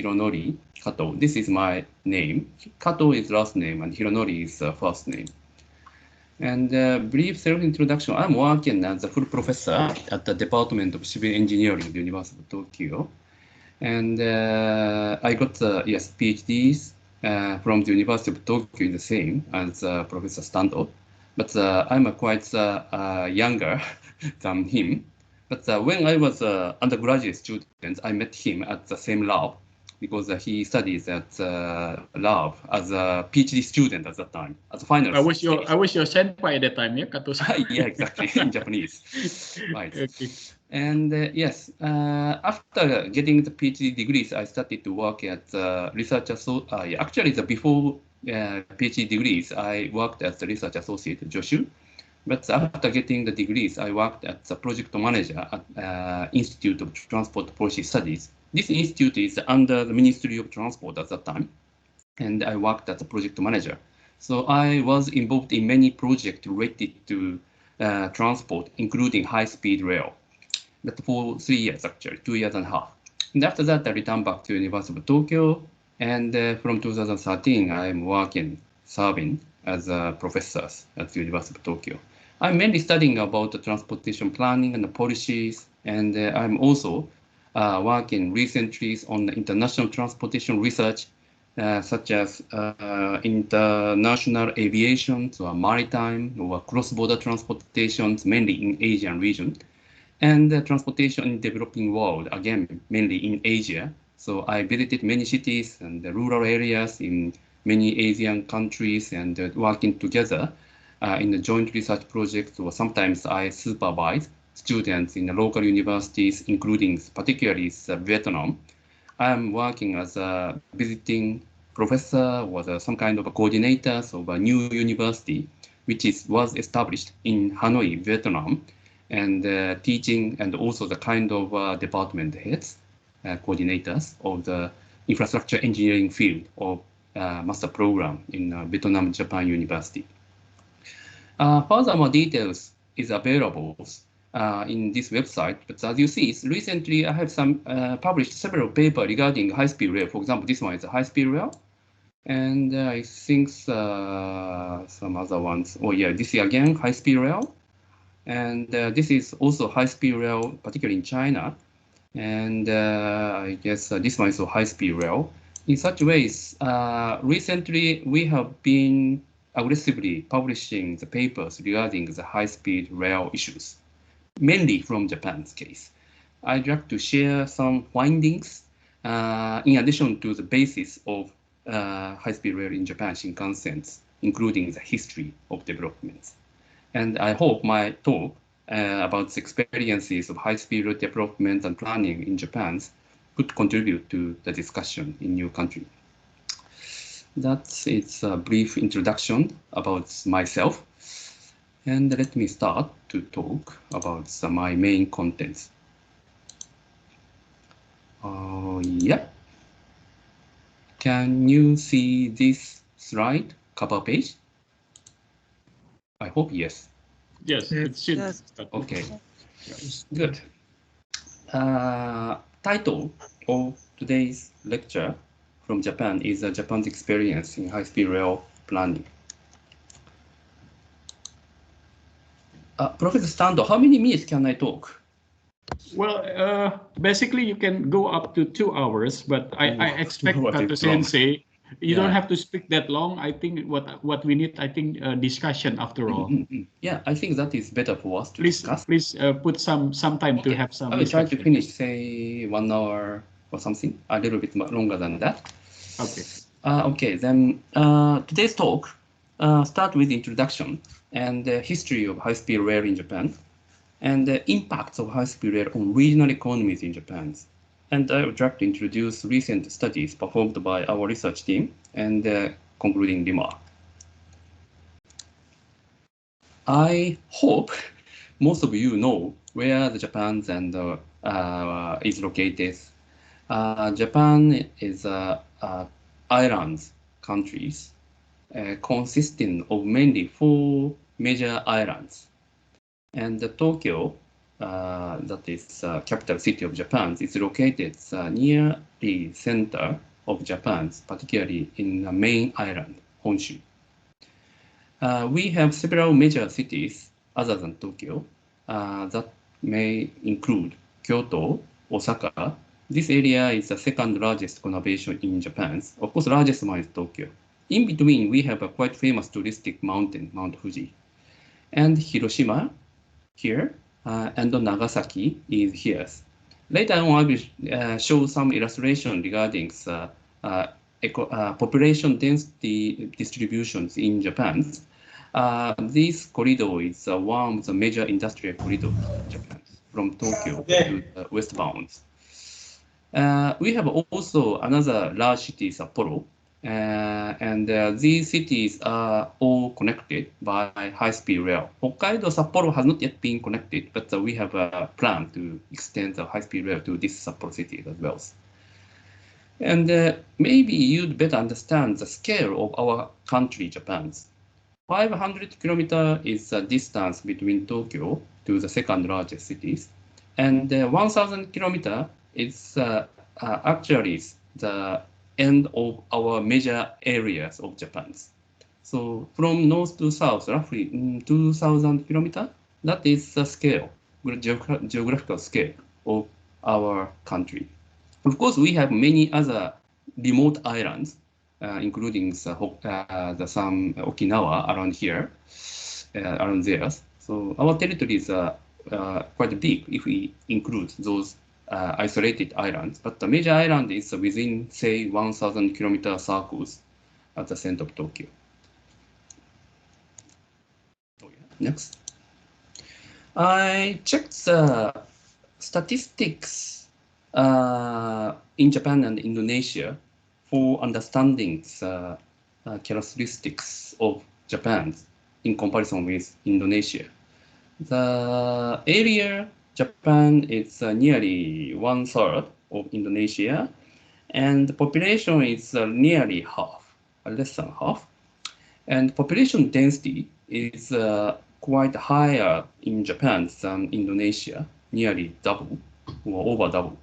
Hironori, Kato. This is my name. Kato is last name and Hironori is first name. And brief self-introduction. I'm working as a full professor at the Department of Civil Engineering at the University of Tokyo. And I got PhDs from the University of Tokyo in the same as Professor Stando. But I'm quite younger than him. But when I was an undergraduate student, I met him at the same lab because he studies at lab as a PhD student at that time, as a final. I was your senpai at that time, yeah, Kato. Yeah, exactly, in Japanese. Right. Okay. And yes, after getting the PhD degrees, I started to work at research associate. Actually, before PhD degrees, I worked as a research associate at Joshu. But after getting the degrees, I worked as a project manager at Institute of Transport Policy Studies. This institute is under the Ministry of Transport at that time, and I worked as a project manager. So I was involved in many projects related to transport, including high-speed rail. But for 3 years, actually, 2.5 years. And after that, I returned back to University of Tokyo, and from 2013, I'm serving as professors at the University of Tokyo. I'm mainly studying about the transportation planning and the policies, and I'm also working recently on the international transportation research, such as international aviation, so maritime or cross-border transportations, mainly in Asian region, and transportation in developing world, again, mainly in Asia. So I visited many cities and the rural areas in many Asian countries and working together in the joint research projects, or sometimes I supervise students in the local universities, including particularly Vietnam. I'm working as a visiting professor or some kind of a coordinator of a new university, which was established in Hanoi, Vietnam, and teaching and also the kind of department heads, coordinators of the infrastructure engineering field of master program in Vietnam Japan University. Furthermore details is available in this website, but as you see, recently I have published several papers regarding high-speed rail. For example, this one is a high-speed rail, and I think some other ones. Oh yeah, this is again high-speed rail, and this is also high-speed rail, particularly in China, and I guess this one is also high-speed rail. In such ways, recently we have been aggressively publishing the papers regarding the high-speed rail issues, mainly from Japan's case. I'd like to share some findings in addition to the basis of high-speed rail in Japan, Shinkansen, including the history of developments. And I hope my talk about the experiences of high-speed rail development and planning in Japan could contribute to the discussion in your country. That's its a brief introduction about myself. And let me start to talk about my main contents. Yeah. Can you see this slide cover page? I hope yes. Yes, it should. Yes. Okay, good. Title of today's lecture from Japan is Japan's experience in high-speed rail planning. Professor Stando, how many minutes can I talk? Well, basically you can go up to 2 hours, but I expect Kato Sensei, you don't have to speak that long. I think what we need, I think, discussion after all. Yeah, I think that is better for us to discuss. Please put some time to have some. I will try to finish, say 1 hour or something, a little bit longer than that. Okay. Okay, then today's talk start with introduction and the history of high-speed rail in Japan, and the impacts of high-speed rail on regional economies in Japan. And I would like to introduce recent studies performed by our research team and concluding remark. I hope most of you know where the Japan is located. Japan is islands countries consisting of mainly 4 major islands. And Tokyo, that is capital city of Japan, is located near the center of Japan, particularly in the main island, Honshu. We have several major cities other than Tokyo that may include Kyoto, Osaka. This area is the second largest conurbation in Japan. Of course, largest one is Tokyo. In between, we have a quite famous touristic mountain, Mount Fuji. And Hiroshima here, and Nagasaki is here. Later on, I will show some illustration regarding population density distributions in Japan. This corridor is one of the major industrial corridors in Japan, from Tokyo to westbound. We have also another large city, Sapporo, and these cities are all connected by high-speed rail. Hokkaido, Sapporo has not yet been connected, but we have a plan to extend the high-speed rail to this Sapporo city as well. And maybe you'd better understand the scale of our country, Japan. 500 kilometers is the distance between Tokyo to the second largest cities, and 1,000 kilometers is actually the end of our major areas of Japan. So from north to south, roughly 2,000 kilometers, that is the scale, geographical scale of our country. Of course, we have many other remote islands, including some Okinawa around here, around there. So our territories are quite big if we include those isolated islands, but the major island is within, say, 1,000 kilometer circles at the center of Tokyo. Next. I checked the statistics in Japan and Indonesia for understanding the characteristics of Japan in comparison with Indonesia. The area Japan is nearly 1/3 of Indonesia, and the population is nearly half, less than half. And population density is quite higher in Japan than Indonesia, nearly double or over double.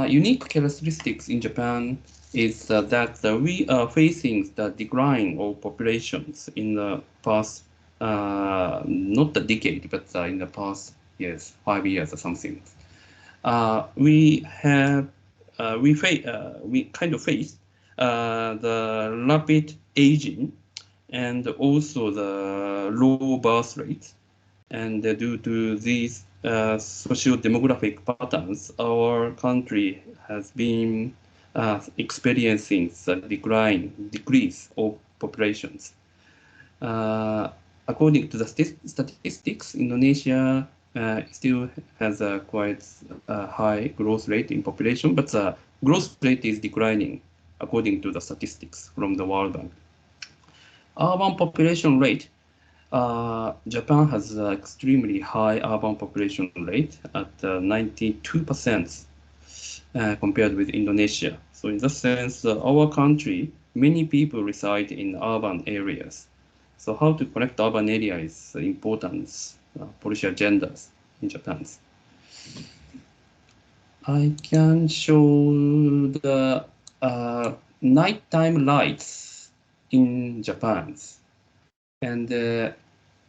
Unique characteristics in Japan is that we are facing the decline of populations in the past, not the decade, but in the past, yes, 5 years or something. We kind of face the rapid aging and also the low birth rate. And due to these socio-demographic patterns, our country has been experiencing the decrease of populations. According to the statistics, Indonesia still has a quite high growth rate in population, but the growth rate is declining according to the statistics from the World Bank. Urban population rate, Japan has an extremely high urban population rate at 92% compared with Indonesia. So in that sense, our country, many people reside in urban areas. So how to connect urban area is important policy agendas in Japan. I can show the nighttime lights in Japan. And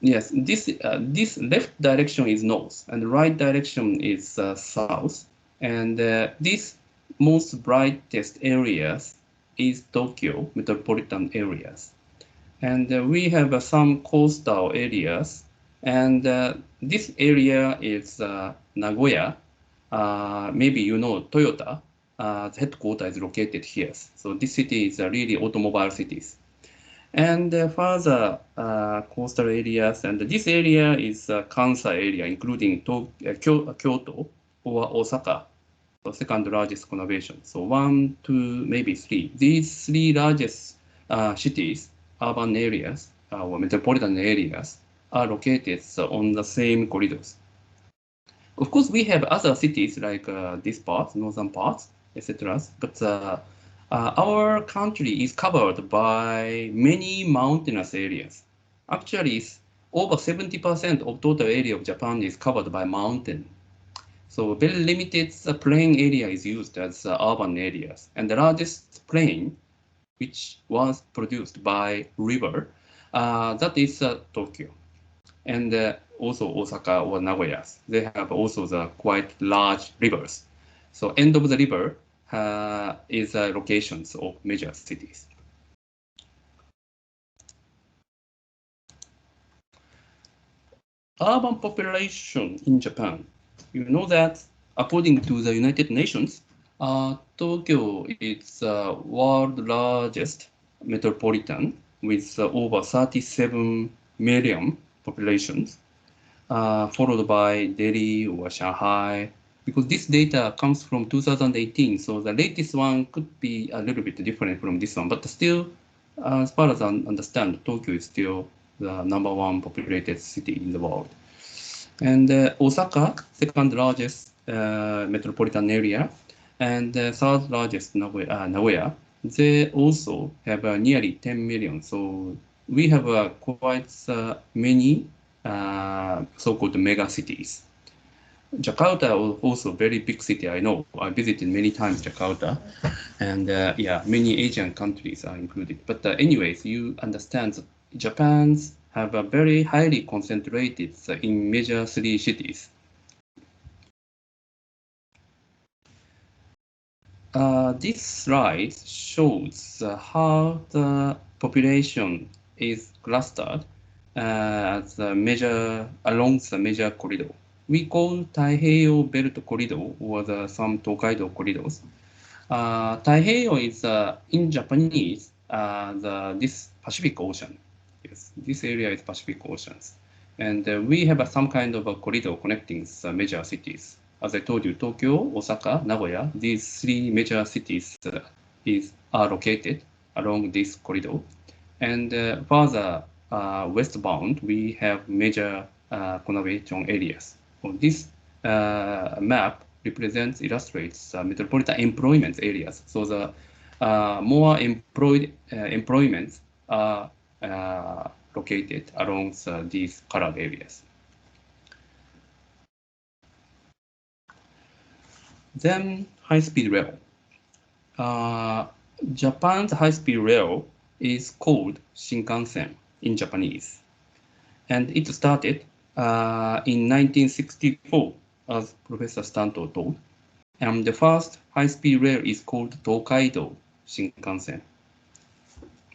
yes, this left direction is north and the right direction is south. And this most brightest areas is Tokyo metropolitan areas. And we have some coastal areas. And this area is Nagoya. Maybe you know Toyota. The headquarters is located here. So this city is really automobile cities. And further coastal areas, and this area is Kansai area, including Kyoto or Osaka, the second largest conurbation. So 1, 2, maybe 3. These 3 largest cities, urban areas, or metropolitan areas, are located on the same corridors. Of course, we have other cities like this part, northern parts, etc. But our country is covered by many mountainous areas. Actually, over 70% of total area of Japan is covered by mountain. So very limited plain area is used as urban areas. And the largest plain, which was produced by river, that is Tokyo. And also Osaka or Nagoya. They have also the quite large rivers. So end of the river is locations of major cities. Urban population in Japan. You know that according to the United Nations, Tokyo is the world largest metropolitan with over 37 million populations, followed by Delhi or Shanghai. Because this data comes from 2018, so the latest one could be a little bit different from this one, but still, as far as I understand, Tokyo is still the #1 populated city in the world. And Osaka, second largest metropolitan area, and third largest Nagoya, they also have nearly 10 million. So we have quite many so-called mega cities. Jakarta also very big city. I know I visited many times Jakarta, and yeah, many Asian countries are included. But anyways, you understand that Japan's have a very highly concentrated in major three cities. This slide shows how the population is clustered as a along the major corridor. We call Taiheiyo Belt Corridor or some Tokaido corridors. Taiheiyo is in Japanese this Pacific Ocean. Yes, this area is Pacific Oceans. And we have some kind of a corridor connecting the major cities. As I told you, Tokyo, Osaka, Nagoya, these three major cities are located along this corridor. And further westbound, we have major conservation areas. This map illustrates metropolitan employment areas. So the more employments are located along these colored areas. Then high-speed rail. Japan's high-speed rail is called Shinkansen in Japanese. And it started in 1964, as Professor Stanton told. And the first high-speed rail is called Tokaido Shinkansen.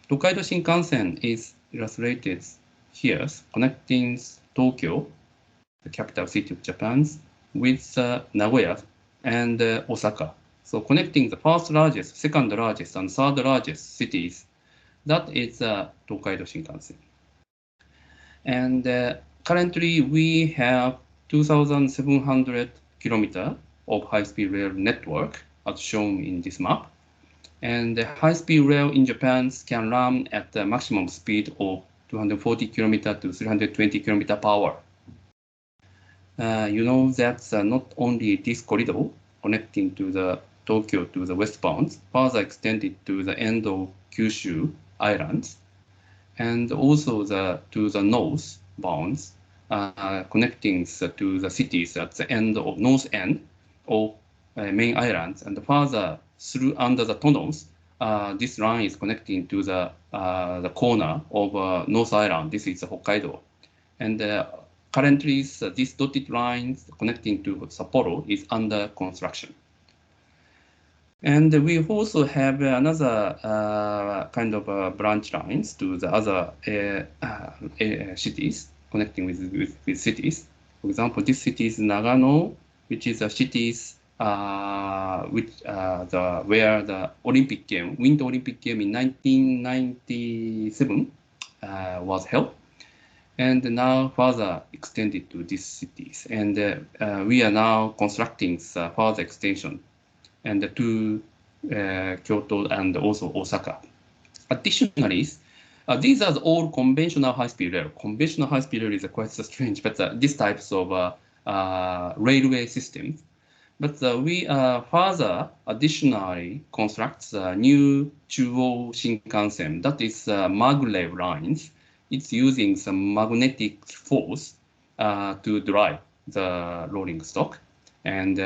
Tokaido Shinkansen is illustrated here, connecting Tokyo, the capital city of Japan, with Nagoya and Osaka. So connecting the first largest, second largest, and third largest cities, that is Tokaido Shinkansen. And currently we have 2,700 kilometers of high-speed rail network as shown in this map. And the high-speed rail in Japan can run at the maximum speed of 240 kilometers to 320 kilometers per hour. You know that not only this corridor connecting to the Tokyo to the westbound, further extended to the end of Kyushu Islands, and also to the north bounds, connecting to the cities at the end of north end of main islands, and further through under the tunnels. This line is connecting to the corner of North Island. This is Hokkaido, and currently these dotted lines connecting to Sapporo is under construction. And we also have another kind of branch lines to the other cities, connecting with cities. For example, this city is Nagano, which is a city where the Olympic game, Winter Olympic game in 1997 was held. And now further extended to these cities. And we are now constructing further extension and to Kyoto and also Osaka. Additionally, these are all conventional high-speed rail. Conventional high-speed rail is quite strange, but these types of railway systems. But we further additionally construct new Chuo Shinkansen, that is maglev lines. It's using some magnetic force to drive the rolling stock. And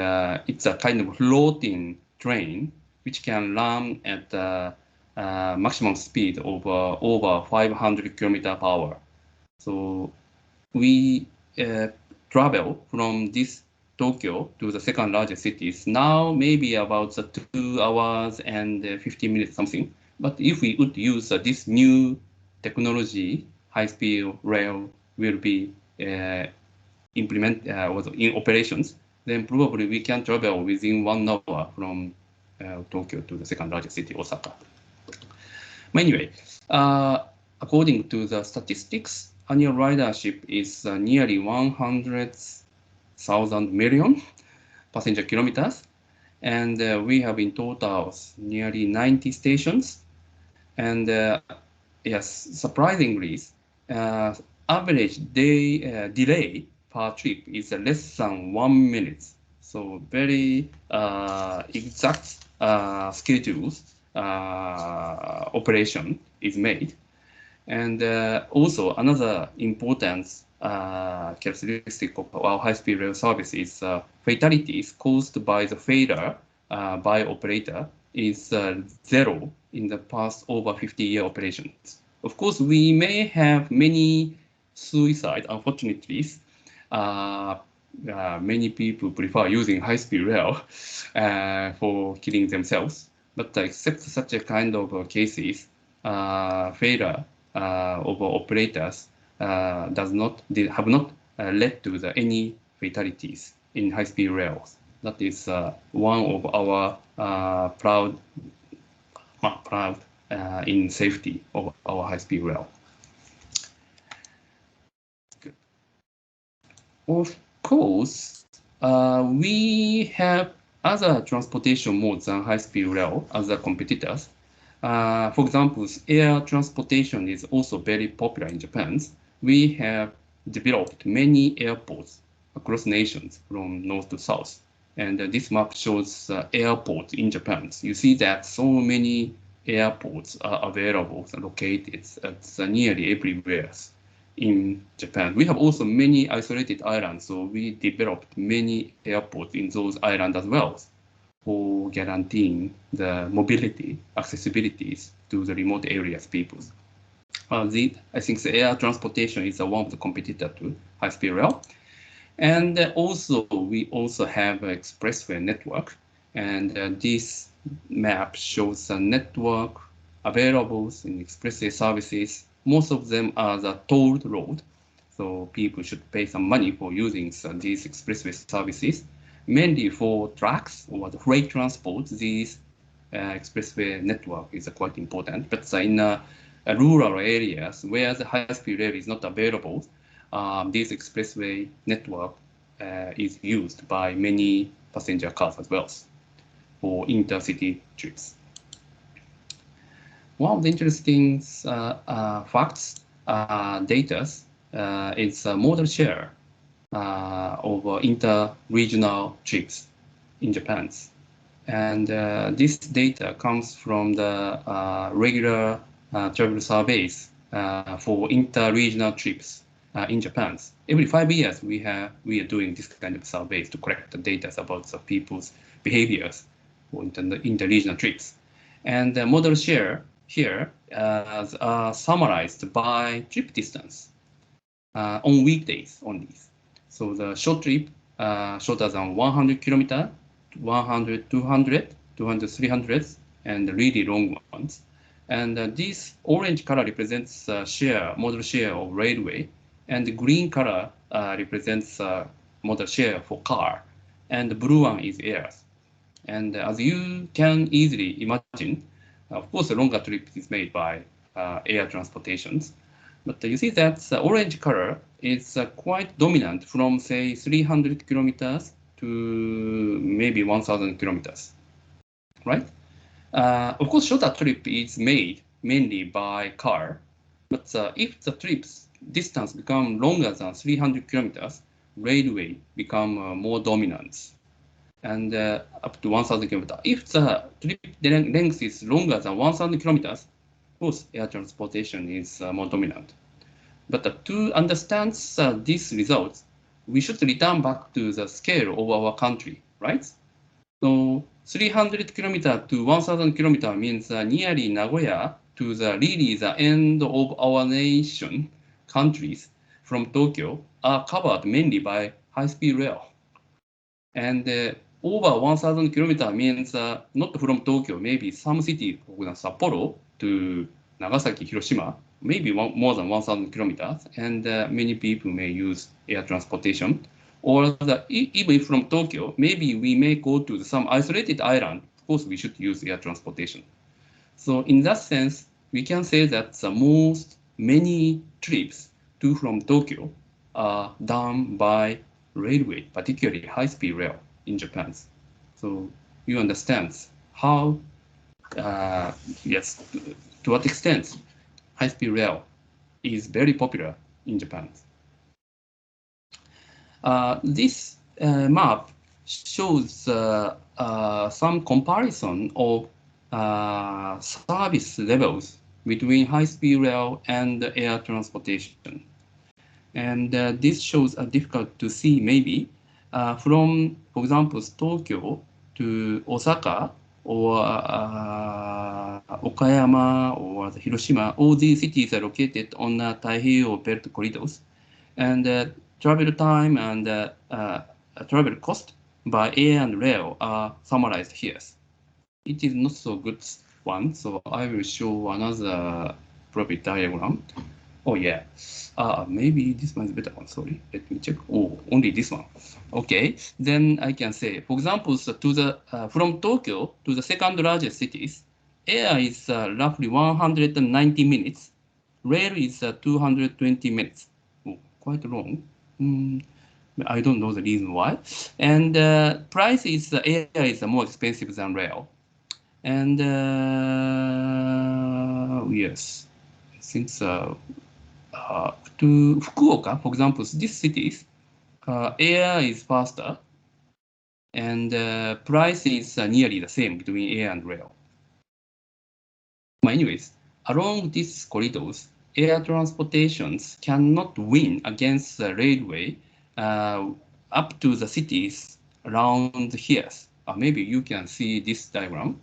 it's a kind of floating train which can run at maximum speed over 500 kilometers per hour. So we travel from this Tokyo to the second largest cities now maybe about 2 hours and 15 minutes something. But if we would use this new technology, high-speed rail will be in operations, then probably we can travel within 1 hour from Tokyo to the second largest city, Osaka. But anyway, according to the statistics, annual ridership is nearly 100,000 million passenger kilometers, and we have in total nearly 90 stations. And yes, surprisingly, average day delay per trip is less than 1 minute. So very exact schedules operation is made. And also another important characteristic of our high-speed rail service is fatalities caused by the failure by operator is zero in the past over 50-year operations. Of course, we may have many suicides, unfortunately. Many people prefer using high-speed rail for killing themselves. But except such a kind of cases, failure of operators have not led to any fatalities in high-speed rails. That is one of our proud in safety of our high-speed rail. Good. Of course, we have other transportation modes than high-speed rail as competitors. For example, air transportation is also very popular in Japan. We have developed many airports across nations from north to south. And this map shows airports in Japan. You see that so many airports are available and located at nearly everywhere in Japan. We have also many isolated islands, so we developed many airports in those islands as well for guaranteeing the mobility, accessibilities to the remote areas people. I think the air transportation is one of the competitors to high-speed rail. And also, we also have an expressway network. And this map shows a network available in expressway services. Most of them are the tolled road. So people should pay some money for using these expressway services. Mainly for trucks or the freight transport, this expressway network is quite important. But in rural areas where the high-speed rail is not available, this expressway network is used by many passenger cars as well for intercity trips. One of the interesting facts, data, is modal share of inter-regional trips in Japan. And this data comes from the regular travel surveys for inter-regional trips in Japan. Every 5 years, we are doing this kind of surveys to collect the data about the people's behaviors for inter-regional trips. And the modal share here are summarized by trip distance on weekdays only. So the short trip, shorter than 100 kilometers, 100, 200, 200, 300, and the really long ones. And this orange color represents modal share of railway, and the green color represents modal share for car, and the blue one is air. And as you can easily imagine, of course, a longer trip is made by air transportations. But you see that the orange color is quite dominant from, say, 300 kilometers to maybe 1,000 kilometers, right? Of course, shorter trip is made mainly by car. But if the trip's distance become longer than 300 kilometers, railway become more dominant. And up to 1,000 kilometers. If the trip length is longer than 1,000 kilometers, of course, air transportation is more dominant. But to understand these results, we should return back to the scale of our country, right? So 300 kilometer to 1,000 kilometer means nearly Nagoya to the really the end of our nation countries from Tokyo are covered mainly by high-speed rail. And over 1,000 kilometer means not from Tokyo, maybe some city, for example, Sapporo to Nagasaki, Hiroshima, maybe more than 1,000 kilometers, and many people may use air transportation. Or even from Tokyo, maybe we may go to some isolated island. Of course, we should use air transportation. So in that sense, we can say that the many trips to from Tokyo are done by railway, particularly high-speed rail in Japan. So you understand how, yes, to what extent high-speed rail is very popular in Japan. This map shows some comparison of service levels between high-speed rail and air transportation. And this shows difficult to see maybe from, for example, Tokyo to Osaka or Okayama or Hiroshima. All these cities are located on the Taiheiyo belt corridors. And travel time and travel cost by air and rail are summarized here. It is not so good one, so I will show another profit diagram. Oh yeah, maybe this one is better one, sorry, let me check. Oh, only this one. Okay, then I can say, for example, so to the from Tokyo to the second largest cities, air is roughly 190 minutes, rail is 220 minutes. Oh, quite long. I don't know the reason why. And price is air is more expensive than rail. And yes, I think so. To Fukuoka, for example, these cities, air is faster, and price is nearly the same between air and rail. But anyways, along these corridors, air transportations cannot win against the railway up to the cities around here. Maybe you can see this diagram.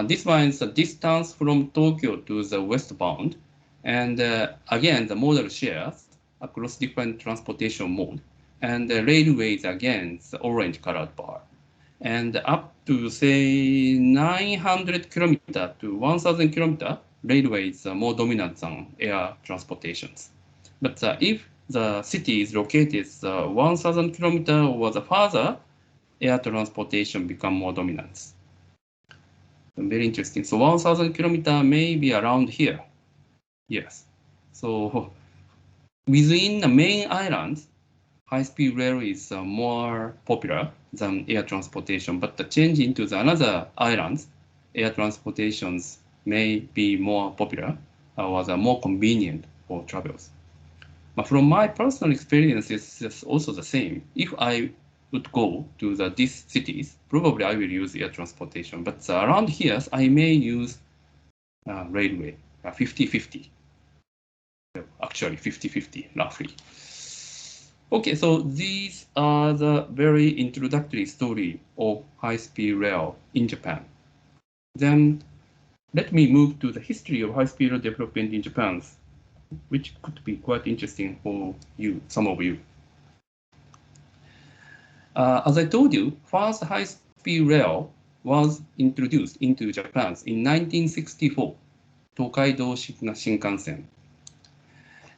This one is the distance from Tokyo to the westbound. And again, the modal shares across different transportation mode. And the railway is again the orange colored bar. And up to say 900 kilometer to 1,000 kilometer, railway is more dominant than air transportations. But if the city is located 1,000 kilometer or the farther, air transportation become more dominant. Very interesting. So 1,000 kilometer may be around here. Yes. So within the main islands, high-speed rail is more popular than air transportation, but the change into the another islands, air transportations may be more popular or more convenient for travels. But from my personal experience, it's also the same. If I would go to these cities, probably I will use air transportation. But around here, I may use railway, 50-50. Actually, 50-50, roughly. Okay, so these are the very introductory story of high-speed rail in Japan. Then let me move to the history of high-speed rail development in Japan, which could be quite interesting for you, some of you. As I told you, first high-speed rail was introduced into Japan in 1964, Tokaido Shinkansen.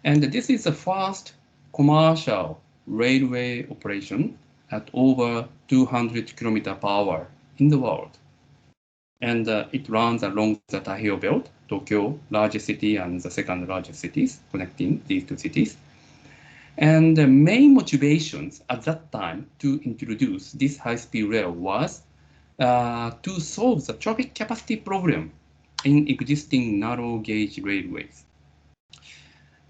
And this is the first commercial railway operation at over 200 km per hour in the world. And it runs along the Taiheiyo belt, Tokyo, largest city, and the second largest cities, connecting these two cities. And the main motivations at that time to introduce this high-speed rail was to solve the traffic capacity problem in existing narrow gauge railways.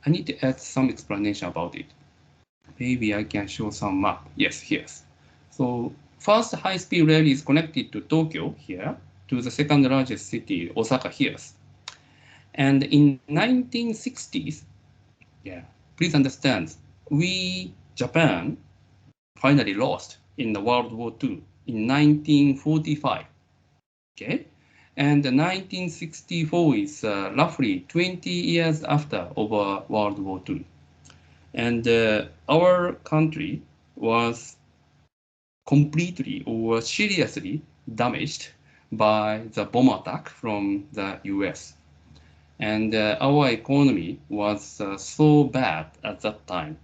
I need to add some explanation about it. Maybe I can show some map. Yes, here. So first high-speed rail is connected to Tokyo here, to the second largest city, Osaka here. And in 1960s, yeah, please understand, we Japan finally lost in the World War II in 1945. Okay, and 1964 is roughly 20 years after over World War II. And our country was completely or seriously damaged by the bomb attack from the US. And our economy was so bad at that time.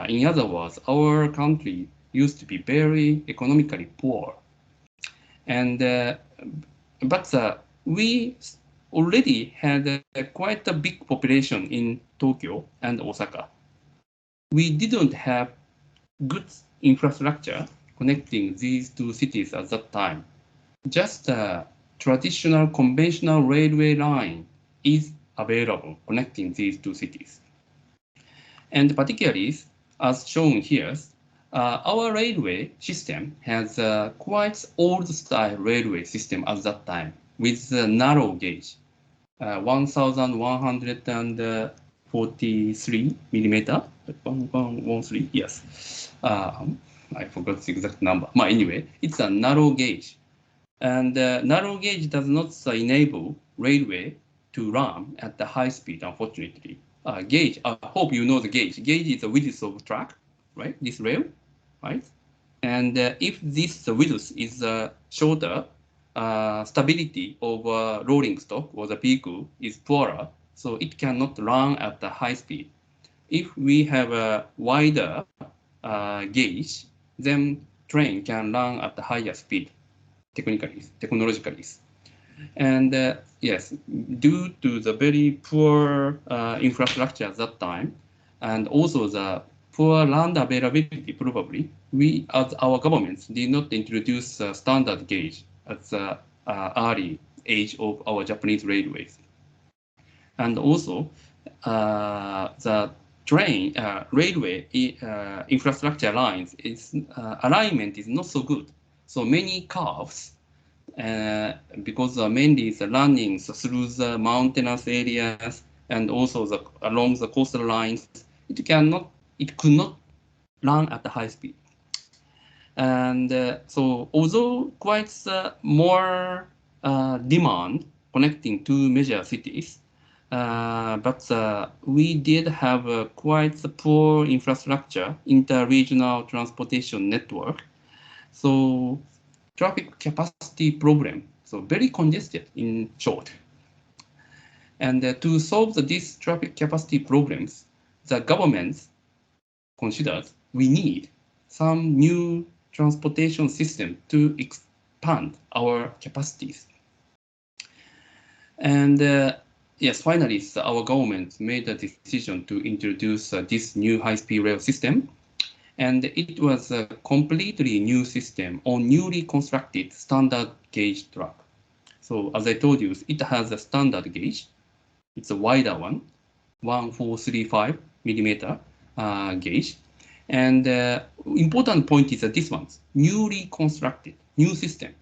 In other words, our country used to be very economically poor. And but we already had quite a big population in Tokyo and Osaka. We didn't have good infrastructure connecting these two cities at that time. Just a traditional conventional railway line is available connecting these two cities. And particularly, as shown here, our railway system has a quite old style railway system at that time with a narrow gauge, 1143 millimeter, 1113, yes. I forgot the exact number. But anyway, it's a narrow gauge. And narrow gauge does not enable railway to run at the high speed, unfortunately. Gauge, I hope you know the gauge. Gauge is the width of track, right? This rail, right? And if this width is shorter, stability of rolling stock or the vehicle is poorer, so it cannot run at the high speed. If we have a wider gauge, then train can run at the higher speed, technologically. And yes, due to the very poor infrastructure at that time, and also the poor land availability, probably, we, as our governments, did not introduce standard gauge at the early age of our Japanese railways. And also, the train, railway infrastructure lines, alignment is not so good. So many curves, because mainly it's running through the mountainous areas and also along the coastal lines, it could not run at the high speed. And so although quite more demand connecting two major cities, but we did have quite poor infrastructure, inter-regional transportation network. So traffic capacity problem, so very congested in short. And to solve these traffic capacity problems, the government considered we need some new transportation system to expand our capacities. And yes, finally, our government made a decision to introduce this new high-speed rail system. And it was a completely new system on newly constructed standard gauge track. So as I told you, it has a standard gauge. It's a wider one, 1435 millimeter gauge. And important point is that this one's newly constructed, new system.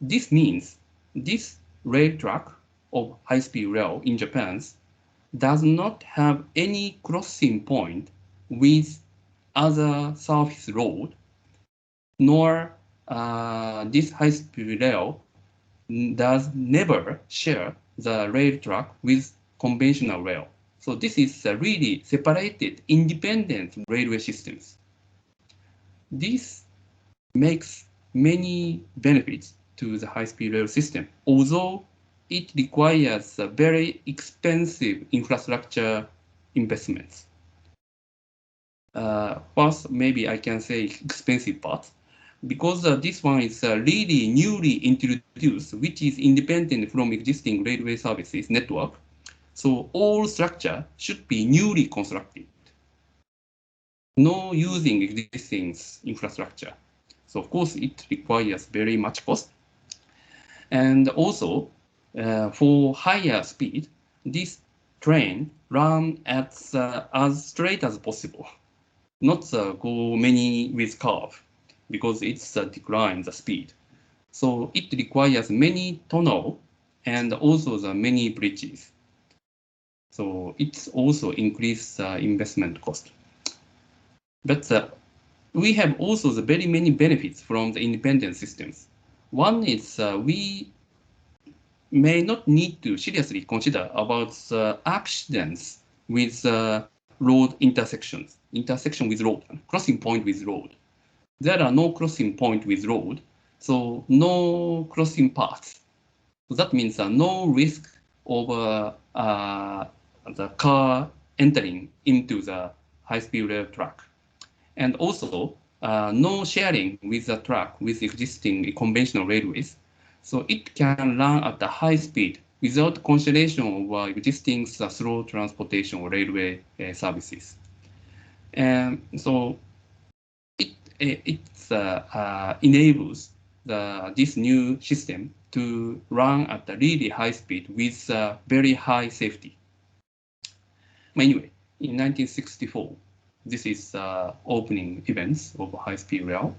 This means this rail track of high-speed rail in Japan does not have any crossing point with other surface road, nor this high-speed rail does never share the rail track with conventional rail. So this is really separated, independent railway systems. This makes many benefits to the high-speed rail system, although it requires very expensive infrastructure investments. First, maybe I can say expensive part, because this one is really newly introduced, which is independent from existing railway services network. So all structure should be newly constructed, no using existing infrastructure. So of course, it requires very much cost. And also, for higher speed, this train run at as straight as possible, not go many with curve, because it's decline the speed. So it requires many tunnel and also the many bridges. So it's also increase investment cost. But we have also the very many benefits from the independent systems. One is we may not need to seriously consider about the accidents with road intersection with road, crossing point with road. There are no crossing point with road, so no crossing paths. So that means no risk of the car entering into the high-speed rail track. And also, no sharing with the track with existing conventional railways. So it can run at a high speed without consideration of existing slow transportation or railway services. And so it enables this new system to run at a really high speed with very high safety. Anyway, in 1964, this is opening events of high-speed rail.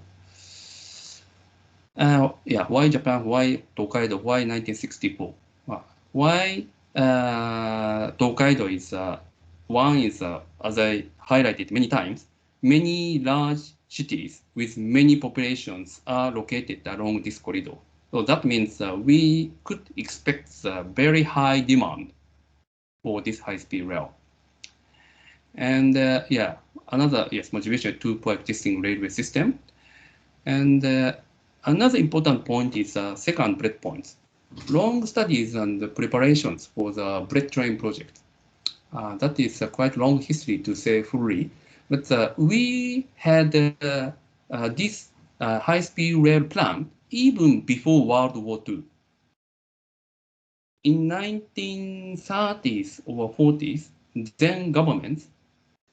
Yeah, why Japan? Why Tokaido? Why 1964? Why Tokaido is one is as I highlighted many times, many large cities with many populations are located along this corridor. So that means we could expect very high demand for this high-speed rail. And yeah, another motivation to coexisting railway system. And another important point is second breadpoints. Long studies and preparations for the bread train project. That is quite long history to say fully, but we had this high-speed rail plan even before World War II. In 1930s or 40s, then governments,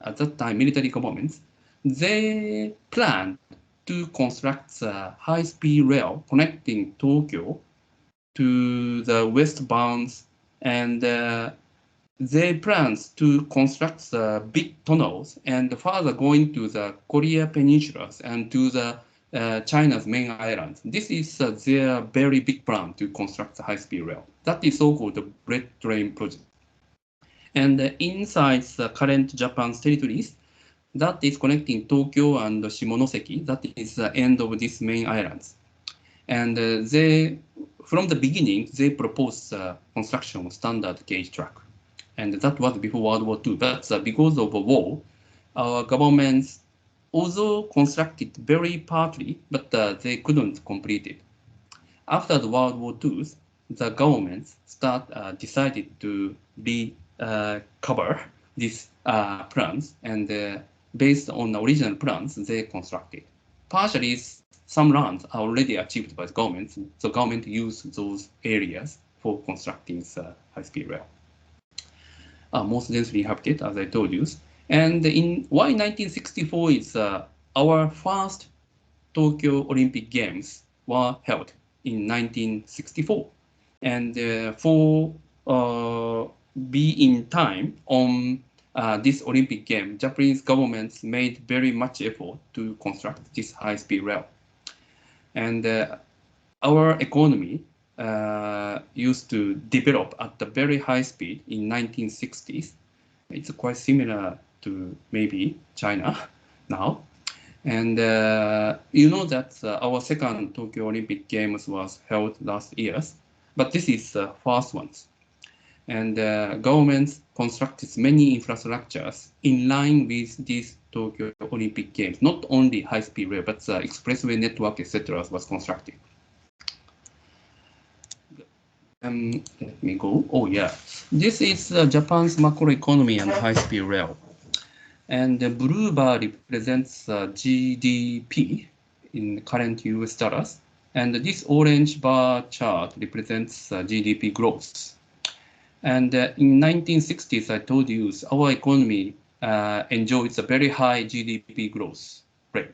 at that time military governments, they planned to construct a high-speed rail connecting Tokyo to the westbound, and they plans to construct big tunnels and further going to the Korea peninsulas and to the China's main islands. This is their very big plan to construct the high-speed rail. That is so-called the Bread Train project. And inside the current Japan's territories, that is connecting Tokyo and Shimonoseki. That is the end of these main islands. And they, from the beginning, they proposed construction of standard gauge track. And that was before World War II. But because of the war, our governments, although constructed very partly, but they couldn't complete it. After the World War II, the governments decided to recover these plans, and based on the original plans, they constructed. Partially, some lands are already achieved by the government. The government used those areas for constructing high-speed rail. Most densely inhabited, as I told you. And in why 1964 is our first Tokyo Olympic Games were held in 1964. And for be in time on this Olympic game, Japanese governments made very much effort to construct this high-speed rail. And our economy used to develop at a very high speed in 1960s. It's quite similar to maybe China now. And you know that our second Tokyo Olympic Games was held last year, but this is the first ones. And governments constructed many infrastructures in line with these Tokyo Olympic Games. Not only high-speed rail, but the expressway network, etc., was constructed. Let me go. Oh yeah, this is Japan's macroeconomy and high-speed rail. And the blue bar represents GDP in current US dollars. And this orange bar chart represents GDP growth. And in 1960s, I told you, our economy enjoys a very high GDP growth rate.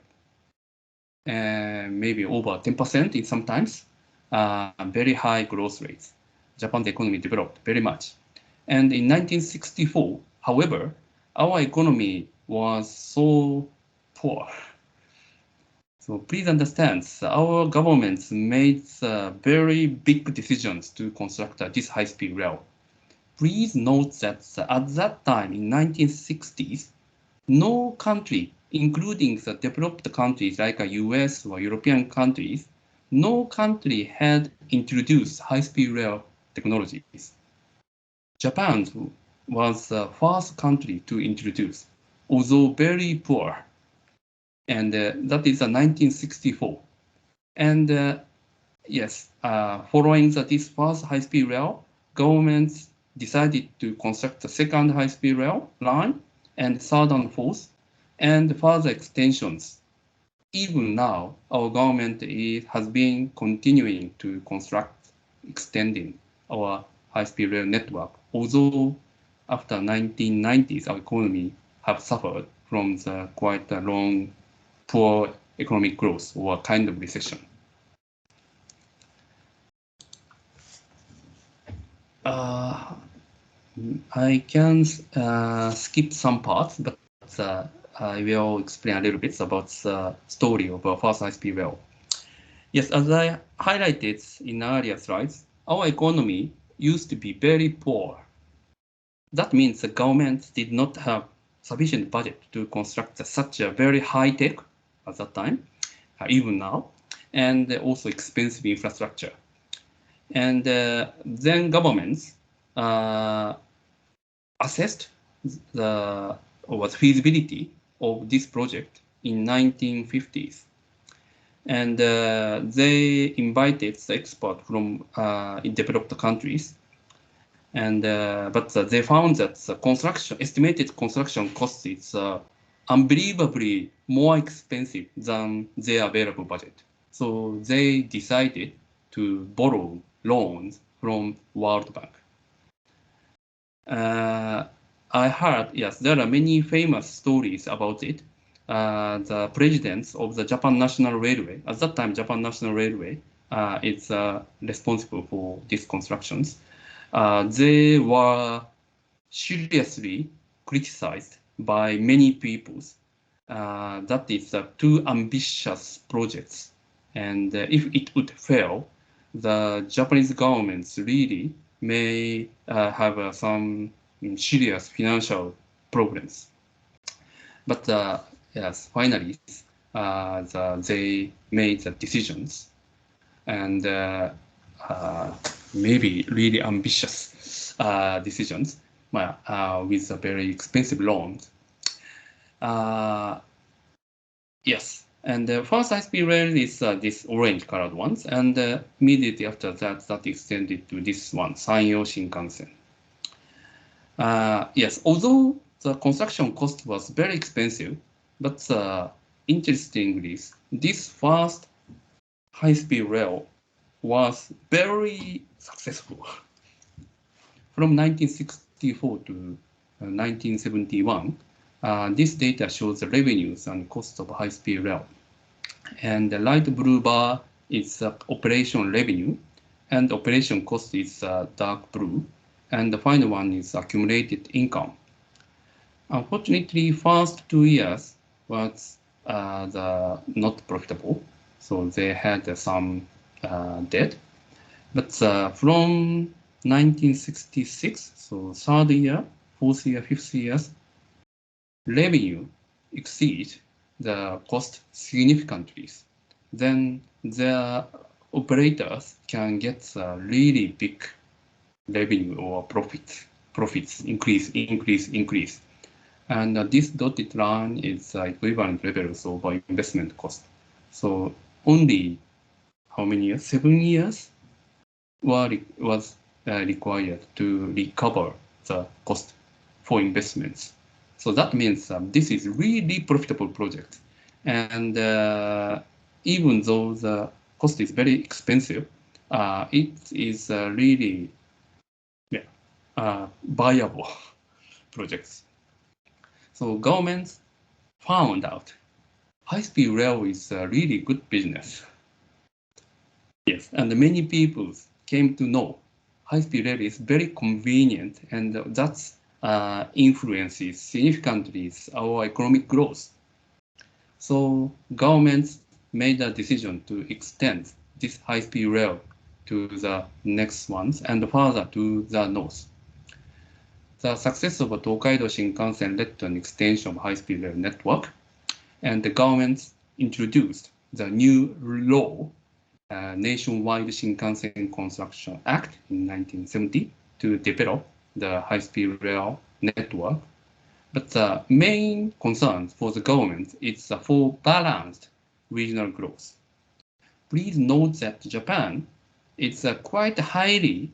Maybe over 10% in sometimes, very high growth rates. Japan's economy developed very much. And in 1964, however, our economy was so poor. So please understand, our governments made very big decisions to construct this high-speed rail. Please note that at that time, in 1960s, no country, including the developed countries like US or European countries, no country had introduced high-speed rail technologies. Japan was the first country to introduce, although very poor, and that is 1964. And yes, following this first high-speed rail, governments decided to construct the second high-speed rail line and third and fourth, and further extensions. Even now, our government has been continuing to construct, extending our high-speed rail network, although after 1990s, our economy have suffered from the quite a long, poor economic growth or kind of recession. I can skip some parts, but I will explain a little bit about the story of our first high-speed rail. Yes, as I highlighted in earlier slides, our economy used to be very poor. That means the government did not have sufficient budget to construct such a very high-tech at that time, even now, and also expensive infrastructure. And then governments assessed the feasibility of this project in 1950s. And they invited the expert from developed countries. And but they found that the estimated construction cost is unbelievably more expensive than their available budget. So they decided to borrow loans from World Bank. I heard, yes, there are many famous stories about it. The presidents of the Japan National Railway, at that time, Japan National Railway is responsible for these constructions. They were seriously criticized by many people. That is too ambitious projects. And if it would fail, the Japanese governments really may have some serious financial problems. But yes, finally, they made the decisions, and maybe really ambitious decisions with a very expensive loans. Yes, and the first high-speed rail is this orange-colored ones, and immediately after that, that extended to this one, Sanyo Shinkansen. Yes, although the construction cost was very expensive, but interestingly, this first high-speed rail was very successful. From 1964 to 1971, this data shows the revenues and costs of high-speed rail. And the light blue bar is operation revenue, and operation cost is dark blue, and the final one is accumulated income. Unfortunately, first 2 years was not profitable, so they had some debt. But from 1966, so third year, fourth year, fifth years, revenue exceed the cost significantly. Then the operators can get a really big revenue or profits increase. And this dotted line is equivalent levels of investment cost. So only how many years? 7 years was required to recover the cost for investments. So that means this is really profitable project. And even though the cost is very expensive, it is really viable projects. So governments found out high-speed rail is a really good business. Yes, and many people came to know high-speed rail is very convenient, and that's influences significantly our economic growth. So governments made a decision to extend this high-speed rail to the next ones and further to the north. The success of Tokaido Shinkansen led to an extension of high-speed rail network, and the government introduced the new law, Nationwide Shinkansen Construction Act in 1970 to develop the high-speed rail network. But the main concern for the government is for balanced regional growth. Please note that Japan is quite highly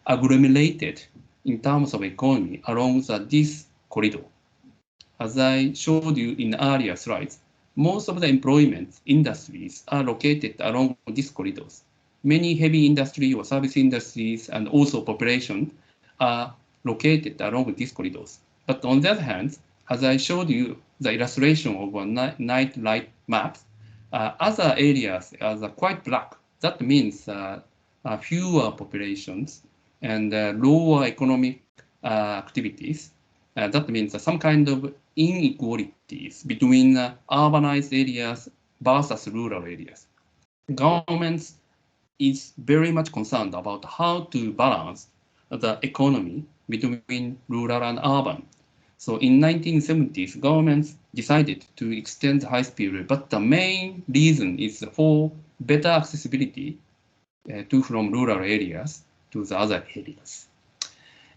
agglomerated in terms of economy along this corridor. As I showed you in earlier slides, most of the employment industries are located along these corridors. Many heavy industry or service industries and also population are located along these corridors. But on the other hand, as I showed you the illustration of a night light map, other areas are quite black. That means fewer populations and lower economic activities. That means some kind of inequalities between urbanized areas versus rural areas. Government is very much concerned about how to balance the economy between rural and urban. So in 1970s, governments decided to extend the high-speed rail, but the main reason is for better accessibility from rural areas to the other areas.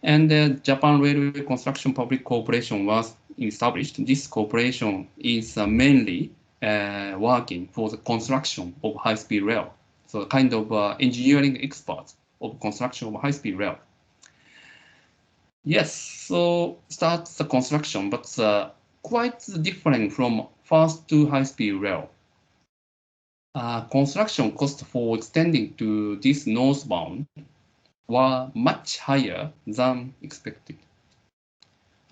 And the Japan Railway Construction Public Corporation was established. This corporation is mainly working for the construction of high-speed rail. So kind of engineering experts of construction of high-speed rail. Yes, so starts the construction, but quite different from fast to high-speed rail. Construction costs for extending to this northbound were much higher than expected.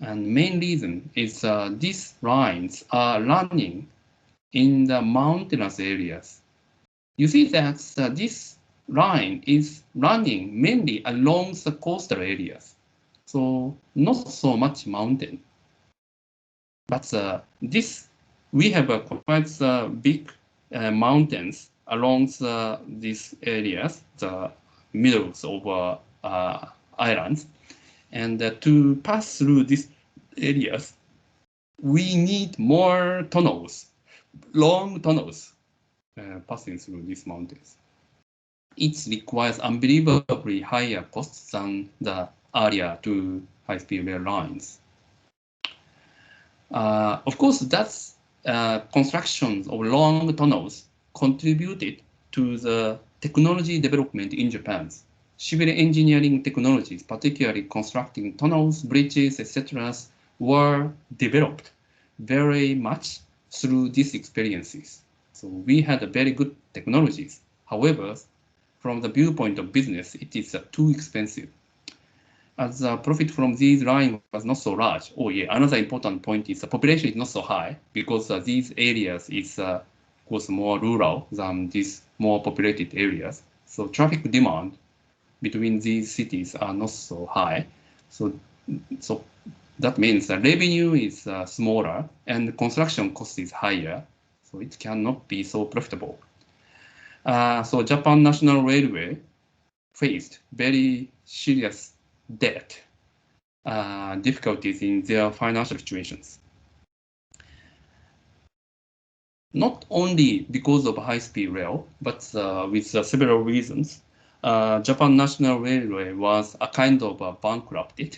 And main reason is these lines are running in the mountainous areas. You see that this line is running mainly along the coastal areas. So not so much mountain. But we have quite big mountains along these areas, the middles of islands. And to pass through these areas, we need more tunnels, long tunnels passing through these mountains. It requires unbelievably higher costs than the earlier two high-speed rail lines. Of course, that's constructions of long tunnels contributed to the technology development in Japan. Civil engineering technologies, particularly constructing tunnels, bridges, etc., were developed very much through these experiences. So we had very good technologies. However, from the viewpoint of business, it is too expensive. As the profit from these lines was not so large. Oh yeah, another important point is the population is not so high because these areas is of course more rural than these more populated areas. So traffic demand between these cities are not so high. So that means the revenue is smaller and the construction cost is higher. So it cannot be so profitable. So Japan National Railway faced very serious debt difficulties in their financial situations. Not only because of high-speed rail, but with several reasons. Japan National Railway was a kind of bankrupted.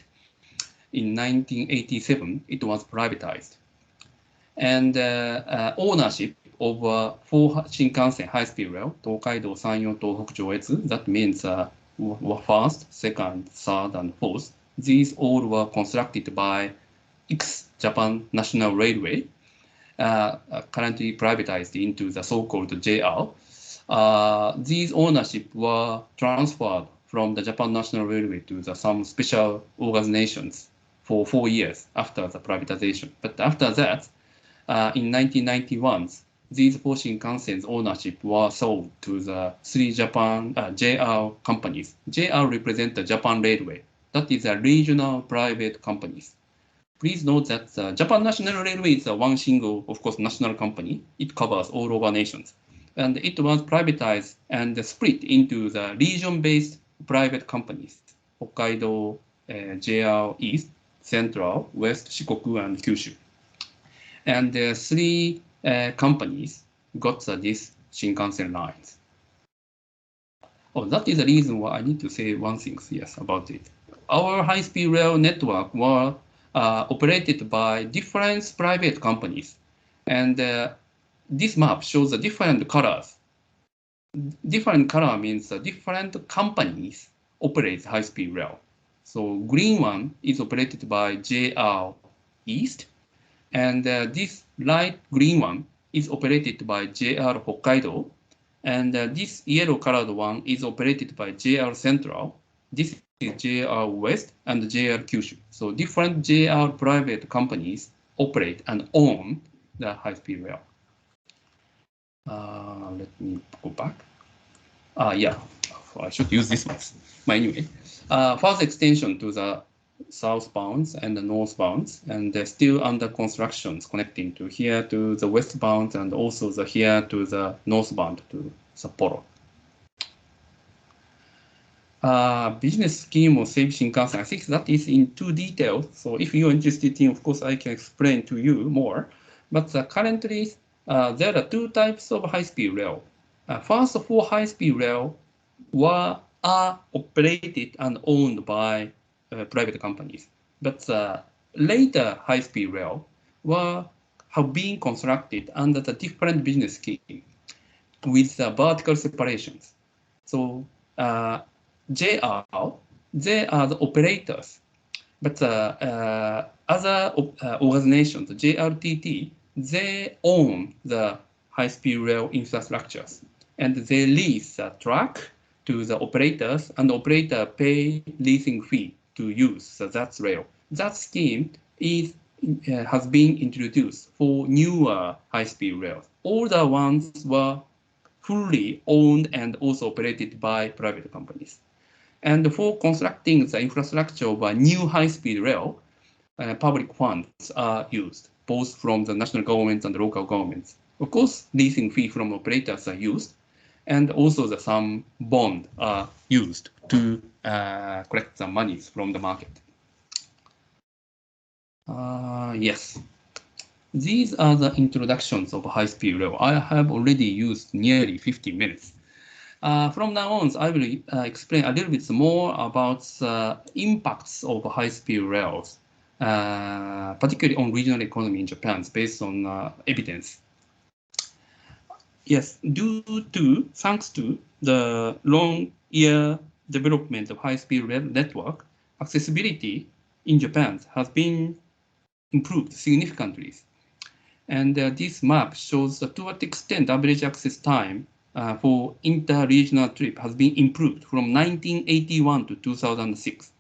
In 1987, it was privatized. And ownership of 4 Shinkansen high-speed rail, Tokaido, Sanyo, Tohoku, Joetsu, that means first, second, third, and fourth. These all were constructed by ex-Japan National Railway, currently privatized into the so-called JR. These ownership were transferred from the Japan National Railway to some special organizations for 4 years after the privatization. But after that, in 1991, these 4 Shinkansen's ownership were sold to the 3 Japan JR companies. JR represent the Japan Railway. That is a regional private companies. Please note that Japan National Railway is one single, of course, national company. It covers all over nations. And it was privatized and split into the region-based private companies. Hokkaido, JR East, Central, West, Shikoku, and Kyushu. And three companies got these Shinkansen lines. Oh, that is the reason why I need to say one thing, yes, about it. Our high-speed rail network was operated by different private companies. And this map shows the different colors. Different color means different companies operate high-speed rail. So green one is operated by JR East, and this light green one is operated by JR Hokkaido, and this yellow colored one is operated by JR Central. This is JR West and JR Kyushu. So different JR private companies operate and own the high-speed rail. Let me go back. Yeah, I should use this one. But anyway, further extension to the southbounds and the northbounds, and they're still under constructions connecting to here to the westbound and also the here to the northbound to Sapporo. Business scheme of Seibu Shinkansen, I think that is in too detailed. So if you're interested in, of course, I can explain to you more. But currently, there are two types of high-speed rail. First, four high-speed rail are operated and owned by private companies. But later high-speed rail have been constructed under the different business scheme with vertical separations. So JR, they are the operators, but other organizations, JRTT, they own the high-speed rail infrastructures, and they lease the track to the operators, and the operator pay leasing fee to use that rail. That scheme has been introduced for newer high-speed rails. Older ones were fully owned and also operated by private companies. And for constructing the infrastructure of a new high-speed rail, public funds are used, both from the national governments and the local governments. Of course, leasing fee from operators are used, and also some bond are used to collect the monies from the market. Yes, these are the introductions of high-speed rail. I have already used nearly 50 minutes. From now on, I will explain a little bit more about the impacts of high-speed rails, particularly on regional economy in Japan, based on evidence. Yes, thanks to the long-year development of high-speed rail network, accessibility in Japan has been improved significantly. And this map shows to what extent average access time for inter-regional trip has been improved from 1981 to 2006.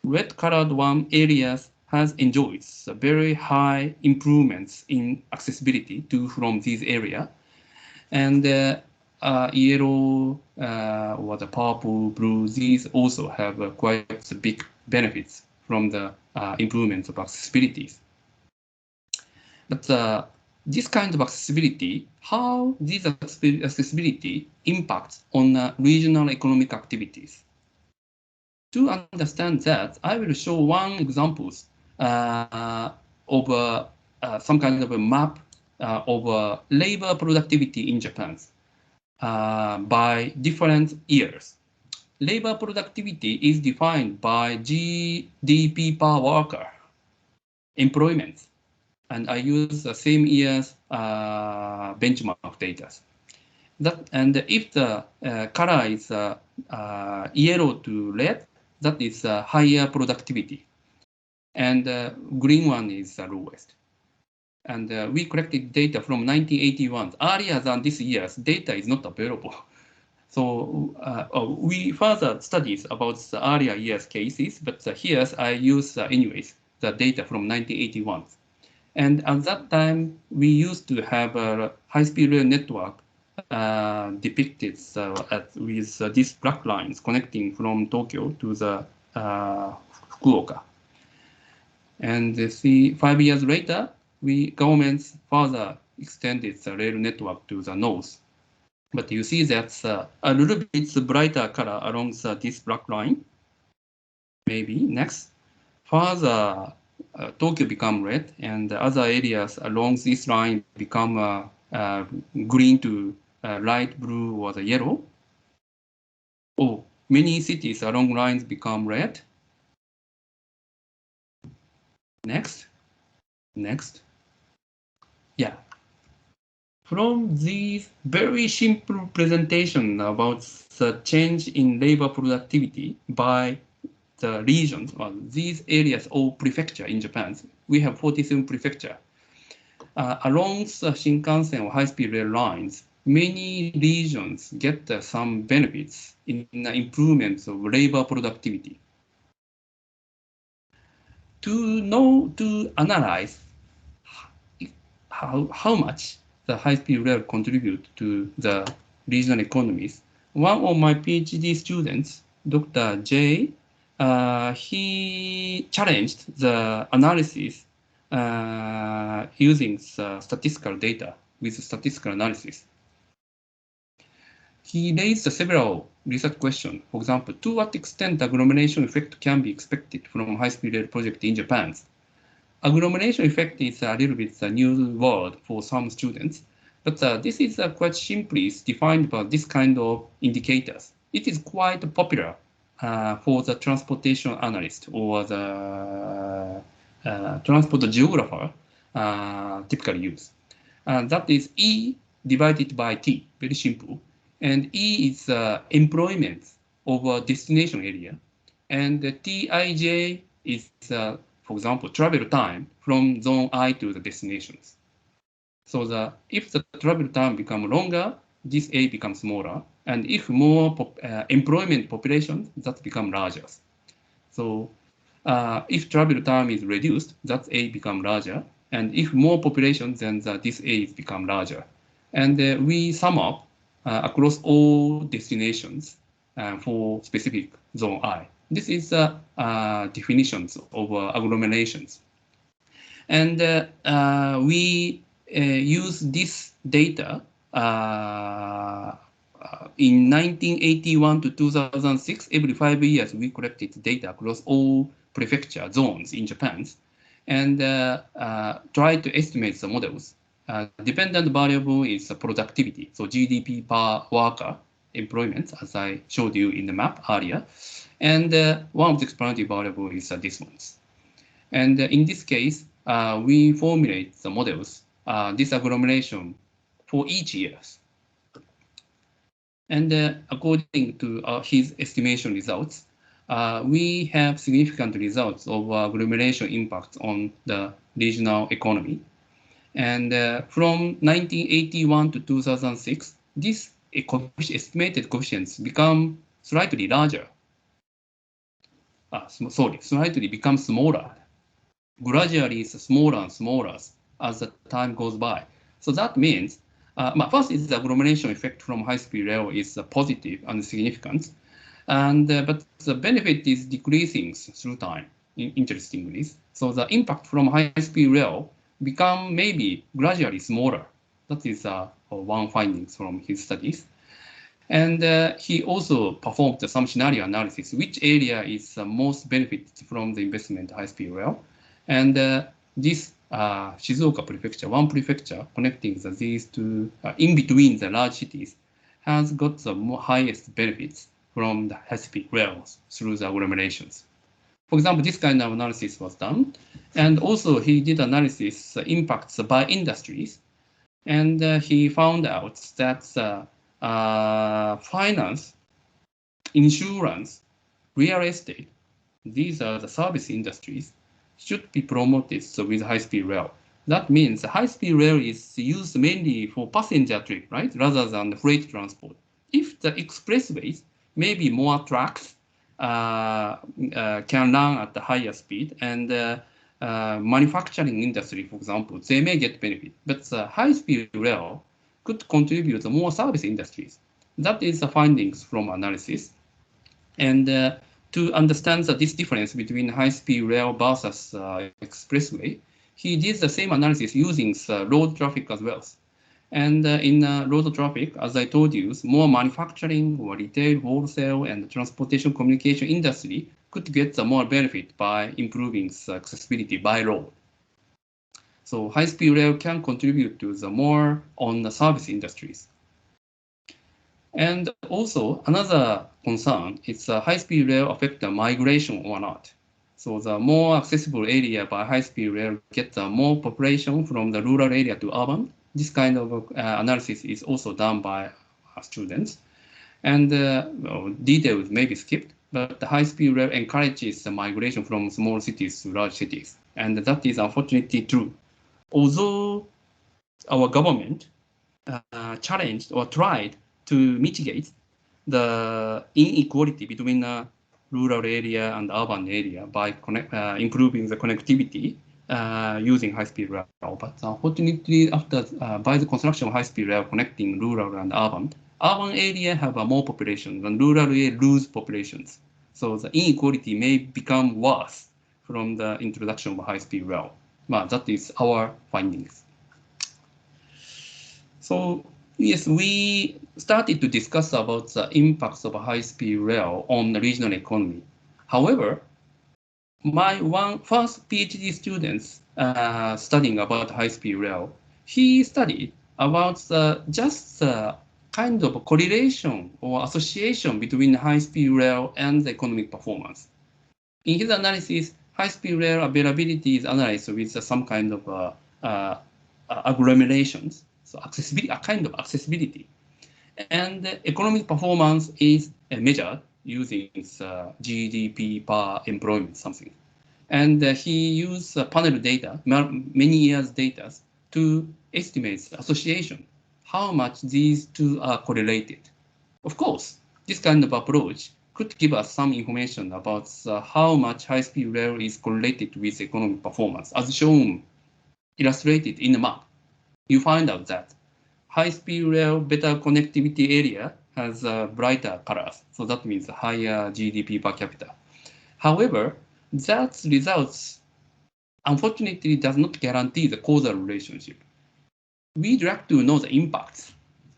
Red-colored one areas has enjoyed very high improvements in accessibility from this area. And yellow or the purple, blue, these also have quite big benefits from the improvements of accessibilities. But this kind of accessibility, how this accessibility impacts on regional economic activities. To understand that, I will show one example of some kind of a map of labor productivity in Japan by different years. Labor productivity is defined by GDP per worker, employment. And I use the same year's benchmark data. And if the color is yellow to red, that is higher productivity. And green one is the lowest. And we collected data from 1981. Earlier than this year's data is not available. So we further studies about the earlier year's cases, but here I use anyways the data from 1981. And at that time, we used to have a high-speed rail network depicted with these black lines connecting from Tokyo to the Fukuoka. And 5 years later, governments further extended the rail network to the north. But you see that's a little bit brighter color along this black line. maybe next. Further, Tokyo become red, and other areas along this line become green to light blue or the yellow. Oh, many cities along lines become red. Next, next. Yeah. From this very simple presentation about the change in labor productivity by the regions, or these areas or prefecture in Japan, we have 47 prefecture. Along the Shinkansen or high-speed rail lines, many regions get some benefits in improvements of labor productivity. To analyze how much the high-speed rail contribute to the regional economies, one of my PhD students, Dr. J, he challenged the analysis using statistical data with statistical analysis. He raised several research questions. For example, to what extent agglomeration effect can be expected from high-speed rail project in Japan? Agglomeration effect is a little bit a new word for some students, but this is quite simply defined by this kind of indicators. It is quite popular for the transportation analyst or the transport geographer typically use. That is E divided by T, very simple. And E is employment over destination area. And Tij is, for example, travel time from zone I to the destinations. So if the travel time becomes longer, this A becomes smaller. And if more employment population, that becomes larger. So if travel time is reduced, that A becomes larger. And if more population, then this A is become larger. And we sum up across all destinations for specific zone I. This is definitions of agglomerations. And we use this data in 1981 to 2006. Every 5 years, we collected data across all prefecture zones in Japan and try to estimate the models. Dependent variable is productivity, so GDP per worker employment, as I showed you in the map earlier. And one of the explanatory variable is this one. And in this case, we formulate the models, this agglomeration for each year. And according to his estimation results, we have significant results of agglomeration impact on the regional economy. And from 1981 to 2006, this estimated coefficients become slightly larger. Slightly become smaller. Gradually, it's smaller and smaller as the time goes by. So that means, first is the agglomeration effect from high-speed rail is positive and significant, and but the benefit is decreasing through time. Interestingly, so the impact from high-speed rail become maybe gradually smaller. That is one findings from his studies. And he also performed some scenario analysis, which area is most benefit from the investment high-speed rail. And this Shizuoka prefecture, one prefecture connecting these two in between the large cities, has got the highest benefits from the high-speed rails through the agglomerations. For example, this kind of analysis was done. And also he did analysis impacts by industries. And he found out that finance, insurance, real estate, these are the service industries, should be promoted with high-speed rail. That means high-speed rail is used mainly for passenger trip, right, rather than the freight transport. If the expressways, maybe more trucks can run at the higher speed, and manufacturing industry, for example, they may get benefit. But the high-speed rail could contribute to more service industries. That is the findings from analysis. And to understand this difference between high-speed rail versus expressway, he did the same analysis using road traffic as well. And in road traffic, as I told you, more manufacturing or retail, wholesale, and transportation communication industry could get the more benefit by improving the accessibility by road. So high-speed rail can contribute to the more on the service industries. And also another concern is high-speed rail affect the migration or not. So the more accessible area by high-speed rail get the more population from the rural area to urban. This kind of analysis is also done by students. And details may be skipped, but the high-speed rail encourages the migration from small cities to large cities. And that is unfortunately true. Although our government challenged or tried to mitigate the inequality between the rural area and urban area by improving the connectivity using high-speed rail. But unfortunately, after by the construction of high-speed rail connecting rural and urban area have a more population and rural area lose populations. So the inequality may become worse from the introduction of high-speed rail. Well, that is our findings. So yes, we started to discuss about the impacts of high-speed rail on the regional economy. However, my first PhD students studying about high-speed rail, he studied about just the kind of correlation or association between high-speed rail and the economic performance. In his analysis, high-speed rail availability is analyzed with some kind of agglomerations. So accessibility, a kind of accessibility. And economic performance is measured using GDP per employment, something. And he used panel data, many years data, to estimate the association, how much these two are correlated. Of course, this kind of approach could give us some information about how much high-speed rail is correlated with economic performance, as shown, illustrated in the map. You find out that high-speed rail better connectivity area has brighter colors, so that means higher GDP per capita. However, that results unfortunately does not guarantee the causal relationship. We'd like to know the impacts.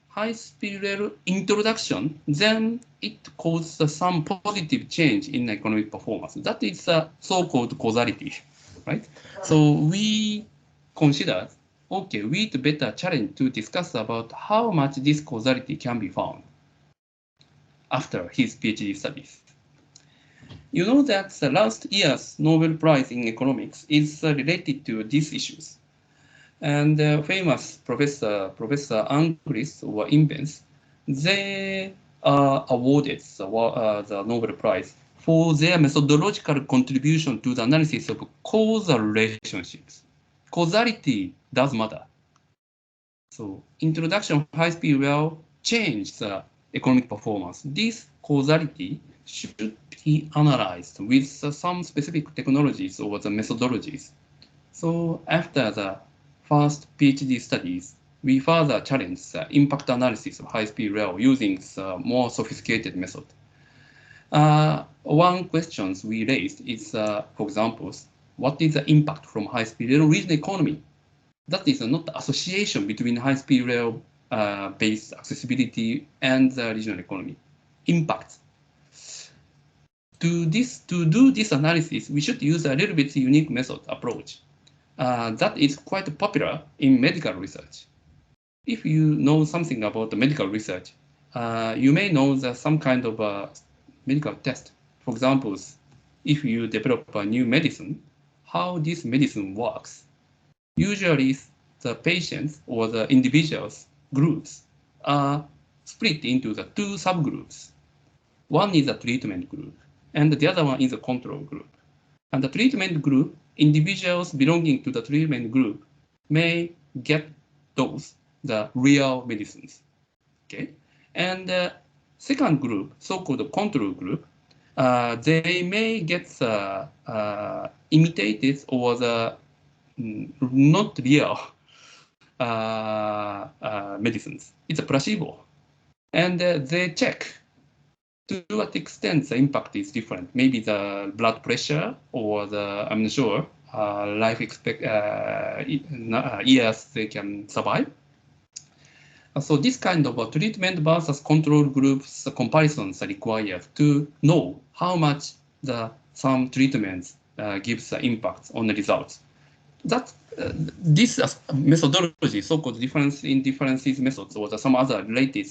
High-speed rail introduction, then it causes some positive change in economic performance. That is so-called causality, right? So we considered, okay, we'd better challenge to discuss about how much this causality can be found after his PhD studies. You know that the last year's Nobel Prize in Economics is related to these issues. And famous Professor Angrist or Invens, they are awarded the Nobel Prize for their methodological contribution to the analysis of causal relationships. Causality does matter. So introduction of high-speed rail changed the economic performance. This causality should be analyzed with some specific technologies or the methodologies. So after the first PhD studies, we further challenged the impact analysis of high-speed rail using the more sophisticated method. One question we raised is, for example, what is the impact from high-speed rail regional economy? That is not the association between high-speed rail based accessibility and the regional economy. Impact. To do this analysis, we should use a little bit unique method approach. That is quite popular in medical research. If you know something about the medical research, you may know that some kind of medical test. For example, if you develop a new medicine, how this medicine works. Usually, the patients or the individuals groups are split into the two subgroups. One is a treatment group, and the other one is a control group. And the treatment group, individuals belonging to the treatment group may get the real medicines. Okay, and the second group, so-called control group, they may get imitated or the not real medicines. It's a placebo, and they check to what extent the impact is different. Maybe the blood pressure or the, I'm not sure, life expect years they can survive. So this kind of treatment versus control groups comparisons are required to know how much the some treatments gives impacts on the results. That this methodology, so-called difference in differences methods, or some other related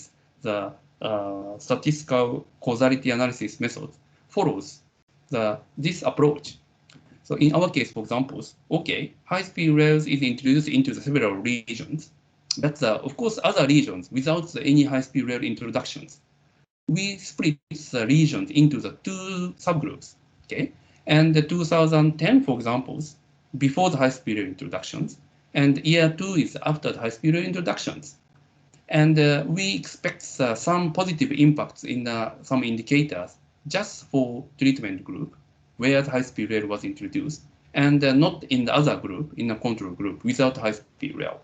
statistical causality analysis method, follows this approach. So in our case, for example, okay, high-speed rails is introduced into the several regions, but of course other regions without any high-speed rail introductions. We split the regions into the two subgroups, okay? And the 2010, for example, before the high-speed rail introductions, and year 2 is after the high-speed rail introductions. And we expect some positive impacts in some indicators just for treatment group where the high-speed rail was introduced, and not in the other group, in the control group, without high-speed rail.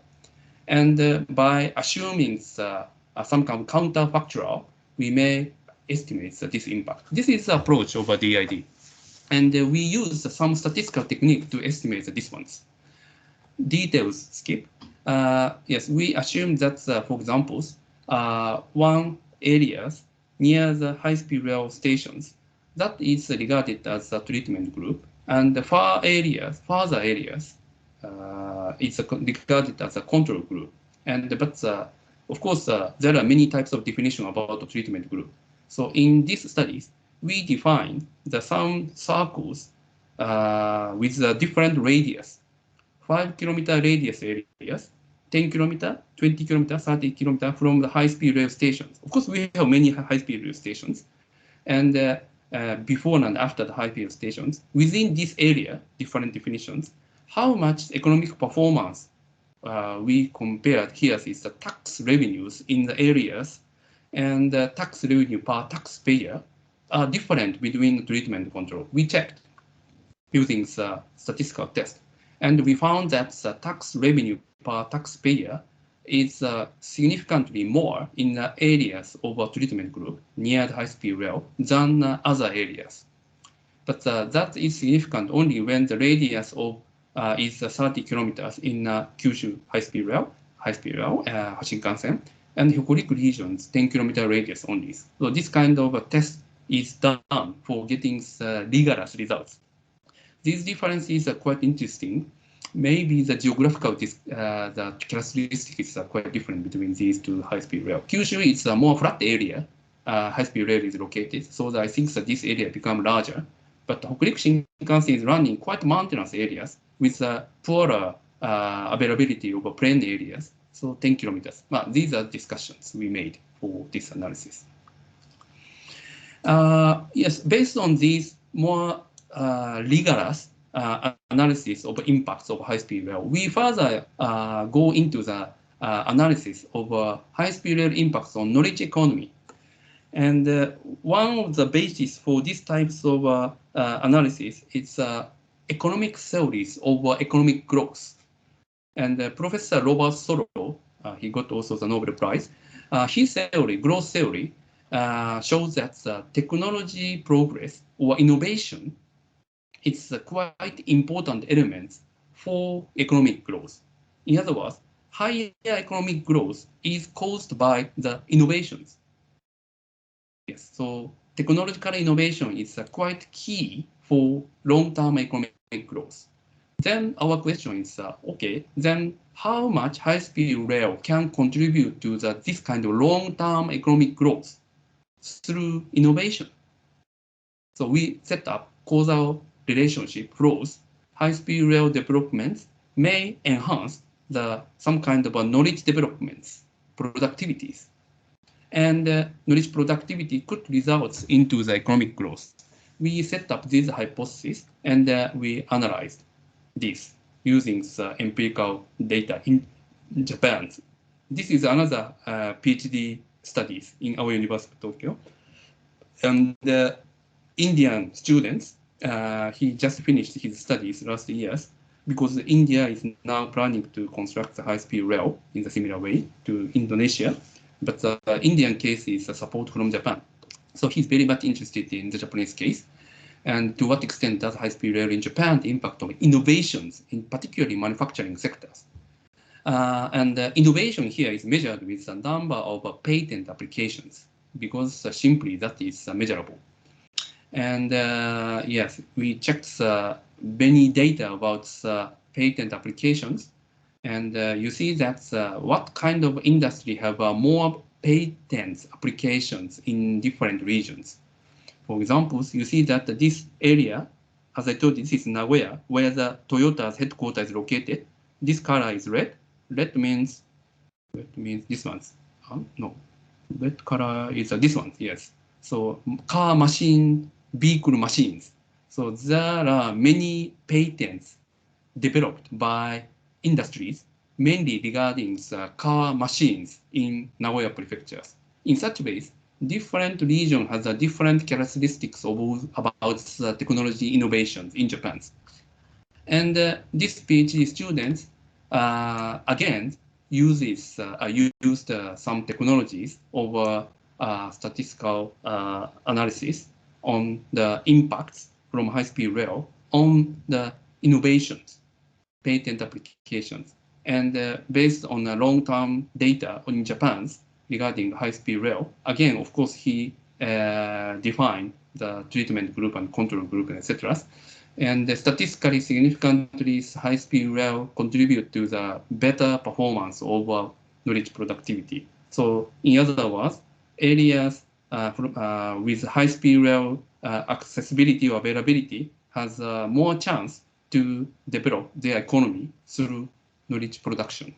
And by assuming some kind of counterfactual, we may estimate this impact. This is the approach of a DID. And we use some statistical technique to estimate the difference. Details skip. Yes, we assume that, for example, one areas near the high-speed rail stations, that is regarded as a treatment group, and the further areas, it's regarded as a control group. But of course, there are many types of definition about the treatment group. So in these studies, we define some circles with a different radius, 5-kilometer radius areas, 10 kilometer, 20 kilometer, 30 kilometer from the high-speed rail stations. Of course, we have many high-speed rail stations, and before and after the high-speed stations, within this area, different definitions, how much economic performance we compared here is the tax revenues in the areas, and tax revenue per taxpayer are different between treatment and control. We checked using the statistical test, and we found that the tax revenue per taxpayer is significantly more in the areas of a treatment group near the high-speed rail than other areas. But that is significant only when the radius of is 30 kilometers in Kyushu high-speed rail, Shinkansen, and Hokuriku regions 10-kilometer radius only. So this kind of a test is done for getting rigorous results. These differences are quite interesting. Maybe the geographical the characteristics are quite different between these two high-speed rail. Kyushu is a more flat area. High-speed rail is located, so I think that this area become larger. But Hokuriku Shinkansen is running quite mountainous areas with poorer availability of plain areas, so 10 kilometers. But these are discussions we made for this analysis. Yes, based on these more rigorous analysis of impacts of high-speed rail, we further go into the analysis of high-speed rail impacts on knowledge economy. And one of the bases for these types of analysis is economic theories of economic growth. And Professor Robert Solow, he got also the Nobel Prize. His theory, growth theory, shows that technology progress or innovation is quite important elements for economic growth. In other words, higher economic growth is caused by the innovations. Yes, so technological innovation is quite key for long-term economic growth. Then our question is, okay, then how much high-speed rail can contribute to this kind of long-term economic growth through innovation? So we set up causal relationship flows. High-speed rail developments may enhance some kind of knowledge developments, productivities. And knowledge productivity could result into the economic growth. We set up this hypothesis, and we analyzed this using the empirical data in Japan. This is another PhD studies in our University of Tokyo. And Indian students, he just finished his studies last years, because India is now planning to construct the high-speed rail in a similar way to Indonesia. But the Indian case is a support from Japan. So he's very much interested in the Japanese case, and to what extent does high-speed rail in Japan impact on innovations, in particularly manufacturing sectors. And innovation here is measured with the number of patent applications, because simply that is measurable. And yes, we checked many data about patent applications. And you see that what kind of industry have more patent applications in different regions. For example, you see that this area, as I told you, this is Nagoya, where the Toyota's headquarters is located. This color is red. Red means this one's. No, red color is this one. Yes. So car machine, vehicle machines. So there are many patents developed by industries, mainly regarding the car machines in Nagoya prefectures. In such ways, different region has a different characteristics about the technology innovations in Japan. And this PhD students, again, used some technologies over statistical analysis on the impacts from high-speed rail on the innovations, patent applications. And based on the long-term data in Japan regarding high-speed rail, again, of course, he defined the treatment group and control group, etc. And statistically significantly, high-speed rail contribute to the better performance over knowledge productivity. So in other words, areas with high-speed rail accessibility or availability has more chance to develop their economy through knowledge production.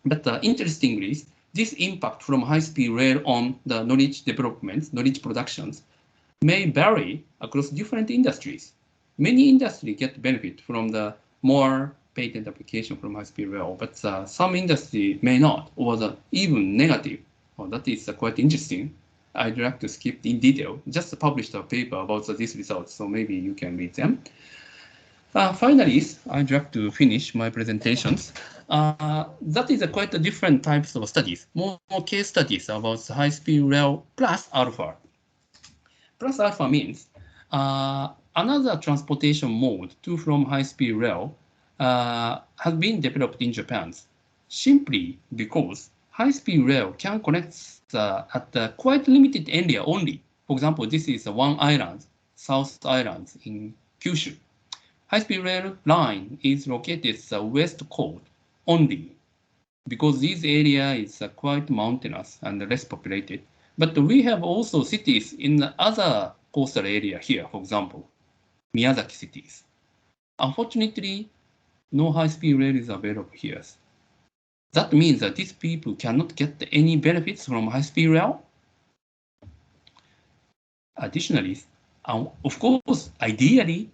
But interestingly, this impact from high-speed rail on the knowledge development, knowledge productions, may vary across different industries. Many industries get benefit from the more patent application from high-speed rail, but some industry may not, or even negative. Well, that is quite interesting. I'd like to skip in detail. Just published a paper about these results, so maybe you can read them. Finally, I'd like to finish my presentations. That is quite a different types of studies, more case studies about high-speed rail plus alpha. Plus alpha means another transportation mode to from high-speed rail has been developed in Japan simply because high-speed rail can connect at a quite limited area only. For example, this is one island, South Island in Kyushu. High-speed rail line is located the west coast only because this area is quite mountainous and less populated. But we have also cities in the other coastal area here, for example, Miyazaki cities. Unfortunately, no high-speed rail is available here. That means that these people cannot get any benefits from high-speed rail. Additionally, of course, ideally,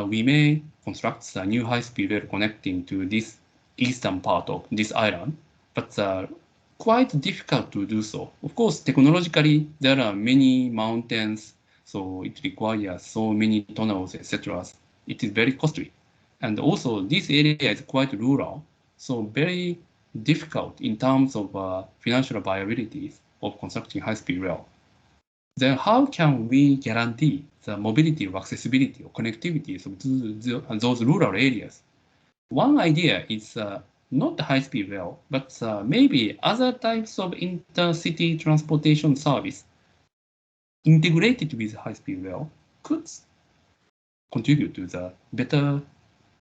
we may construct a new high-speed rail connecting to this eastern part of this island, but quite difficult to do so. Of course, technologically, there are many mountains, so it requires so many tunnels, etc. It is very costly. And also, this area is quite rural, so very difficult in terms of financial viability of constructing high-speed rail. Then how can we guarantee the mobility or accessibility or connectivity of those rural areas? One idea is not the high-speed rail, but maybe other types of intercity transportation service integrated with high-speed rail could contribute to the better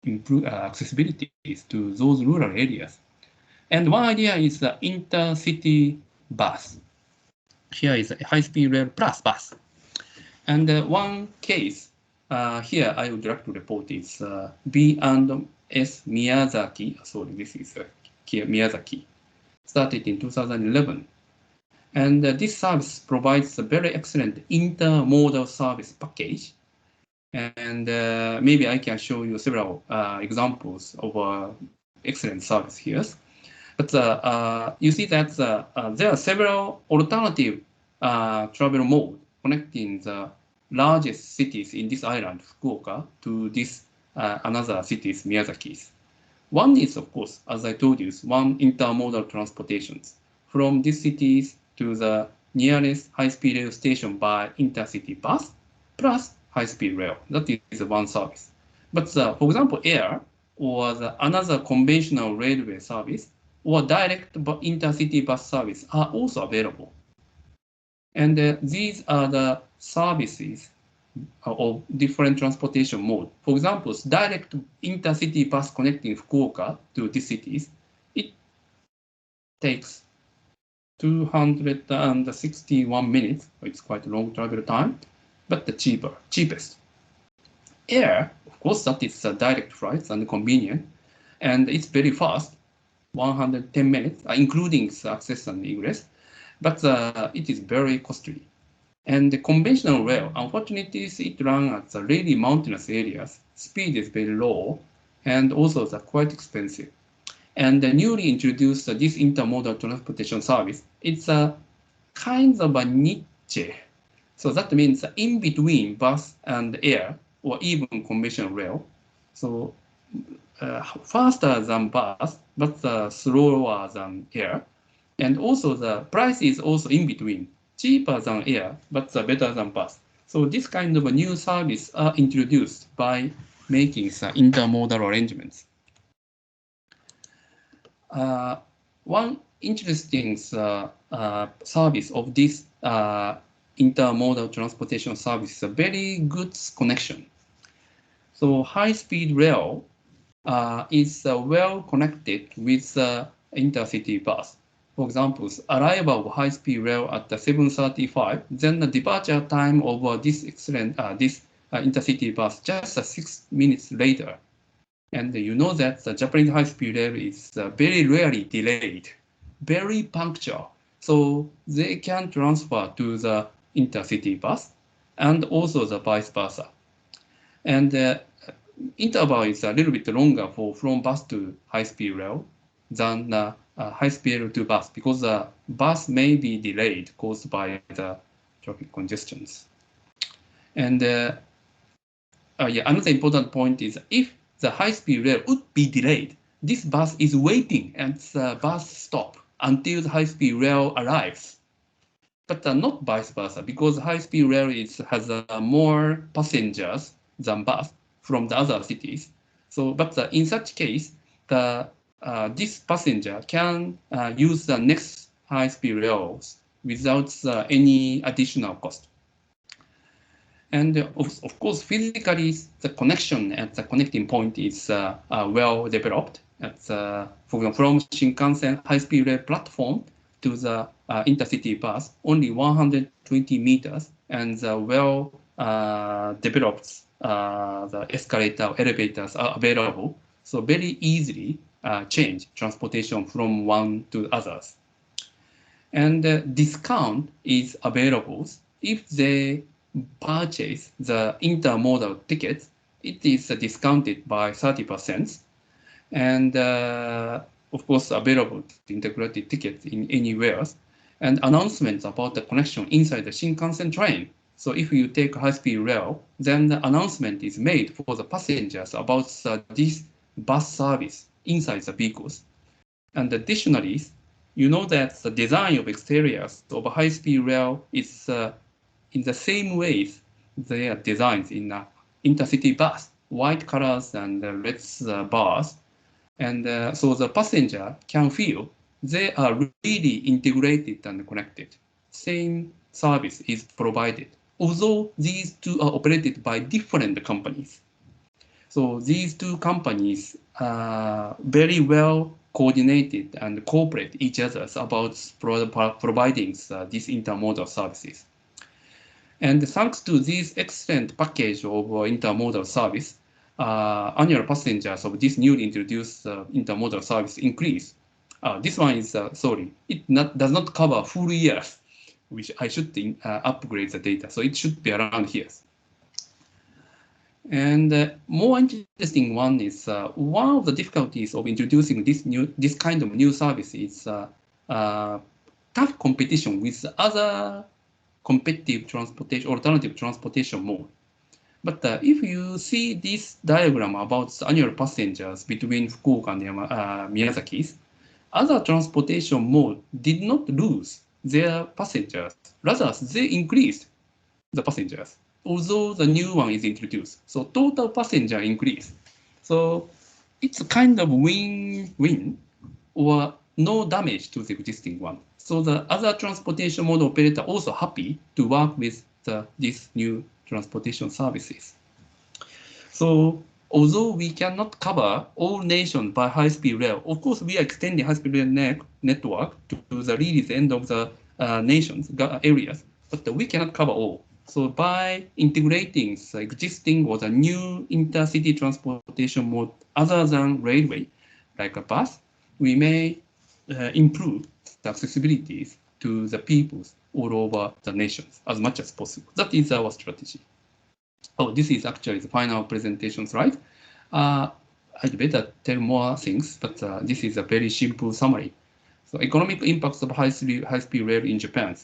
accessibilities to those rural areas. And one idea is the intercity bus. Here is a high-speed rail plus bus. And one case here I would like to report is B&S Miyazaki. Sorry, this is Miyazaki. Started in 2011. And this service provides a very excellent intermodal service package. And maybe I can show you several examples of excellent service here. But you see that there are several alternative travel modes connecting the largest cities in this island, Fukuoka, to this another cities, Miyazaki's. One is, of course, as I told you, one intermodal transportations from these cities to the nearest high-speed rail station by intercity bus plus high-speed rail. That is one service. But for example, air or another conventional railway service or direct intercity bus service are also available. And these are the services of different transportation mode. For example, direct intercity bus connecting Fukuoka to these cities, it takes 261 minutes. It's quite a long travel time, but the cheapest. Air, of course, that is direct flights and convenient, and it's very fast, 110 minutes, including access and egress, but it is very costly. And the conventional rail, unfortunately, it runs at the really mountainous areas. Speed is very low, and also they're quite expensive. And the newly introduced this intermodal transportation service, it's a kind of a niche. So that means in between bus and air, or even conventional rail. So faster than bus, but slower than air. And also the price is also in between, cheaper than air, but better than bus. So this kind of a new service are introduced by making intermodal arrangements. One interesting service of this intermodal transportation service is a very good connection. So high-speed rail is well connected with intercity bus. For example, arrival of high-speed rail at 7:35, then the departure time of this intercity bus just 6 minutes later. And you know that the Japanese high-speed rail is very rarely delayed, very punctual. So they can transfer to the intercity bus and also the vice versa. And interval is a little bit longer from bus to high-speed rail than high-speed rail to bus, because the bus may be delayed caused by the traffic congestions. And another important point is if the high-speed rail would be delayed, this bus is waiting at the bus stop until the high-speed rail arrives. But not vice versa, because high-speed rail has more passengers than bus from the other cities. So, but in such case, this passenger can use the next high-speed rails without any additional cost. And of course, physically, the connection at the connecting point is well developed. For example, from Shinkansen high-speed rail platform to the intercity bus, only 120 meters, and the well developed the escalator or elevators are available. So very easily change transportation from one to others. And discount is available if they purchase the intermodal tickets. It is discounted by 30%, and of course available integrated tickets in anywhere, and announcements about the connection inside the Shinkansen train. So if you take high-speed rail, then the announcement is made for the passengers about this bus service inside the vehicles. And additionally, you know that the design of exteriors of a high-speed rail is in the same ways they are designed in intercity bus, white colors and red bars. And so the passenger can feel they are really integrated and connected. Same service is provided, although these two are operated by different companies. So these two companies are very well coordinated and cooperate each other about providing these intermodal services. And thanks to this excellent package of intermodal service, annual passengers of this newly introduced intermodal service increase. This one is, sorry, it does not cover full years, which I should upgrade the data. So it should be around here. And more interesting one is one of the difficulties of introducing this kind of new service is tough competition with other competitive transportation, alternative transportation mode. But if you see this diagram about the annual passengers between Fukuoka and Miyazaki, other transportation mode did not lose their passengers. Rather, they increased the passengers, although the new one is introduced. So total passenger increase. So it's a kind of win-win or no damage to the existing one. So the other transportation mode operator also happy to work with this new transportation services. So although we cannot cover all nations by high-speed rail, of course we are extending high-speed rail network to the really end of the nations areas, but we cannot cover all. So by integrating the existing or the new intercity transportation mode other than railway, like a bus, we may improve the accessibilities to the peoples all over the nations as much as possible. That is our strategy. Oh, this is actually the final presentation slide. I'd better tell more things, but this is a very simple summary. So economic impacts of high-speed rail in Japan.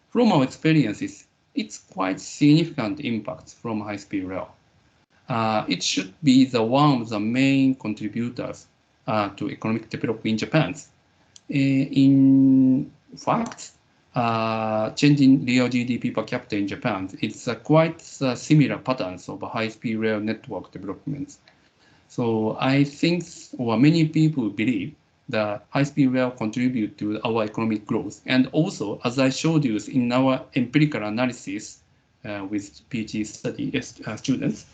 From our experiences, it's quite significant impact from high-speed rail. It should be one of the main contributors to economic development in Japan. In fact, changing real GDP per capita in Japan, it's quite similar patterns of high-speed rail network development. So I think, or many people believe, that high-speed rail contribute to our economic growth. And also, as I showed you in our empirical analysis with PhD study students,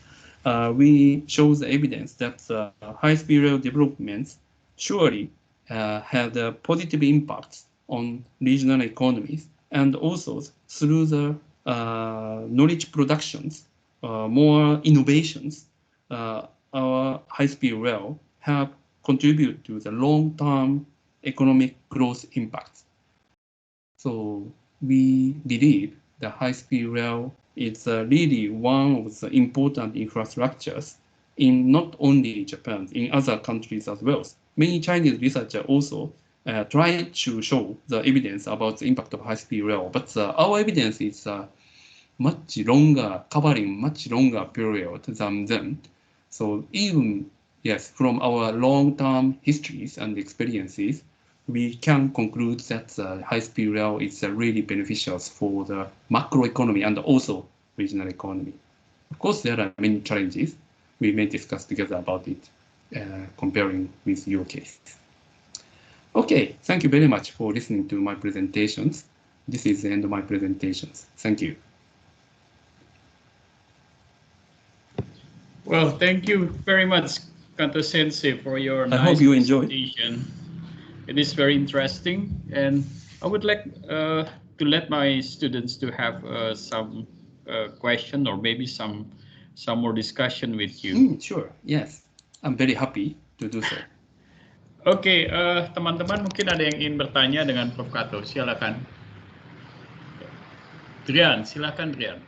we show the evidence that high-speed rail developments surely had a positive impact on regional economies, and also through the knowledge productions, more innovations, our high-speed rail have contributed to the long-term economic growth impact. So we believe the high-speed rail is really one of the important infrastructures in not only Japan, in other countries as well. Many Chinese researchers also try to show the evidence about the impact of high-speed rail, but our evidence is much longer, covering much longer period than them. So even, yes, from our long-term histories and experiences, we can conclude that high-speed rail is really beneficial for the macroeconomy and also regional economy. Of course, there are many challenges. We may discuss together about it, comparing with your case. Okay, thank you very much for listening to my presentations. This is the end of my presentations. Thank you. Well, thank you very much, Kato Sensei, for your nice hope you enjoyed. presentation. It is very interesting, and I would like to let my students to have some question or maybe some more discussion with you. Sure, yes. I'm very happy to do so. Oke, teman-teman mungkin ada yang ingin bertanya dengan Prof. Kato, silakan. Drian, silakan Drian.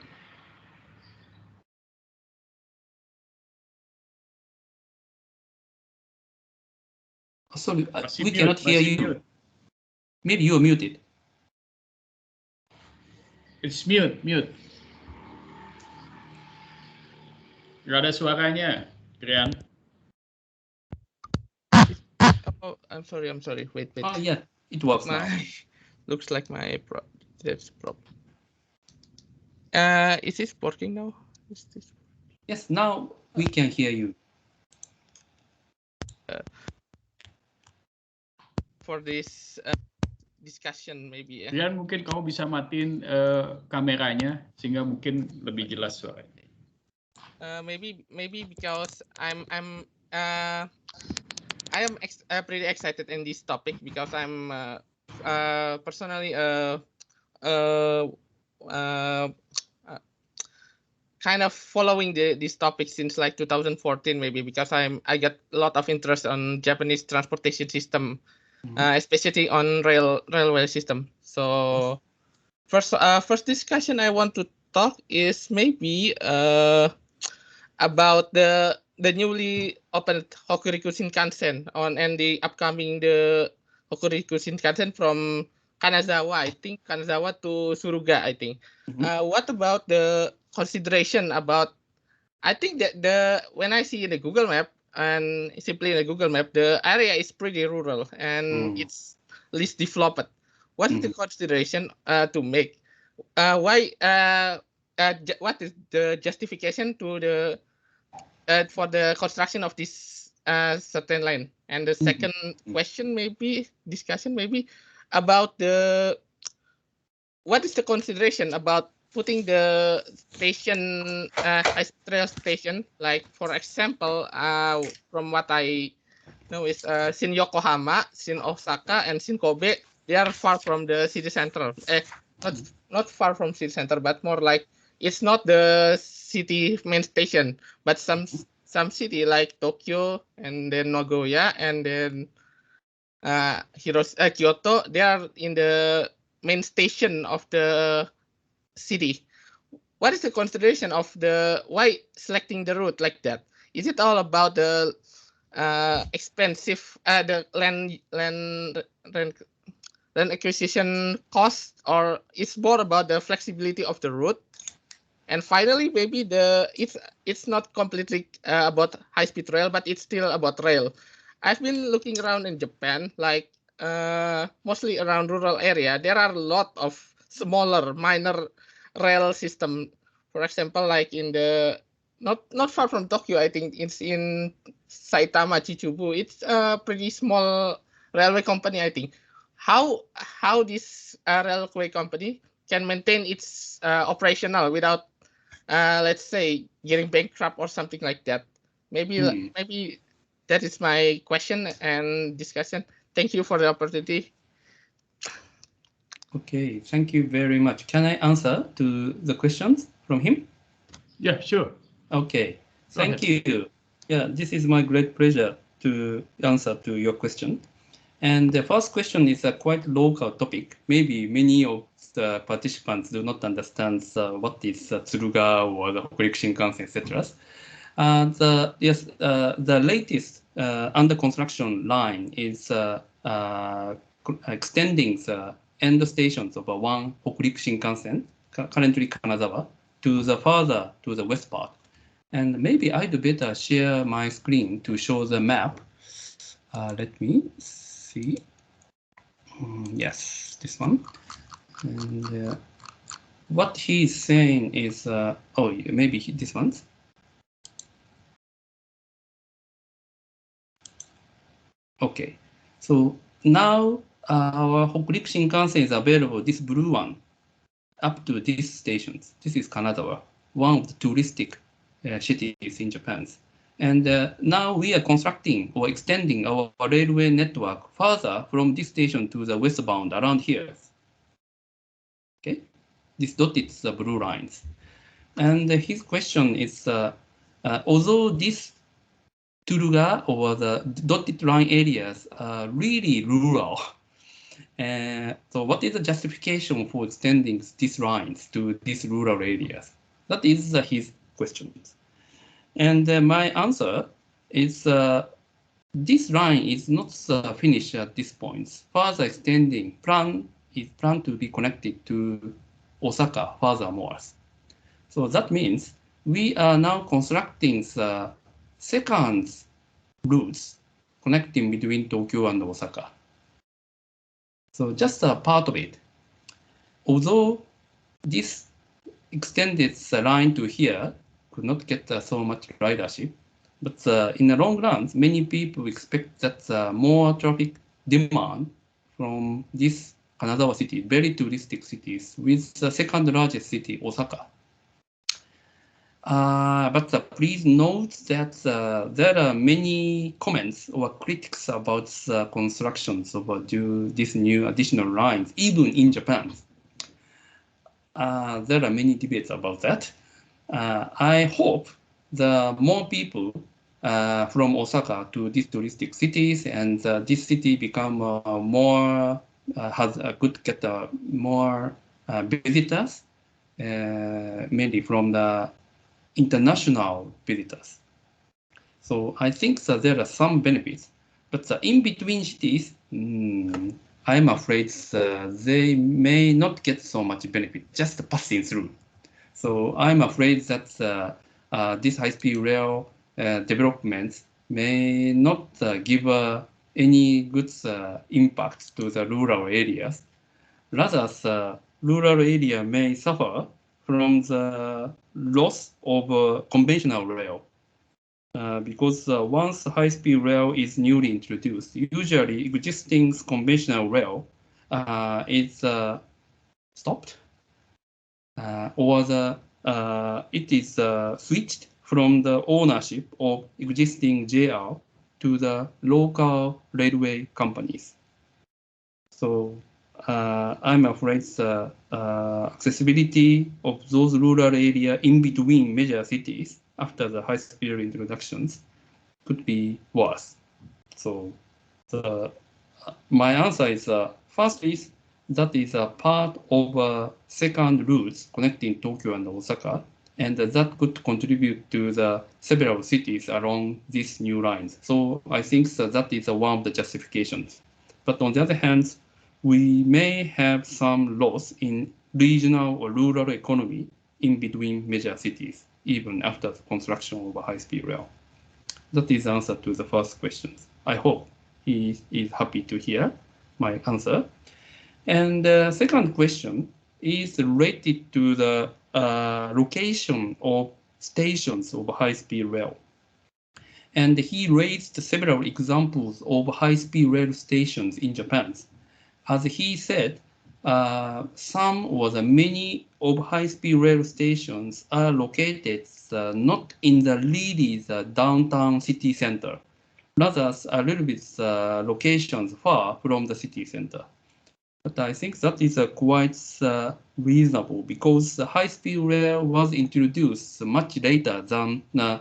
Sorry, we cannot hear you. Mute. Maybe you are muted. It's mute. Gak ada suaranya, Drian. Oh, I'm sorry. Wait. Oh, yeah, it works now. Looks like my that's problem. Is this working now? Yes, now we can hear you. For this discussion maybe ya. Drian, mungkin kamu bisa matiin kameranya sehingga mungkin lebih jelas suaranya. Maybe because I am pretty excited in this topic because I'm personally kind of following this topic since like 2014 maybe because I got a lot of interest on Japanese transportation system, especially on railway system. So first discussion I want to talk is maybe about the newly opened Hokuriku Shinkansen and the upcoming the Hokuriku Shinkansen from Kanazawa, I think Kanazawa to Suruga, I think. What about the consideration about? I think that when I see in the Google Map and simply in the Google Map, the area is pretty rural and it's least developed. What is the consideration to make? Why? What is the justification to the for the construction of this certain line? And the second question, discussion about what is the consideration about putting the station, high-speed rail station, like for example, from what I know is Shin Yokohama, Shin Osaka, and Shin Kobe. They are far from the city center. Not far from city center, but more like it's not the city main station, but some city like Tokyo and then Nagoya and then Kyoto. They are in the main station of the city. What is the consideration of the why selecting the route like that? Is it all about the expensive the land acquisition cost, or it's more about the flexibility of the route? And finally, maybe it's not completely about high-speed rail, but it's still about rail. I've been looking around in Japan, like mostly around rural area. There are a lot of smaller, minor rail system. For example, like in the not far from Tokyo, I think it's in Saitama, Chichubu. It's a pretty small railway company, I think. How this railway company can maintain its operational without let's say getting bankrupt or something like that? Maybe that is my question and discussion. Thank you for the opportunity. Okay, thank you very much. Can I answer to the questions from him? Yeah, sure. Okay, thank you. Yeah, this is my great pleasure to answer to your question. And the first question is a quite local topic. Maybe many of the participants do not understand what is Tsuruga or the Hokuriku Shinkansen, etc. The latest under construction line is extending the end stations of one Hokuriku Shinkansen, currently Kanazawa, to the further to the west part. And maybe I'd better share my screen to show the map. Let me see. Yes, this one. And what he's saying is, maybe this one. Okay, so now our Hokuriku Shinkansen is available, this blue one, up to these stations. This is Kanazawa, one of the touristic cities in Japan. And now we are constructing or extending our railway network further from this station to the westbound around here. Okay, this dotted is the blue lines. And his question is, although this Tsuruga or the dotted line areas are really rural, so what is the justification for extending these lines to these rural areas? That is his question. And my answer is this line is not finished at this point. Further extending plan is planned to be connected to Osaka furthermore. So that means we are now constructing the second routes connecting between Tokyo and Osaka. So just a part of it. Although this extended line to here could not get so much ridership, but in the long run, many people expect that more traffic demand from this Kanazawa city, very touristic cities, with the second largest city, Osaka. But please note that there are many comments or critics about the constructions of these new additional lines, even in Japan. There are many debates about that. I hope the more people from Osaka to these touristic cities and this city become more get more visitors, mainly from the international visitors. So I think that there are some benefits, but in between cities, I'm afraid they may not get so much benefit just passing through. So I'm afraid that this high-speed rail developments may not give any good impact to the rural areas. Rather, the rural area may suffer from the loss of conventional rail. Because once high-speed rail is newly introduced, usually existing conventional rail is stopped. or it is switched from the ownership of existing JR to the local railway companies. So I'm afraid the accessibility of those rural areas in between major cities after the high-speed rail introductions could be worse. So my answer is first is that is a part of second routes connecting Tokyo and Osaka, and that could contribute to the several cities along these new lines. So I think that is one of the justifications. But on the other hand, we may have some loss in regional or rural economy in between major cities, even after the construction of a high-speed rail. That is the answer to the first question. I hope he is happy to hear my answer. And the second question is related to the location of stations of high-speed rail. And he raised several examples of high-speed rail stations in Japan. As he said, some or the many of high-speed rail stations are located not in the really the downtown city center, rather a little bit locations far from the city center. But I think that is quite reasonable because the high-speed rail was introduced much later than the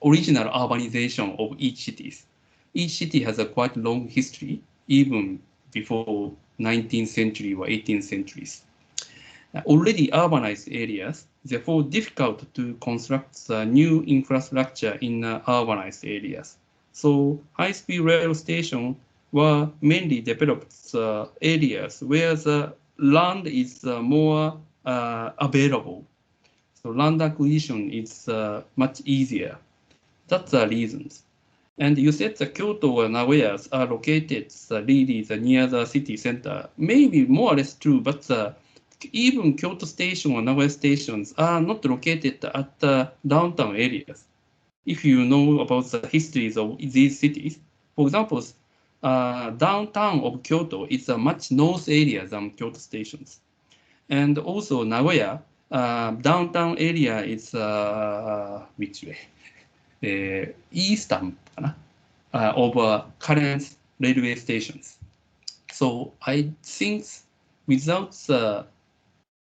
original urbanization of each city. Each city has a quite long history, even before 19th century or 18th centuries. Already urbanized areas, therefore difficult to construct new infrastructure in urbanized areas. So high-speed rail stations were mainly developed areas where the land is more available. So land acquisition is much easier. That's the reasons. And you said the Kyoto and Nagoya are located really near the city center. Maybe more or less true, but even Kyoto station or Nagoya stations are not located at the downtown areas. If you know about the histories of these cities, for example, downtown of Kyoto is a much north area than Kyoto stations. And also Nagoya, downtown area is which way? Eastern of current railway stations. So I think without the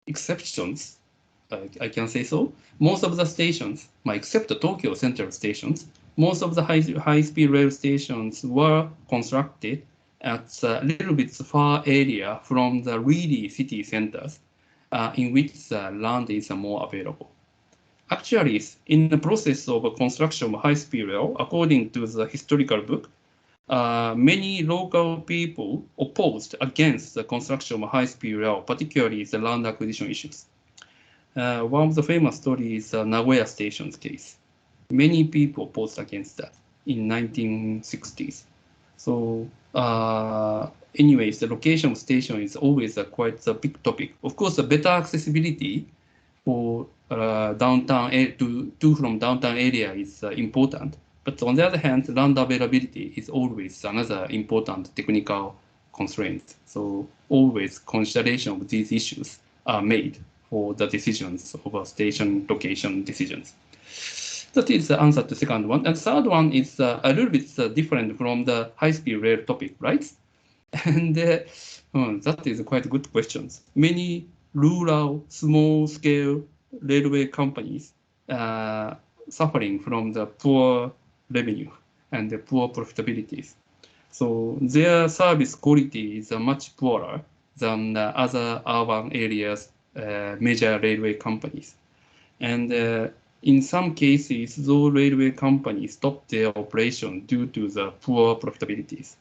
exceptions, I can say so, most of the stations, except the Tokyo Central stations, most of the high-speed rail stations were constructed at a little bit far area from the really city centers in which the land is more available. Actually, in the process of construction of high-speed rail, according to the historical book, many local people opposed against the construction of high-speed rail, particularly the land acquisition issues. One of the famous stories is the Nagoya station's case. Many people opposed against that in 1960s. So anyways, the location of station is always quite a big topic. Of course, the better accessibility for downtown to from downtown area is important. But on the other hand, land availability is always another important technical constraint. So always consideration of these issues are made for the decisions of station location decisions. That is the answer to the second one. And third one is a little bit different from the high-speed rail topic, right? And that is quite good questions. Many rural, small-scale railway companies suffering from the poor revenue and the poor profitabilities. So their service quality is much poorer than other urban areas, major railway companies. And in some cases, those railway companies stop their operation due to the poor profitabilities.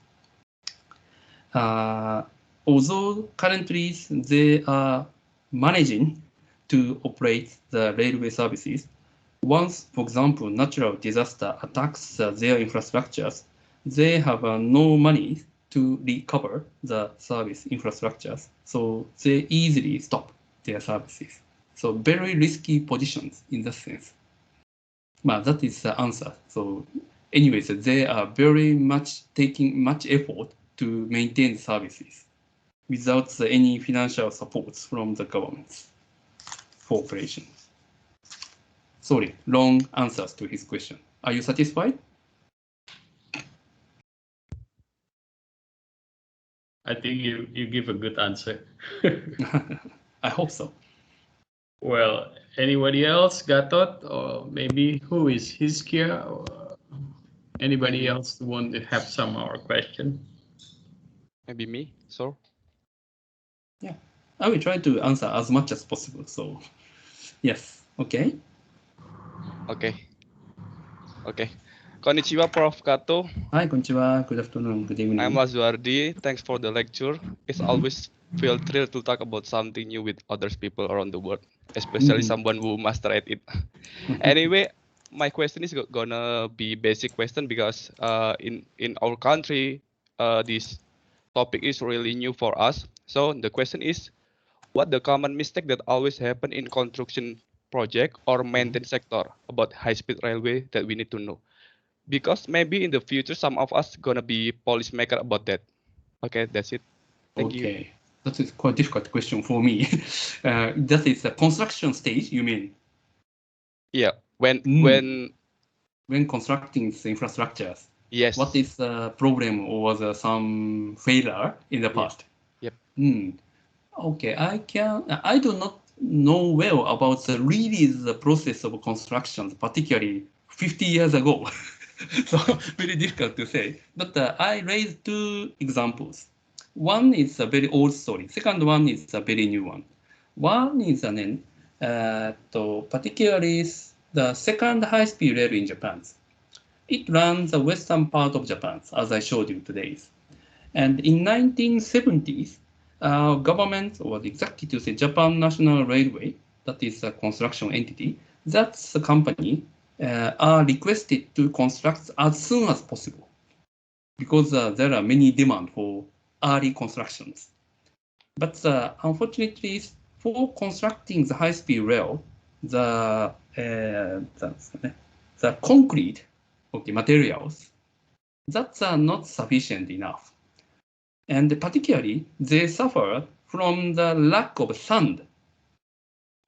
Although currently they are managing to operate the railway services, once, for example, natural disaster attacks their infrastructures, they have no money to recover the service infrastructures, so they easily stop their services. So very risky positions in that sense. That is the answer. So anyways, they are very much taking much effort to maintain services. without any financial support from the government for operations. Sorry, long answers to his question. Are you satisfied? I think you give a good answer. I hope so. Well, anybody else, Gatot, or maybe who is Hiskia, or anybody else want to have some more question? Maybe me, so. Yeah, I will try to answer as much as possible. So, yes, okay. Okay. Okay. Konnichiwa, Prof. Kato. Hi, konnichiwa. Good afternoon. Good evening. I'm Laswardi. Thanks for the lecture. It's always feel thrilled to talk about something new with other people around the world, especially someone who mastered it. Anyway, my question is gonna be basic question because in our country, this topic is really new for us. So the question is, what the common mistake that always happen in construction project or maintenance sector about high-speed railway that we need to know? Because maybe in the future, some of us gonna be policymaker about that. Okay, that's it. Thank you. Okay, that is quite a difficult question for me. That is the construction stage, you mean? Yeah, when constructing the infrastructures. Yes. What is the problem or some failure in the past? Yep. Okay, I do not know well about the process of construction, particularly 50 years ago. So very difficult to say. But I raised two examples. One is a very old story. Second one is a very new one. One is particularly the second high-speed rail in Japan. It runs the western part of Japan, as I showed you today. And in 1970s, government or the executives in Japan National Railway, that is a construction entity, that's the company, are requested to construct as soon as possible because there are many demand for early constructions. But unfortunately, for constructing the high-speed rail, the concrete materials, that's not sufficient enough. And particularly, they suffer from the lack of sand,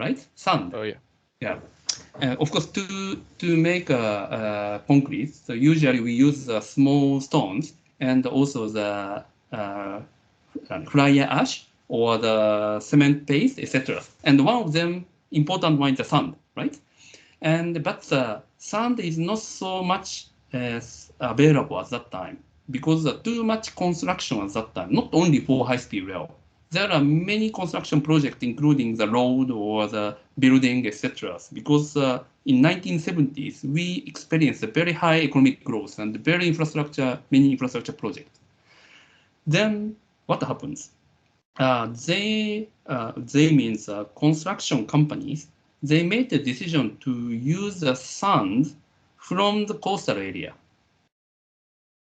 right? Sand. Oh, yeah. Yeah. Of course, to make concrete, so usually we use small stones and also the fly ash or the cement paste, etc. And one of them, important one is the sand, right? But the sand is not so much available at that time because too much construction at that time, not only for high-speed rail. There are many construction projects, including the road or the building, etc. Because in 1970s, we experienced a very high economic growth and many infrastructure projects. Then what happens? They means construction companies. They made the decision to use the sand from the coastal area,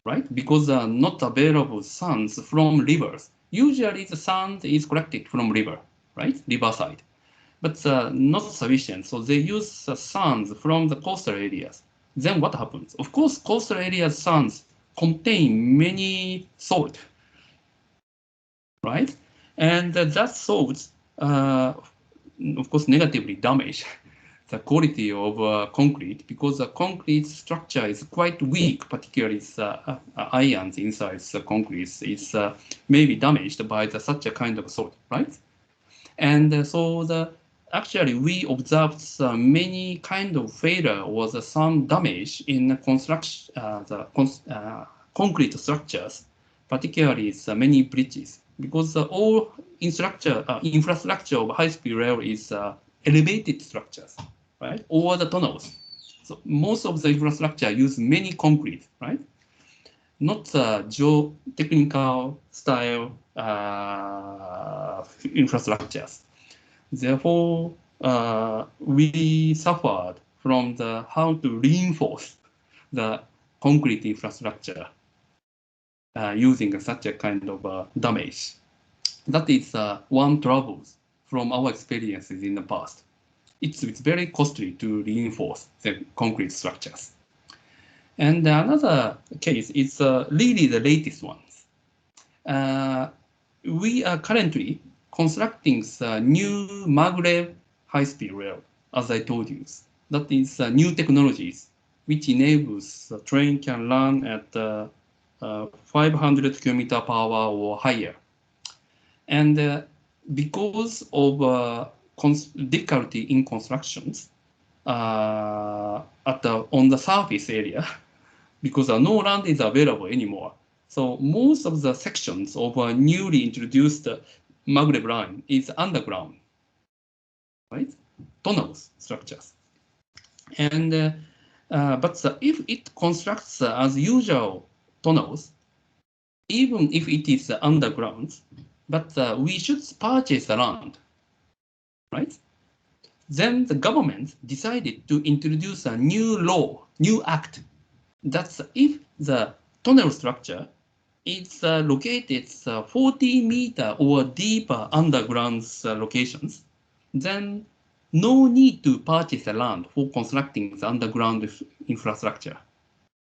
right? Because not available sands from rivers. Usually the sand is collected from river, right? Riverside. But not sufficient. So they use sands from the coastal areas. Then what happens? Of course, coastal areas sands contain many salt, right? And that salt, of course, negatively damage the quality of concrete because the concrete structure is quite weak, particularly the ions inside the concrete is maybe damaged by such a kind of salt, right? And so actually we observed many kind of failure or some damage in construction, concrete structures, particularly many bridges, because all infrastructure of high-speed rail is elevated structures, right? Or the tunnels. So most of the infrastructure use many concrete, right? Not geotechnical style infrastructures. Therefore, we suffered from how to reinforce the concrete infrastructure using such a kind of damage. That is one trouble from our experiences in the past. It's very costly to reinforce the concrete structures. And another case is really the latest ones. we are currently constructing the new maglev high-speed rail, as I told you. That is new technologies which enables the train can run at 500 km per hour or higher. And because of difficulty in constructions on the surface area, because no land is available anymore. So most of the sections of a newly introduced maglev line is underground, right? Tunnels structures. And but if it constructs as usual tunnels, even if it is underground, but we should purchase the land, right? Then the government decided to introduce a new law, new act, that if the tunnel structure is located 40 meter or deeper underground locations, then no need to purchase the land for constructing the underground infrastructure.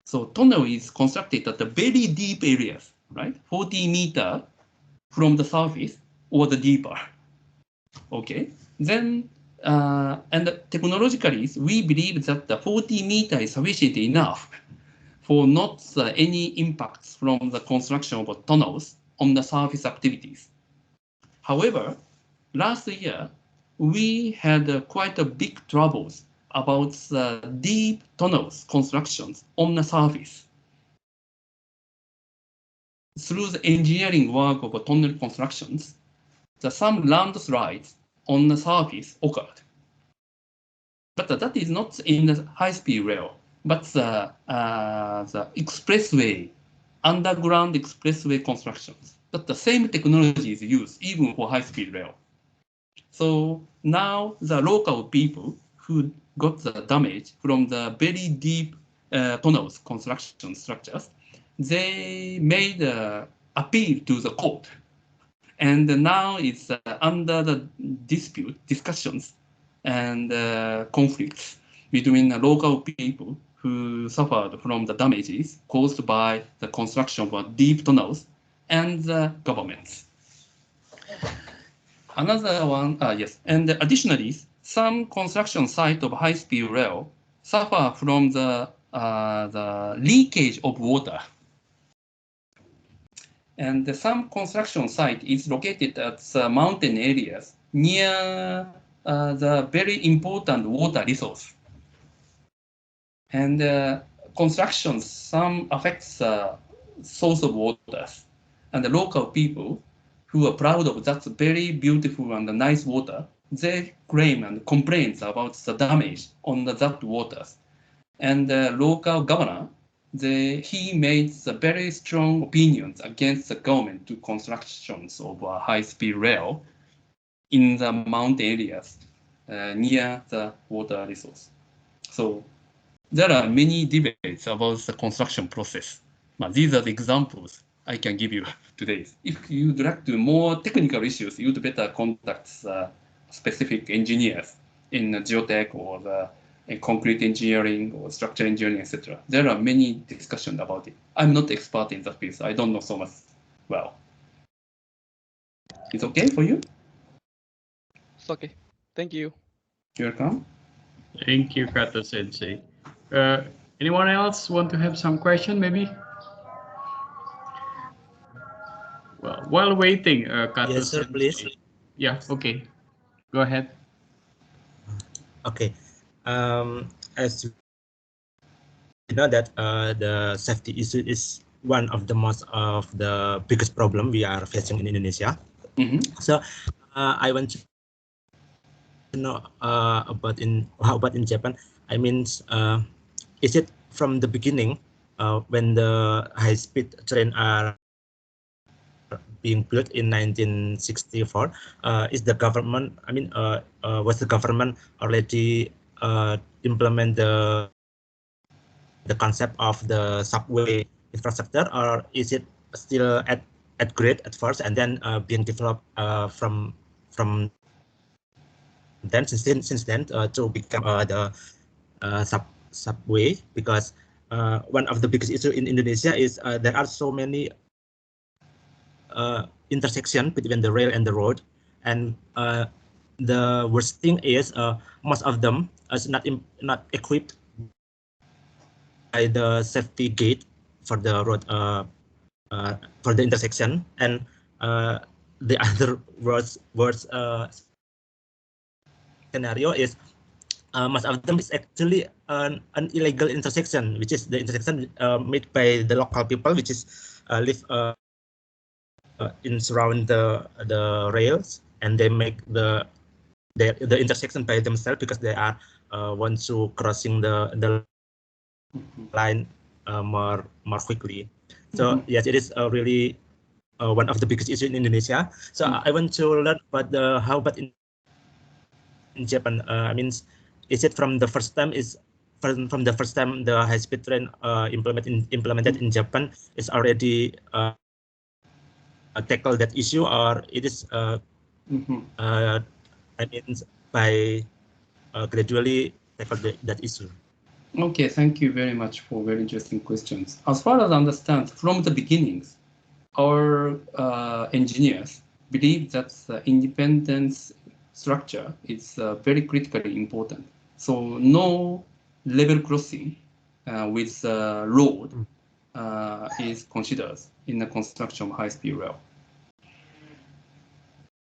So tunnel is constructed at the very deep areas, right? 40 meter from the surface or the deeper. Okay, then and technologically, we believe that the 40 meter is sufficient enough for not any impacts from the construction of tunnels on the surface activities. However, last year, we had quite a big troubles about deep tunnels constructions on the surface. Through the engineering work of tunnel constructions, some landslides on the surface occurred. But that is not in the high-speed rail, but the expressway, underground expressway constructions. But the same technology is used even for high-speed rail. So now the local people who got the damage from the very deep tunnels construction structures, they made an appeal to the court. And now it's under the discussions and conflicts between the local people who suffered from the damages caused by the construction of deep tunnels and the governments. Another one, yes, and additionally, some construction site of high-speed rail suffer from the leakage of water. And some construction site is located at the mountain areas near the very important water resource. And construction, some affects the source of waters. And the local people who are proud of that very beautiful and nice water, they claim and complain about the damage on that waters. And the local governor, he made very strong opinions against the government to constructions of a high-speed rail in the mountain areas near the water resource. So there are many debates about the construction process. But these are the examples I can give you today. If you'd like to more technical issues, you'd better contact specific engineers in geotech or the concrete engineering or structural engineering, etc. There are many discussions about it. I'm not expert in that field. I don't know so much well. It's okay for you? It's okay. Thank you. You're welcome. Thank you, Kato Sensei. Anyone else want to have some question, maybe? Well, while waiting, Kato Yes, sir, Sensei. please. Yeah, okay. Go ahead. Okay. As you know that the safety issue is one of the most of the biggest problem we are facing in Indonesia. Mm-hmm. So I want to know how about in Japan. I mean, is it from the beginning when the high-speed train are being built in 1964? Is the government? I mean, was the government already implement the concept of the subway infrastructure, or is it still at grade at first and then being developed from then since then to become the subway? Because one of the biggest issue in Indonesia is there are so many intersection between the rail and the road, and the worst thing is most of them is not equipped by the safety gate for the road for the intersection, and the other worst scenario is most of them is actually an illegal intersection, which is the intersection made by the local people, which is live in surround the rails, and they make the intersection by themselves because they are want to crossing the line more quickly. So yes, it is really one of the biggest issues in Indonesia. So I want to learn about how about in Japan. I mean, is it from the first time from the first time the high-speed train implemented in Japan is already tackle that issue, or it is I mean by gradually tackle that issue? Okay, thank you very much for very interesting questions. As far as I understand, from the beginnings, our engineers believe that the independence structure is very critically important. So no level crossing with road is considered in the construction of high-speed rail.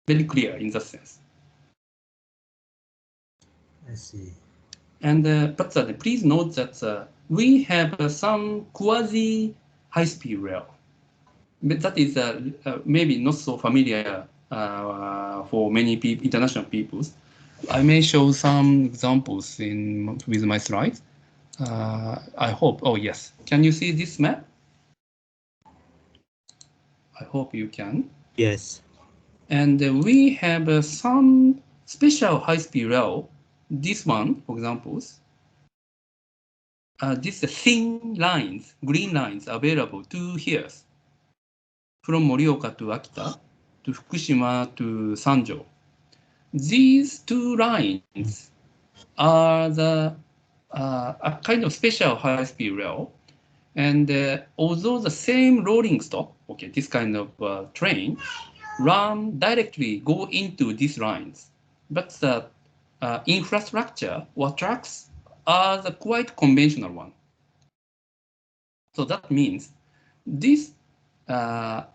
Very clear in that sense. I see. And but please note that we have some quasi high-speed rail. But that is maybe not so familiar for many people, international peoples. I may show some examples with my slides. I hope. Oh yes, can you see this map? I hope you can. Yes. And we have some special high-speed rail. This one, for example, these thin lines, green lines, available to here, from Morioka to Akita, to Fukushima to Sanjo. These two lines are a kind of special high-speed rail, and although the same rolling stock, okay, this kind of train, go into these lines, but the infrastructure or tracks are the quite conventional one. So that means these other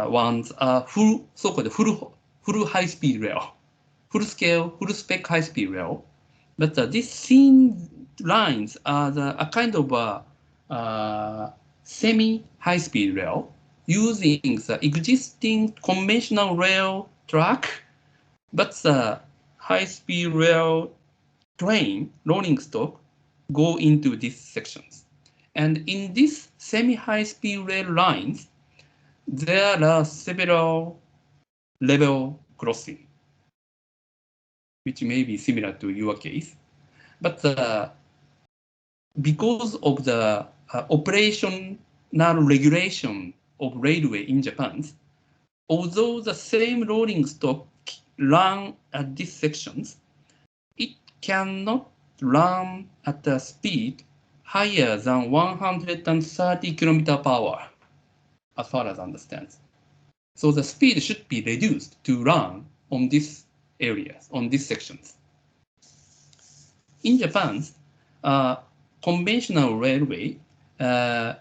ones are so-called full high-speed rail, full-scale, full-spec high-speed rail. But these thin lines are a kind of semi-high-speed rail using the existing conventional rail track, but the high-speed rail train rolling stock go into these sections. And in these semi-high-speed rail lines, there are several level crossing, which may be similar to your case. But because of the operational regulation of railway in Japan, although the same rolling stock run at these sections, it cannot run at a speed higher than 130 km per hour, as far as I understand. So the speed should be reduced to run on these areas, on these sections. In Japan, conventional railway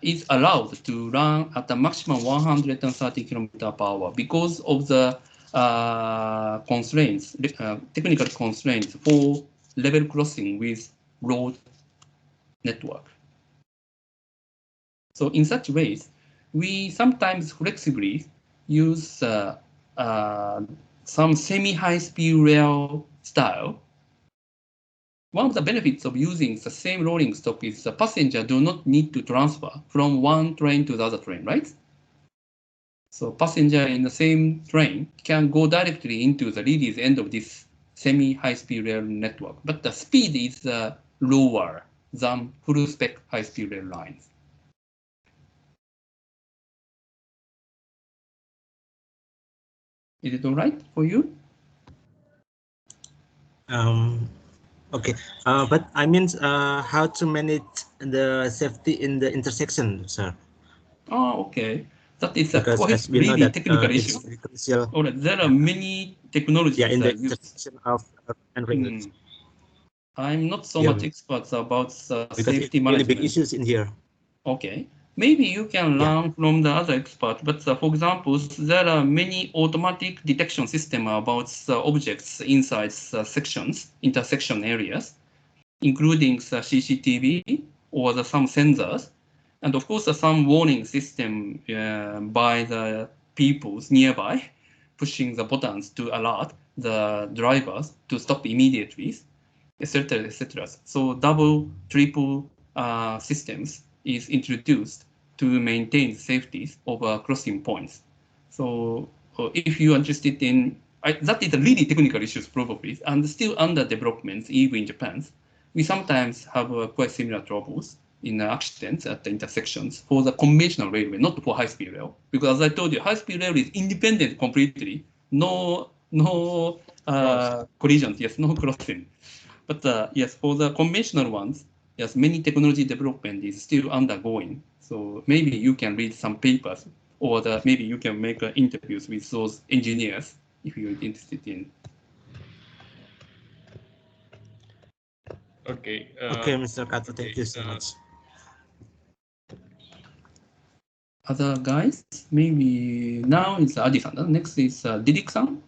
is allowed to run at a maximum 130 km per hour because of the constraints, technical constraints for level crossing with road network. So in such ways, we sometimes flexibly use some semi-high-speed rail style. One of the benefits of using the same rolling stock is the passenger do not need to transfer from one train to the other train, right? So passenger in the same train can go directly into the release end of this semi-high-speed rail network, but the speed is lower than full-spec high-speed rail lines. Is it all right for you? Okay, but I mean, how to manage the safety in the intersection, sir? Oh, okay. That is a because quite as we know really that technical it's issue. very crucial. Or there are many technologies Yeah, in the that use. intersection of and regulation. I'm not so Yeah, much expert about because safety it's many big management. issues in here. Okay, maybe you can learn from the other experts, but for example, there are many automatic detection system about objects inside sections, intersection areas, including the CCTV or some sensors, and of course some warning system by the peoples nearby, pushing the buttons to alert the drivers to stop immediately, etc., etc. So double, triple systems is introduced to maintain safety over crossing points. So if you are interested in, that is a really technical issues probably, and still under development even in Japan. We sometimes have quite similar troubles in accidents at the intersections for the conventional railway, not for high-speed rail. Because as I told you, high-speed rail is independent completely, no collisions, yes, no crossing. But yes, for the conventional ones, yes, many technology development is still undergoing. So maybe you can read some papers, or maybe you can make interviews with those engineers if you're interested in. Okay. Okay, Mr. Kato, thank you so much. Other guys, maybe now it's Adi-san. Next is Didik-san.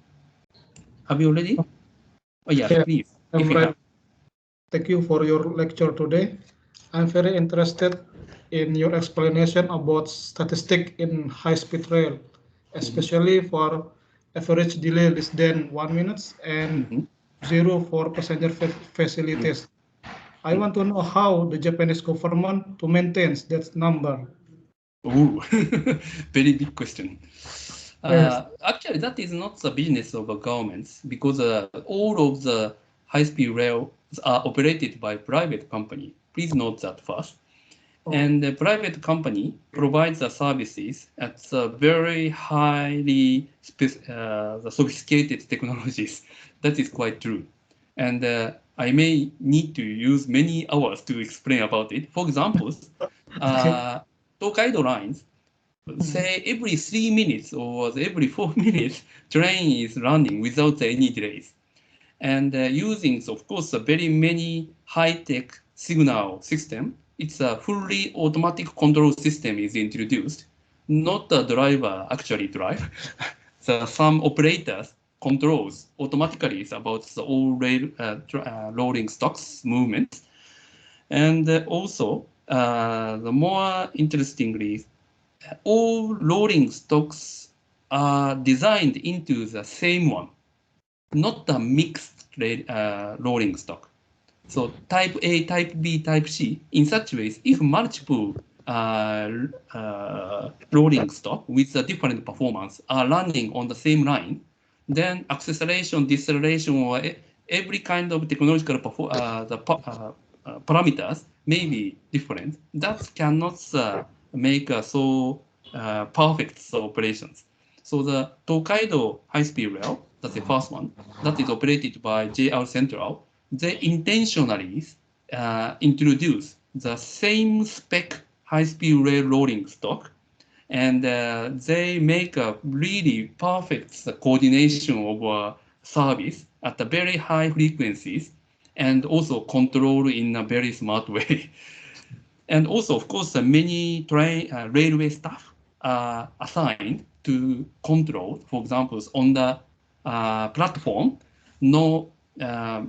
Have you ready? Oh yeah, please. If you have. Thank you for your lecture today. I'm very interested in your explanation about statistics in high-speed rail, especially for average delay less than 1 minute and 0 for passenger facilities. I want to know how the Japanese government to maintain that number. Oh, very big question. Yes. Actually, that is not the business of the governments because all of the high-speed rails are operated by private company. Please note that first. And the private company provides the services at the very highly the sophisticated technologies. That is quite true. And I may need to use many hours to explain about it. For example, Tokaido lines, say every 3 minutes or every 4 minutes, train is running without any delays. And using, of course, very many high-tech signal system, it's a fully automatic control system is introduced. Not the driver actually drive. Some operators controls automatically about the all rolling stocks movement. And also, the more interestingly, all rolling stocks are designed into the same one, not a mixed rolling stock. So type A, type B, type C, in such ways, if multiple rolling stock with a different performance are running on the same line, then acceleration, deceleration, or every kind of technological parameters may be different. That cannot make so perfect operations. So the Tokaido high-speed rail, that's the first one, that is operated by JR Central, they intentionally introduce the same spec high-speed rail rolling stock, and they make a really perfect coordination of service at a very high frequencies, and also control in a very smart way. And also, of course, many railway staff are assigned to control, for example, on the platform. No,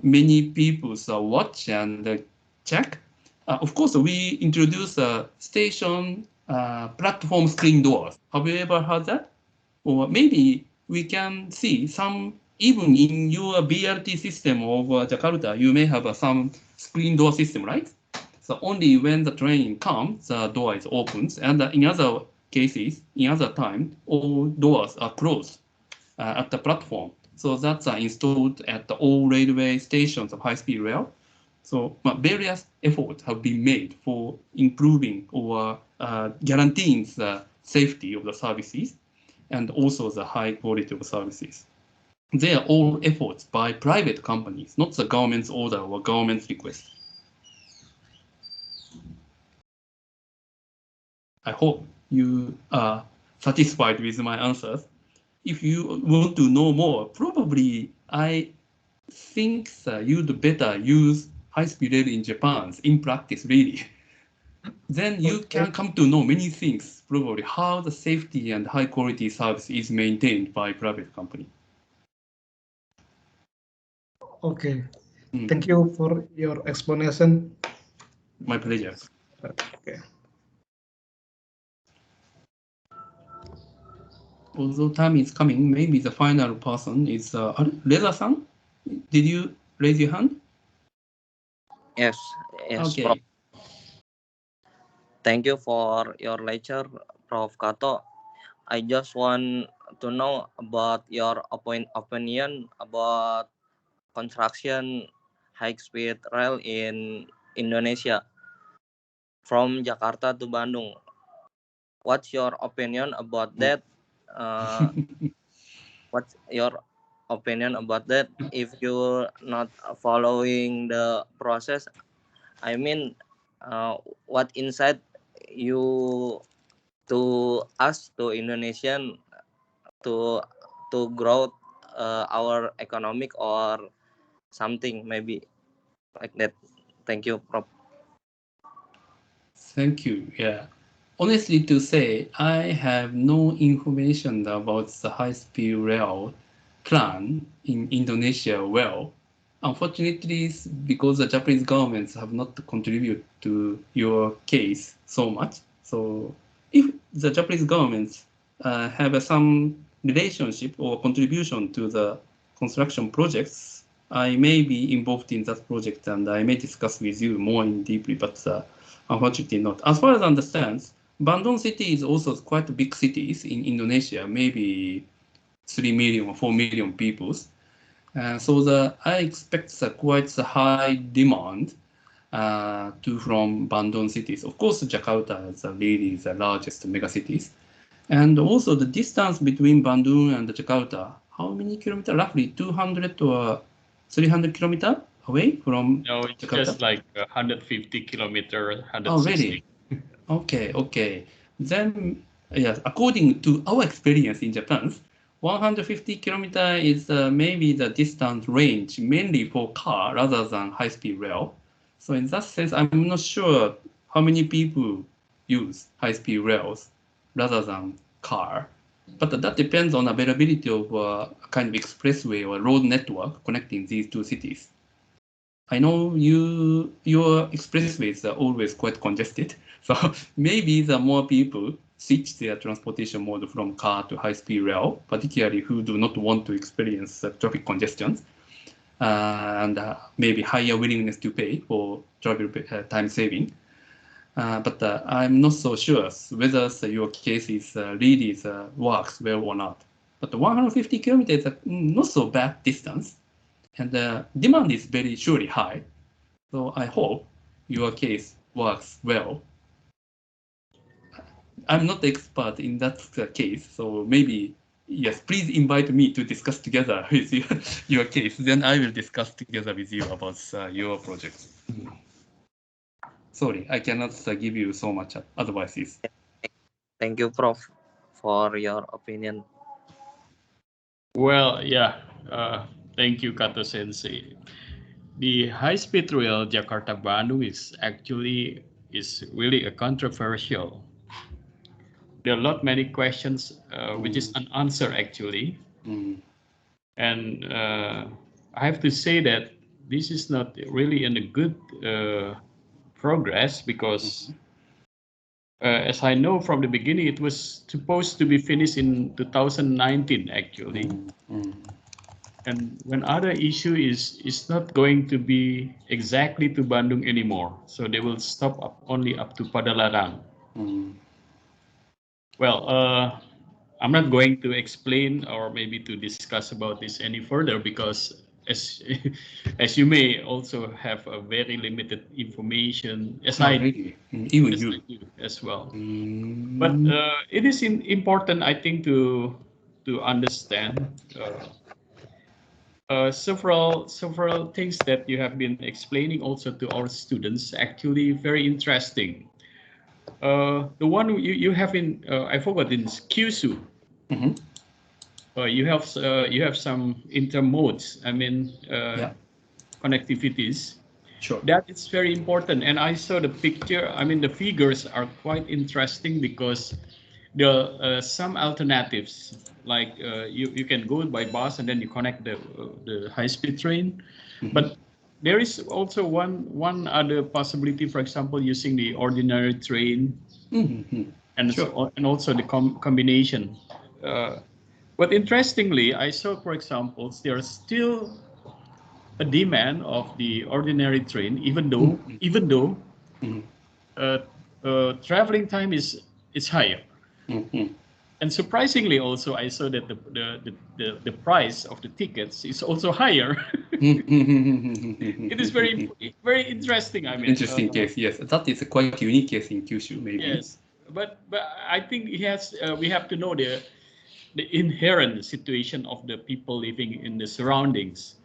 many people watch and check. Of course, we introduce station platform screen doors. Have you ever heard that? Or maybe we can see some, even in your BRT system of Jakarta, you may have some screen door system, right? So only when the train comes, the door is opened, and in other cases, in other time, all doors are closed at the platform. So that's installed at all railway stations of high-speed rail. So various efforts have been made for improving or guaranteeing the safety of the services and also the high quality of services. They are all efforts by private companies, not the government's order or government's request. I hope you are satisfied with my answers. If you want to know more, probably I think you'd better use high-speed rail in Japan in practice, really. Then you can come to know many things, probably how the safety and high-quality service is maintained by private company. Okay. Thank you for your explanation. My pleasure. Okay. Although time is coming, maybe the final person is Reza-san. Did you raise your hand? Yes, yes, Prof. Okay. Thank you for your lecture, Prof. Kato. I just want to know about your opinion about construction high-speed rail in Indonesia from Jakarta to Bandung. What's your opinion about that? What's your opinion about that? If you're not following the process, I mean, what insight you to us to Indonesian to grow our economic or something maybe like that. Thank you, Prof. Thank you. Yeah. Honestly to say, I have no information about the high-speed rail plan in Indonesia well. Unfortunately, because the Japanese governments have not contributed to your case so much. So if the Japanese governments have some relationship or contribution to the construction projects, I may be involved in that project and I may discuss with you more in deeply, but unfortunately not. As far as I understand, Bandung city is also quite a big cities in Indonesia, maybe 3 million or 4 million people. So I expect quite a high demand from Bandung cities. Of course, Jakarta is really the largest mega cities. And also the distance between Bandung and Jakarta, how many kilometers? Roughly 200 or 300 kilometers away from No, it's Jakarta? just like 150 kilometer, Oh, 160. really? Okay. Then, yes, according to our experience in Japan, 150 kilometer is maybe the distance range mainly for car rather than high-speed rail. So in that sense, I'm not sure how many people use high-speed rails rather than car. But that depends on availability of a kind of expressway or road network connecting these two cities. I know your expressways are always quite congested, so maybe the more people switch their transportation mode from car to high-speed rail, particularly who do not want to experience traffic congestions, and maybe higher willingness to pay for travel time saving. But I'm not so sure whether your case is really works well or not. But 150 kilometers is not so bad distance, and the demand is very surely high. So I hope your case works well. I'm not expert in that case, so maybe, yes, please invite me to discuss together with your case. Then I will discuss together with you about your project. Sorry, I cannot give you so much advices. Thank you, Prof, for your opinion. Well, yeah. Thank you, Kato Sensei. The high-speed rail Jakarta-Bandung is really a controversial. There are many questions which is unanswered actually, and I have to say that this is not really in a good progress because, as I know from the beginning, it was supposed to be finished in 2019 actually. And when other issue is not going to be exactly to Bandung anymore, so they will stop only up to Padalarang. Well, I'm not going to explain or maybe to discuss about this any further because as you may also have a very limited information as I really? Even you do as well. But it is important, I think, to understand several things that you have been explaining also to our students. Actually, very interesting. The one you have in I forgot in Kyushu. Mhm. You have some intermodes. I mean, Yeah. connectivities. Sure. That is very important. And I saw the picture. I mean, the figures are quite interesting because the some alternatives like you can go by bus and then you connect the high-speed train, but there is also one other possibility. For example, using the ordinary train, and Sure. so, and also the combination. But interestingly, I saw, for example, there is still a demand of the ordinary train, even though traveling time is higher. And surprisingly, also I saw that the price of the tickets is also higher. It is very interesting. I mean, Interesting case. Yes, that is a quite unique case in Kyushu, maybe. yes, but I think we have to know the inherent situation of the people living in the surroundings.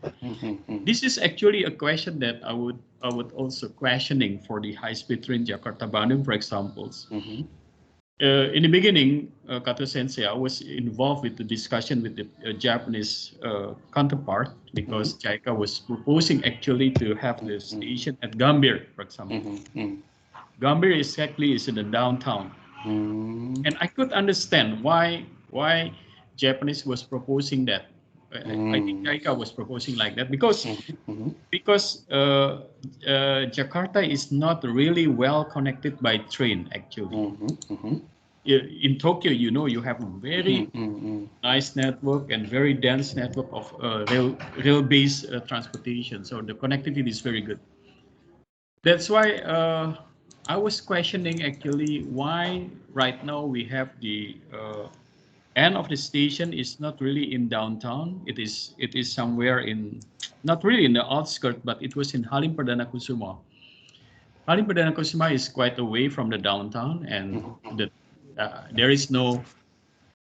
This is actually a question that I would also questioning for the high-speed train Jakarta Bandung, for example. In the beginning, Kato Sensei, I was involved with the discussion with the Japanese counterpart because JICA was proposing actually to have the station at Gambir, for example. Gambir exactly is in the downtown, and I could understand why Japanese was proposing that. I think JICA was proposing like that because Jakarta is not really well connected by train actually. In Tokyo, you have a very nice network and very dense network of rail-based transportation. So the connectivity is very good. That's why I was questioning actually why right now we have the end of the station is not really in downtown. It is somewhere in, not really in the outskirts, but it was in Halim Perdana Kusuma. Halim Perdana Kusuma is quite away from the downtown, and there is no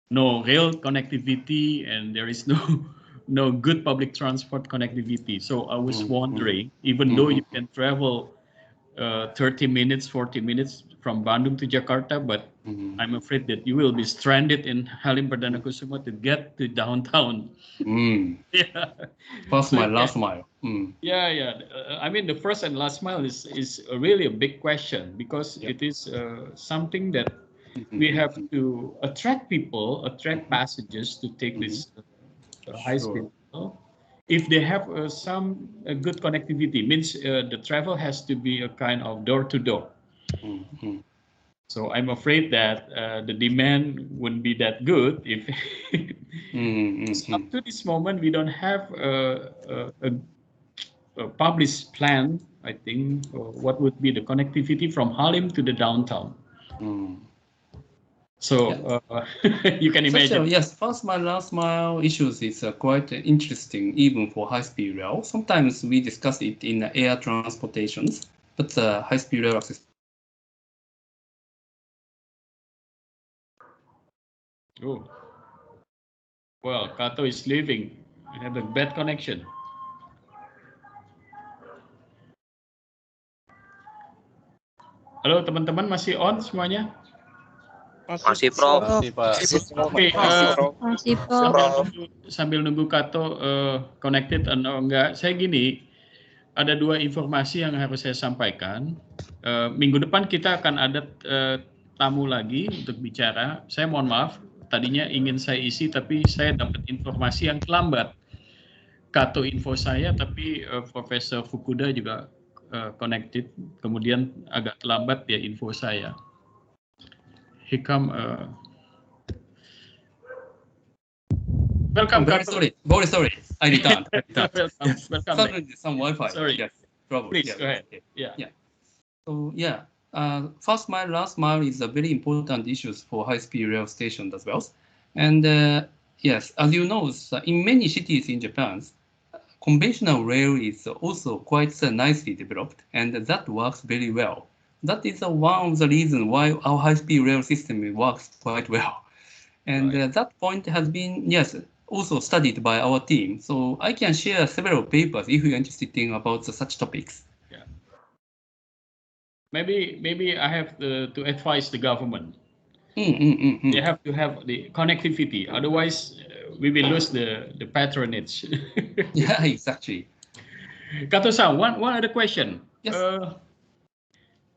rail connectivity, and there is no good public transport connectivity. So I was wondering, even though you can travel 30 minutes, 40 minutes from Bandung to Jakarta, but I'm afraid that you will be stranded in Halim Perdana Kusuma to get to downtown. Yeah. First mile, last mile. Yeah. I mean, the first and last mile is really a big question because it is something that we have to attract passengers to take this high speed. If they have some good connectivity, means the travel has to be a kind of door to door. So I'm afraid that the demand wouldn't be that good if up to this moment we don't have a published plan. I think what would be the connectivity from Halim to the downtown. So you can imagine. Yes, first mile, last mile issues is quite interesting, even for high-speed rail. Sometimes we discuss it in air transportations, but high-speed rail access. Oh, well, Kato is leaving. I have a bad connection. Halo teman-teman, masih on semuanya? Masih, Prof. Oke, Masih, Prof. sambil nunggu Kato connected atau enggak, saya gini, ada dua informasi yang harus saya sampaikan. Minggu depan kita akan ada tamu lagi untuk bicara. Saya mohon maaf, tadinya ingin saya isi, tapi saya dapat informasi yang terlambat. Kato info saya, tapi Profesor Fukuda juga connected, kemudian agak terlambat dia info saya. He come. Welcome. Very sorry. I returned. Welcome. Some Wi-Fi. Sorry. Yes. Probably. Please go ahead. Yeah. So first mile, last mile is a very important issue for high-speed rail stations as well. And yes, as you know, in many cities in Japan, conventional rail is also quite nicely developed, and that works very well. That is one of the reasons why our high-speed rail system works quite well. And that point has been, also studied by our team. So I can share several papers if you're interested in about such topics. maybe I have to advise the government. They have to have the connectivity, otherwise we will lose the patronage. Yeah, exactly. Kato-san, one other question. Yes.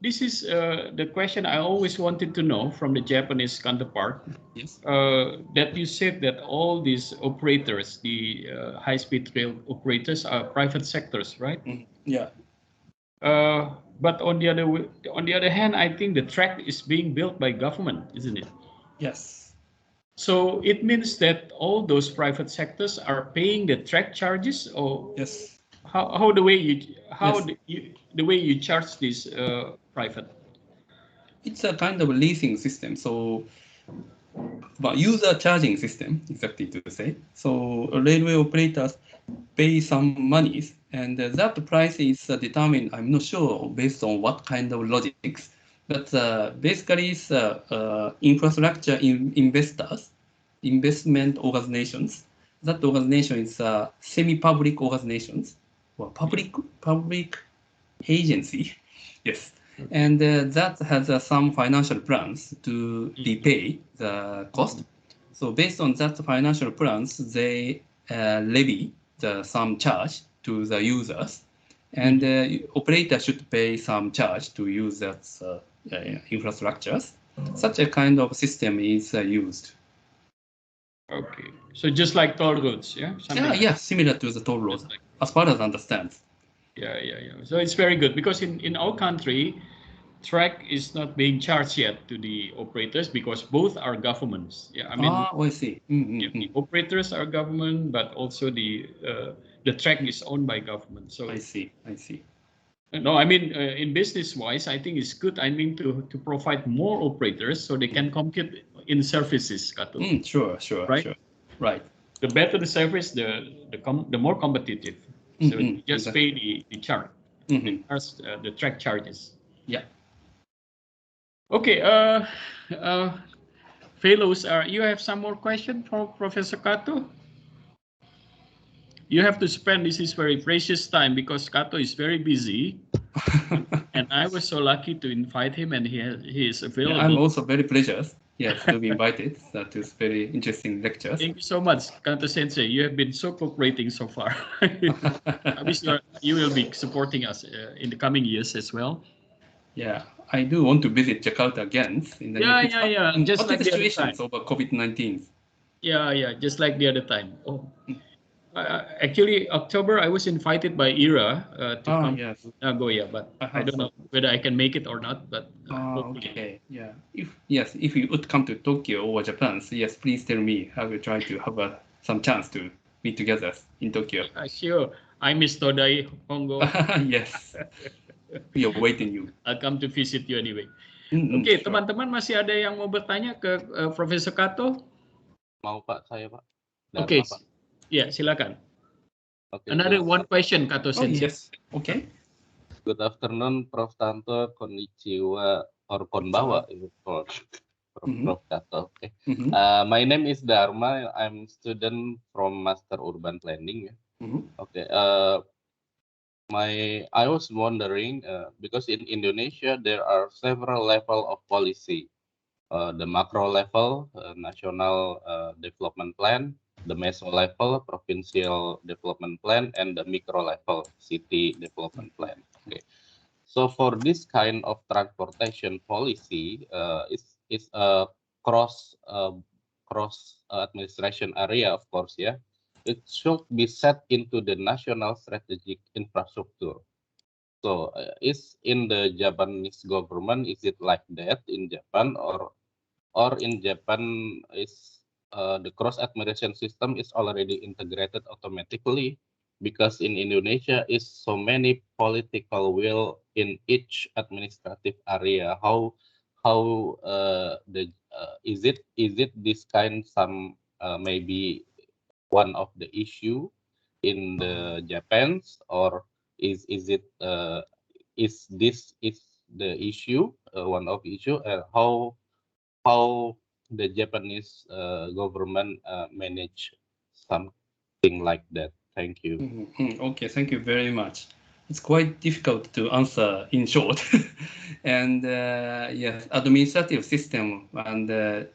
This is the question I always wanted to know from the Japanese counterpart. Yes. That you said that all these operators, the high-speed rail operators, are private sectors, right? Yeah. But on the other hand, I think the track is being built by government, isn't it? Yes. So it means that all those private sectors are paying the track charges, or yes, how the way you charge this private? It's a kind of leasing system. So, but user charging system, exactly to say. So railway operators pay some monies, and that price is determined, I'm not sure, based on what kind of logics. But basically, it's infrastructure investors, investment organizations. That organization is semi-public organizations or public agency. Yes. And that has some financial plans to repay the cost. So based on that financial plans, they levy some charge to the users, and operator should pay some charge to use that infrastructures. Such a kind of system is used. Okay, so just like toll roads, yeah? Yeah, similar to the toll roads, as far as I understand. Yeah. So it's very good, because in our country, track is not being charged yet to the operators because both are governments. Yeah, I mean, I see. the operators are government, but also the track is owned by government. So I see. No, I mean, in business-wise, I think it's good. I mean, to provide more operators so they can compete in services, Kato. Sure. Right? Sure. Right. The better the service, the more competitive. So you just pay the charge, the track charges. Yeah. Okay. Fellows, you have some more question for Professor Kato? You have to spend this is very precious time because Kato is very busy. And I was so lucky to invite him, and he is available. Yeah, I'm also very pleased, yes, to be invited. That is very interesting lectures. Thank you so much, Kato Sensei. You have been so cooperating so far. I wish you will be supporting us in the coming years as well. Yeah, I do want to visit Jakarta again in the near future. Yeah. Just what like is the the situation over COVID-19? Yeah, just like the other time. Actually, October, I was invited by IRA to come to Nagoya, but I don't know whether I can make it or not. But okay, yeah. If you would come to Tokyo or Japan, so yes, please tell me. I will try to have some chance to meet together in Tokyo. Sure. I miss Todai, Hongo. Yes. We are waiting you. I'll come to visit you anyway. Oke, teman-teman masih ada yang mau bertanya ke Profesor Kato? Mau Pak, saya Pak. Oke, ya silakan. Okay, Another one question, Kato Sensei. Yes. Okay. Good afternoon, Prof. Tanto, konnichiwa, or konbawa, Prof. Kato. Okay. My name is Dharma. I'm student from Master Urban Planning. Okay. I was wondering because in Indonesia there are several levels of policy. The macro level, national development plan, the meso level, provincial development plan, and the micro level, city development plan. Okay, so for this kind of transportation policy, it's a cross administration area, of course. Yeah, it should be set into the national strategic infrastructure. So, is in the Japanese government, is it like that in Japan, or in Japan is the cross administration system is already integrated automatically, because in Indonesia is so many political will in each administrative area. How is it this kind some maybe one of the issue in the Japan's, or is it is this is the issue one of issue how the Japanese government manage something like that? Thank you. Okay, thank you very much. it's quite difficult to answer in short. And yes, administrative system and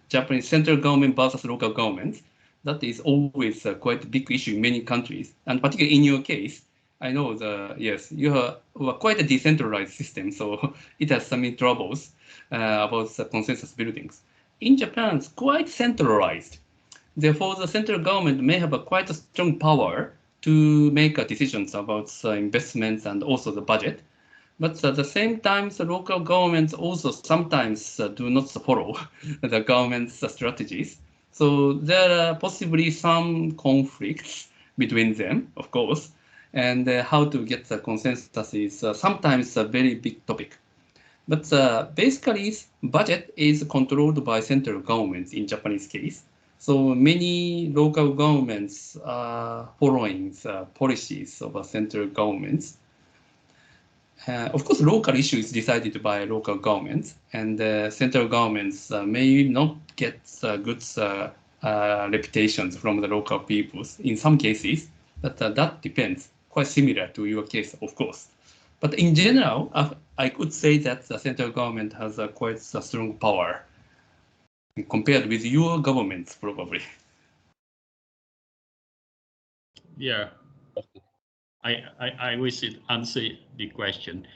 Japanese central government versus local governments, that is always quite a big issue in many countries. And particularly in your case, I know yes, you are quite a decentralized system, so it has some troubles about the consensus buildings. In Japan, it's quite centralized. Therefore, the central government may have a quite a strong power to make decisions about investments and also the budget. But at the same time, the local governments also sometimes do not follow the government's strategies. So there are possibly some conflicts between them, of course, and how to get the consensus is sometimes a very big topic. But basically, budget is controlled by central governments in Japanese case. So many local governments are following the policies of central governments. Of course, local issue is decided by local governments, and central governments may not get good reputations from the local peoples in some cases, but that depends. Quite similar to your case, of course. But in general, I could say that the central government has quite a strong power compared with your governments, probably. Yeah, I wish it answered the question.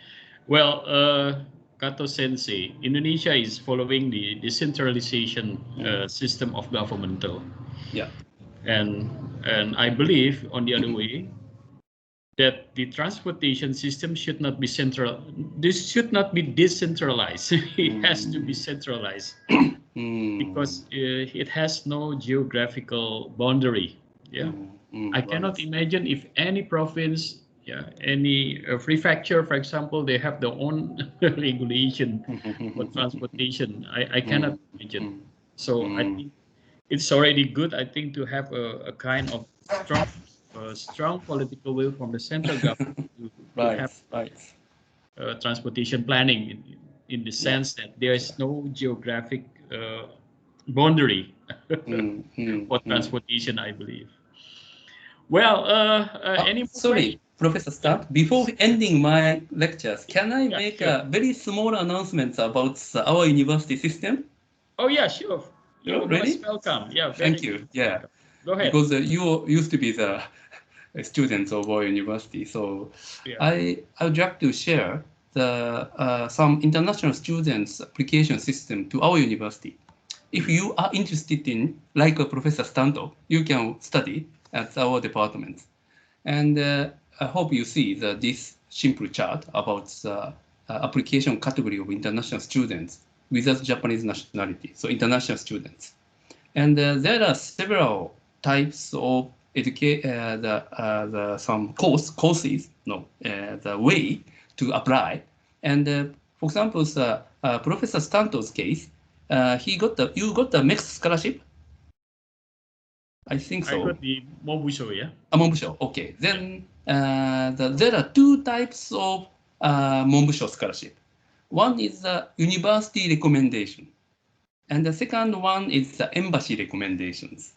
Well, Kato Sensei, Indonesia is following the decentralization system of governmental. Yeah. And I believe, on the other way, that the transportation system should not be central. This should not be decentralized. It has to be centralized because it has no geographical boundary. Yeah, I cannot imagine if any province, any prefecture, for example, they have their own regulation for transportation. I cannot imagine. So I think it's already good, I think, to have a kind of strong political will from the central government to have transportation planning in the sense that there is no geographic boundary for transportation, I believe. Well, any more sorry, Professor Stark, before ending my lectures, can I make a very small announcement about our university system? Oh, yeah, sure. You're ready? most welcome. Yeah, thank you. Yeah, go ahead. Because you used to be the students of our university, so I would like to share the some international students application system to our university. If you are interested in, like Professor Stanto, you can study at our department. And I hope you see this simple chart about the application category of international students without Japanese nationality, so international students. And there are several types of some courses, the way to apply. And for example, Professor Stanto's case, you got the next scholarship. I think so. I got the Mobusho, yeah. Mobusho, okay. Then there are two types of Mobusho scholarship. One is the university recommendation, and the second one is the embassy recommendations.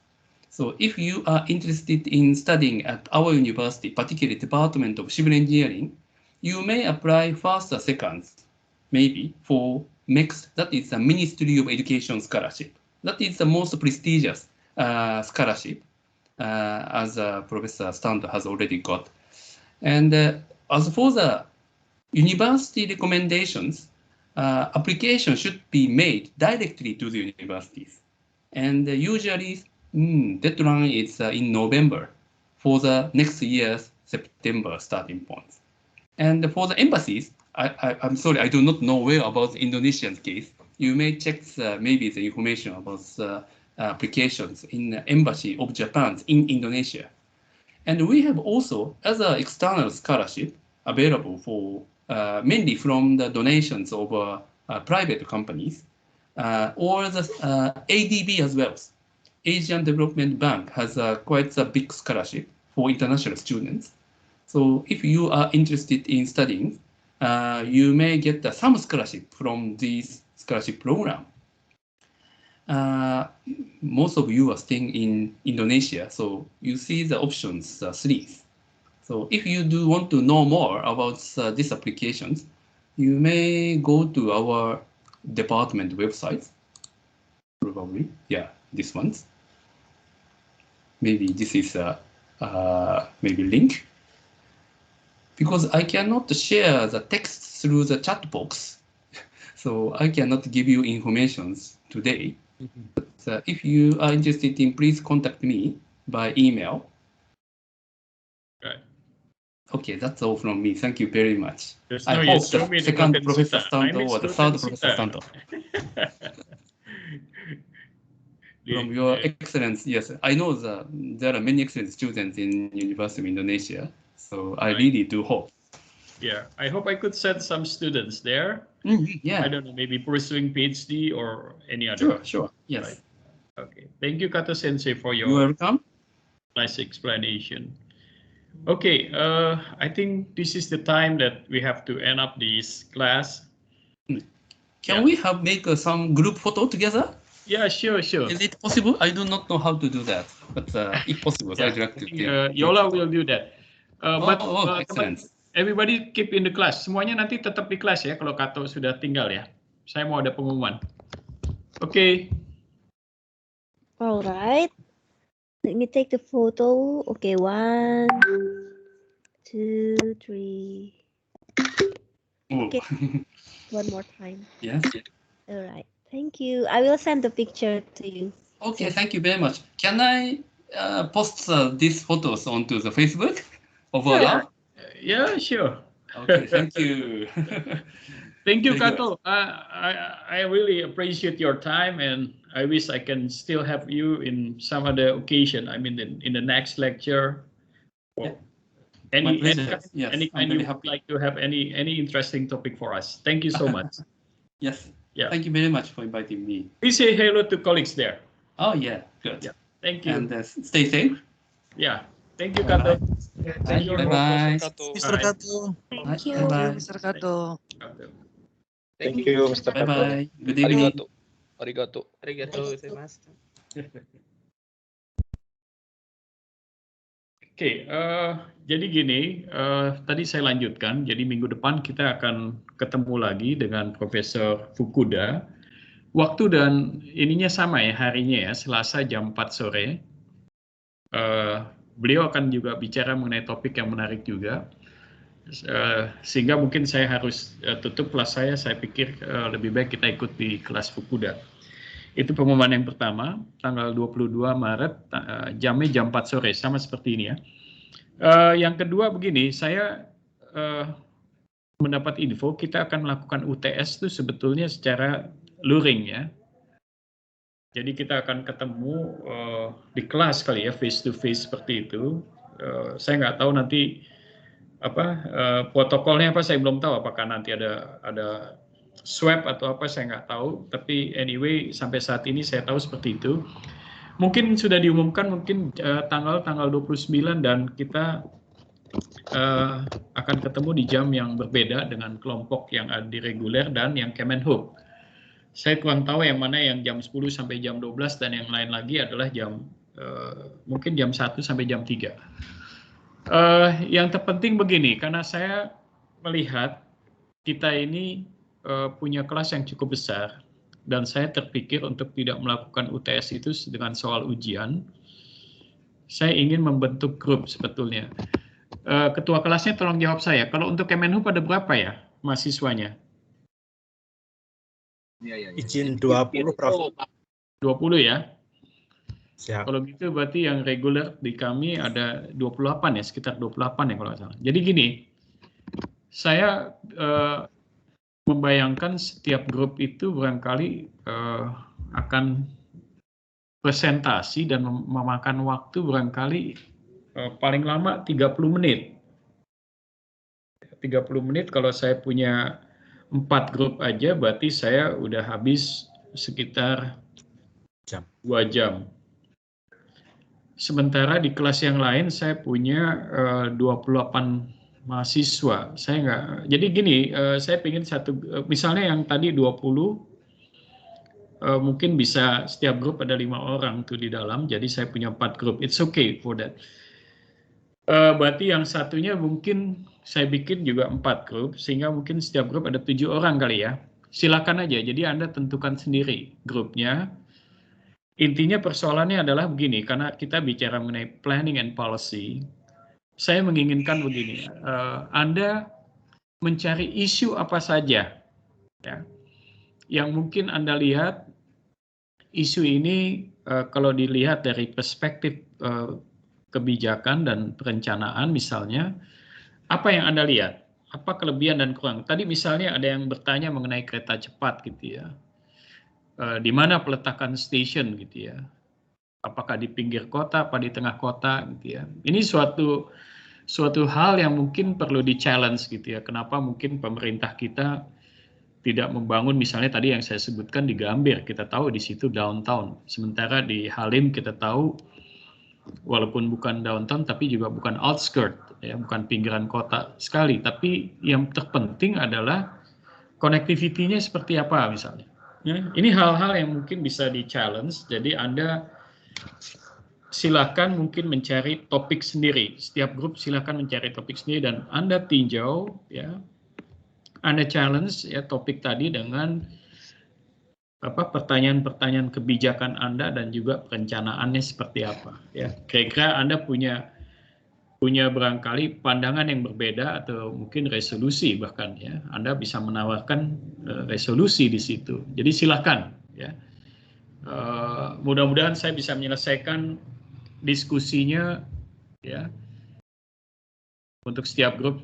So if you are interested in studying at our university, particularly Department of Civil Engineering, you may apply first or second, maybe, for next, that is the Ministry of Education scholarship. That is the most prestigious scholarship, as Professor Stanto has already got. And as for the university recommendations, application should be made directly to the universities. And usually, deadline is in November for the next year's September starting points. And for the embassies, I'm sorry, I do not know well about the Indonesian case. You may check maybe the information about applications in the Embassy of Japan in Indonesia. And we have also other external scholarship available for mainly from the donations of private companies or the ADB as well. Asian Development Bank has quite a big scholarship for international students. So if you are interested in studying, you may get some scholarship from this scholarship program. Most of you are staying in Indonesia, so you see the options, three. So if you do want to know more about these applications, you may go to our department website. Probably, yeah, this one. Maybe this is maybe link. Because I cannot share the text through the chat box, so I cannot give you information today. But if you are interested in, please contact me by email. Right. Okay, that's all from me. Thank you very much. There's I no hope show the me the second content Professor Sita. Stanto or the third Professor Stanto. From your excellence, yes, I know that there are many excellent students in University of Indonesia, so I really do hope. Yeah, I hope I could send some students there. Yeah. I don't know, maybe pursuing PhD or any other. Sure, yes. Right. Okay, thank you, Kato Sensei, for your You're welcome. nice explanation. Okay, I think this is the time that we have to end up this class. Can we have make some group photo together? Yeah, sure. Is it possible? I do not know how to do that, but if possible, I'd like to. Yola will do that. Excellent. Everybody keep in the class. Semuanya nanti tetap di kelas ya kalau Kato sudah tinggal ya. Saya mau ada pengumuman. Oke. Alright. Let me take the photo. Okay, 1, 2, 3. Okay. One more time. Yes. Alright. Thank you. I will send the picture to you. Okay, thank you very much. Can I post these photos onto the Facebook of our lab? Yeah, sure. Okay, thank you. Thank you, Kato. I really appreciate your time, and I wish I can still have you in some other occasion. I mean, in the next lecture. Yeah. Any kind you would like to have any interesting topic for us. Thank you so much. Yes. Yeah. Thank you very much for inviting me. Please say hello to colleagues there. Oh yeah, good. Yeah. Thank you. And stay safe. Yeah. Thank you, Kato. Bye bye. Mr. Kato. Thank you. Mr. Kato. Thank you, Mr. Bye bye. Good evening. Arigato. Gozaimasu. Oke, jadi gini, tadi saya lanjutkan. Jadi minggu depan kita akan ketemu lagi dengan Profesor Fukuda. Waktu dan ininya sama ya, harinya ya, Selasa jam 4 sore. Beliau akan juga bicara mengenai topik yang menarik juga. Sehingga mungkin saya harus tutup kelas saya pikir lebih baik kita ikut di kelas Fukuda. Itu pengumuman yang pertama, tanggal 22 Maret, jamnya jam 4 sore, sama seperti ini ya. Yang kedua begini, saya mendapat info kita akan melakukan UTS itu sebetulnya secara luring ya. Jadi kita akan ketemu di kelas kali ya, face to face seperti itu. Saya nggak tahu nanti protokolnya apa, saya belum tahu apakah nanti ada swab atau apa, saya nggak tahu. Tapi anyway sampai saat ini saya tahu seperti itu. Mungkin sudah diumumkan mungkin tanggal 29 dan kita akan ketemu di jam yang berbeda dengan kelompok yang ada di reguler dan yang Kemenhub. Saya kurang tahu yang mana yang jam 10 sampai jam 12 dan yang lain lagi adalah jam mungkin jam 1 sampai jam 3. Yang terpenting begini, karena saya melihat kita ini punya kelas yang cukup besar dan saya terpikir untuk tidak melakukan UTS itu dengan soal ujian. Saya ingin membentuk grup sebetulnya. Ketua kelasnya tolong jawab saya. Kalau untuk Kemenhub ada berapa ya mahasiswanya? Izin 20, Prof. 20 ya? Siap. Kalau gitu berarti yang reguler di kami ada 28 ya, sekitar 28 ya kalau nggak salah. Jadi gini, saya membayangkan setiap grup itu barangkali akan presentasi dan memakan waktu barangkali paling lama 30 menit. 30 menit kalau saya punya 4 grup aja berarti saya udah habis sekitar 2 jam. Sementara di kelas yang lain saya punya 28 mahasiswa. Saya nggak. Jadi gini, saya pengen misalnya yang tadi 20 mungkin bisa setiap grup ada 5 orang tuh di dalam. Jadi saya punya 4 grup. It's okay for that. Berarti yang satunya mungkin saya bikin juga 4 grup, sehingga mungkin setiap grup ada 7 orang kali ya. Silakan aja, jadi Anda tentukan sendiri grupnya. Intinya persoalannya adalah begini, karena kita bicara mengenai planning and policy, saya menginginkan begini, Anda mencari isu apa saja ya, yang mungkin Anda lihat isu ini kalau dilihat dari perspektif kebijakan dan perencanaan misalnya, apa yang Anda lihat? Apa kelebihan dan kurang? Tadi misalnya ada yang bertanya mengenai kereta cepat gitu ya. Di mana peletakan stasiun gitu ya. Apakah di pinggir kota, apa di tengah kota gitu ya. Ini suatu hal yang mungkin perlu di-challenge gitu ya. Kenapa mungkin pemerintah kita tidak membangun misalnya tadi yang saya sebutkan di Gambir, kita tahu di situ downtown. Sementara di Halim kita tahu walaupun bukan downtown tapi juga bukan outskirt ya, bukan pinggiran kota sekali, tapi yang terpenting adalah connectivity-nya seperti apa misalnya ya. Ini hal-hal yang mungkin bisa di-challenge, jadi Anda silakan mungkin mencari topik sendiri, setiap grup silakan mencari topik sendiri dan Anda tinjau ya, Anda challenge ya topik tadi dengan pertanyaan-pertanyaan kebijakan Anda dan juga perencanaannya seperti apa ya. Kira-kira Anda punya barangkali pandangan yang berbeda atau mungkin resolusi bahkan ya. Anda bisa menawarkan resolusi di situ. Jadi silakan ya. Mudah-mudahan saya bisa menyelesaikan diskusinya ya. Untuk setiap grup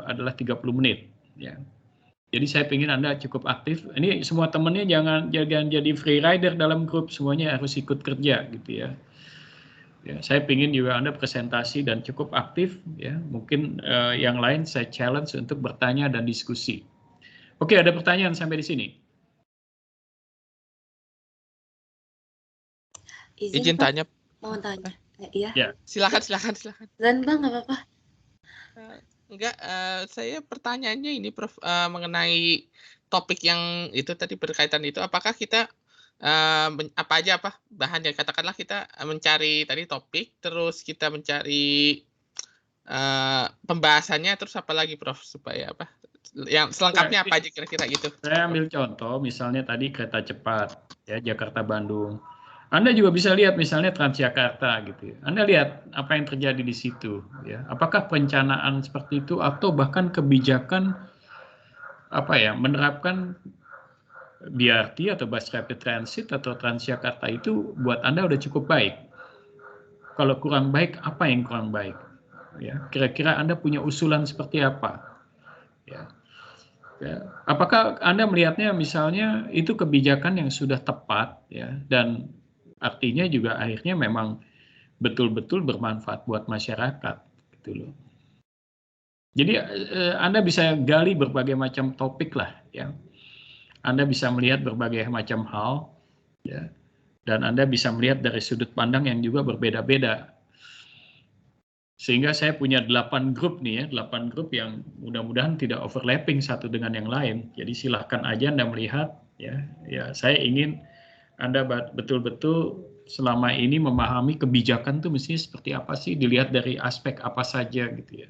adalah 30 menit ya. Jadi saya ingin Anda cukup aktif. Ini semua temannya jangan jadi free rider dalam grup, semuanya harus ikut kerja gitu ya. Ya, saya ingin juga Anda presentasi dan cukup aktif ya. Mungkin yang lain saya challenge untuk bertanya dan diskusi. Oke, ada pertanyaan sampai di sini? Izin tanya. Mau tanya? Iya. Ya. Silakan. Dan Bang, nggak apa-apa. Enggak, saya pertanyaannya ini Prof, mengenai topik yang itu tadi berkaitan itu, apakah kita apa bahan yang katakanlah kita mencari tadi topik, terus kita mencari pembahasannya, terus apa lagi Prof supaya apa? Yang selengkapnya apa aja kira-kira gitu? Saya ambil contoh, misalnya tadi kereta cepat ya Jakarta Bandung. Anda juga bisa lihat misalnya Transjakarta gitu. Anda lihat apa yang terjadi di situ ya. Apakah perencanaan seperti itu atau bahkan kebijakan menerapkan BRT atau Bus Rapid Transit atau Transjakarta itu buat Anda udah cukup baik. Kalau kurang baik, apa yang kurang baik? Ya, kira-kira Anda punya usulan seperti apa? Ya. Ya. Apakah Anda melihatnya misalnya itu kebijakan yang sudah tepat ya dan artinya juga akhirnya memang betul-betul bermanfaat buat masyarakat gitu loh. Jadi Anda bisa gali berbagai macam topik lah ya. Anda bisa melihat berbagai macam hal ya. Dan Anda bisa melihat dari sudut pandang yang juga berbeda-beda. Sehingga saya punya 8 grup nih ya, 8 grup yang mudah-mudahan tidak overlapping satu dengan yang lain. Jadi silahkan aja Anda melihat ya. Ya, saya ingin Anda betul-betul selama ini memahami kebijakan tuh mestinya seperti apa sih, dilihat dari aspek apa saja gitu ya.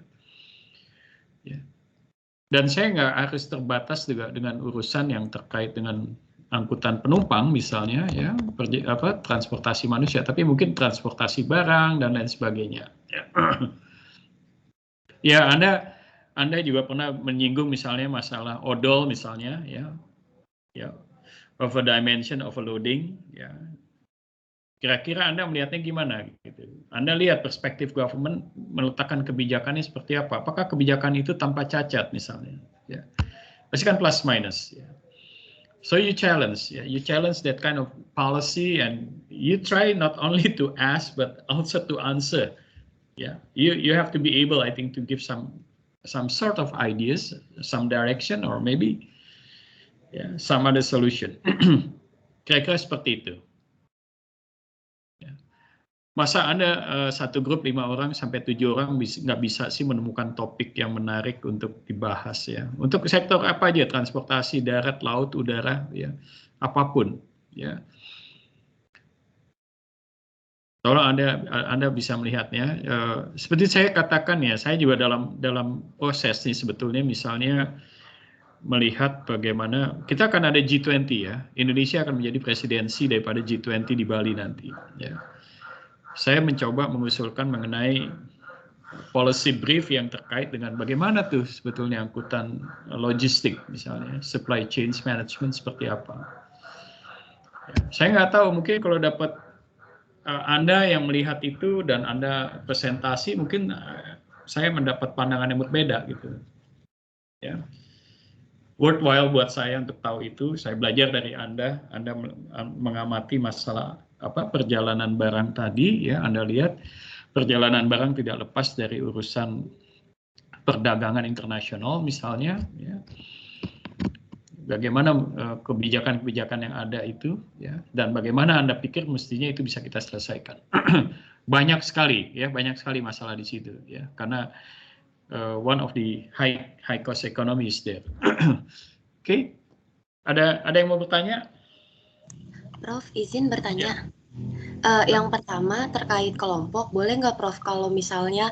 Ya. Dan saya nggak harus terbatas juga dengan urusan yang terkait dengan angkutan penumpang misalnya ya, transportasi manusia, tapi mungkin transportasi barang dan lain sebagainya. Ya, ya Anda juga pernah menyinggung misalnya masalah odol misalnya ya, over dimension overloading ya. Kira-kira Anda melihatnya gimana gitu? Anda lihat perspektif government meletakkan kebijakannya seperti apa? Apakah kebijakan itu tanpa cacat misalnya? Ya, pasti kan plus minus. Ya. So you challenge that kind of policy and you try not only to ask but also to answer. Yeah, you have to be able, I think, to give some sort of ideas, some direction, or maybe some other solution. Kira-kira seperti itu. Masa Anda satu grup 5 orang sampai 7 orang nggak bisa sih menemukan topik yang menarik untuk dibahas ya. Untuk sektor apa aja, transportasi, darat, laut, udara, ya, apapun. Ya. Tolong Anda bisa melihatnya. Seperti saya katakan ya, saya juga dalam proses nih sebetulnya, misalnya melihat bagaimana kita akan ada G20 ya. Indonesia akan menjadi presidensi daripada G20 di Bali nanti. Ya. Saya mencoba mengusulkan mengenai policy brief yang terkait dengan bagaimana tuh sebetulnya angkutan logistik, misalnya supply chain management seperti apa. Ya. Saya nggak tahu, mungkin kalau dapat Anda yang melihat itu dan Anda presentasi, mungkin saya mendapat pandangan yang berbeda gitu. Ya. Worthwhile buat saya untuk tahu itu. Saya belajar dari Anda mengamati masalah perjalanan barang tadi, ya. Anda lihat perjalanan barang tidak lepas dari urusan perdagangan internasional misalnya, ya. Bagaimana kebijakan-kebijakan yang ada itu, ya, dan bagaimana Anda pikir mestinya itu bisa kita selesaikan. Banyak sekali masalah di situ, ya, karena one of the high cost economy is there. Oke, ada yang mau bertanya? Prof, izin bertanya. Yang pertama terkait kelompok, boleh nggak Prof kalau misalnya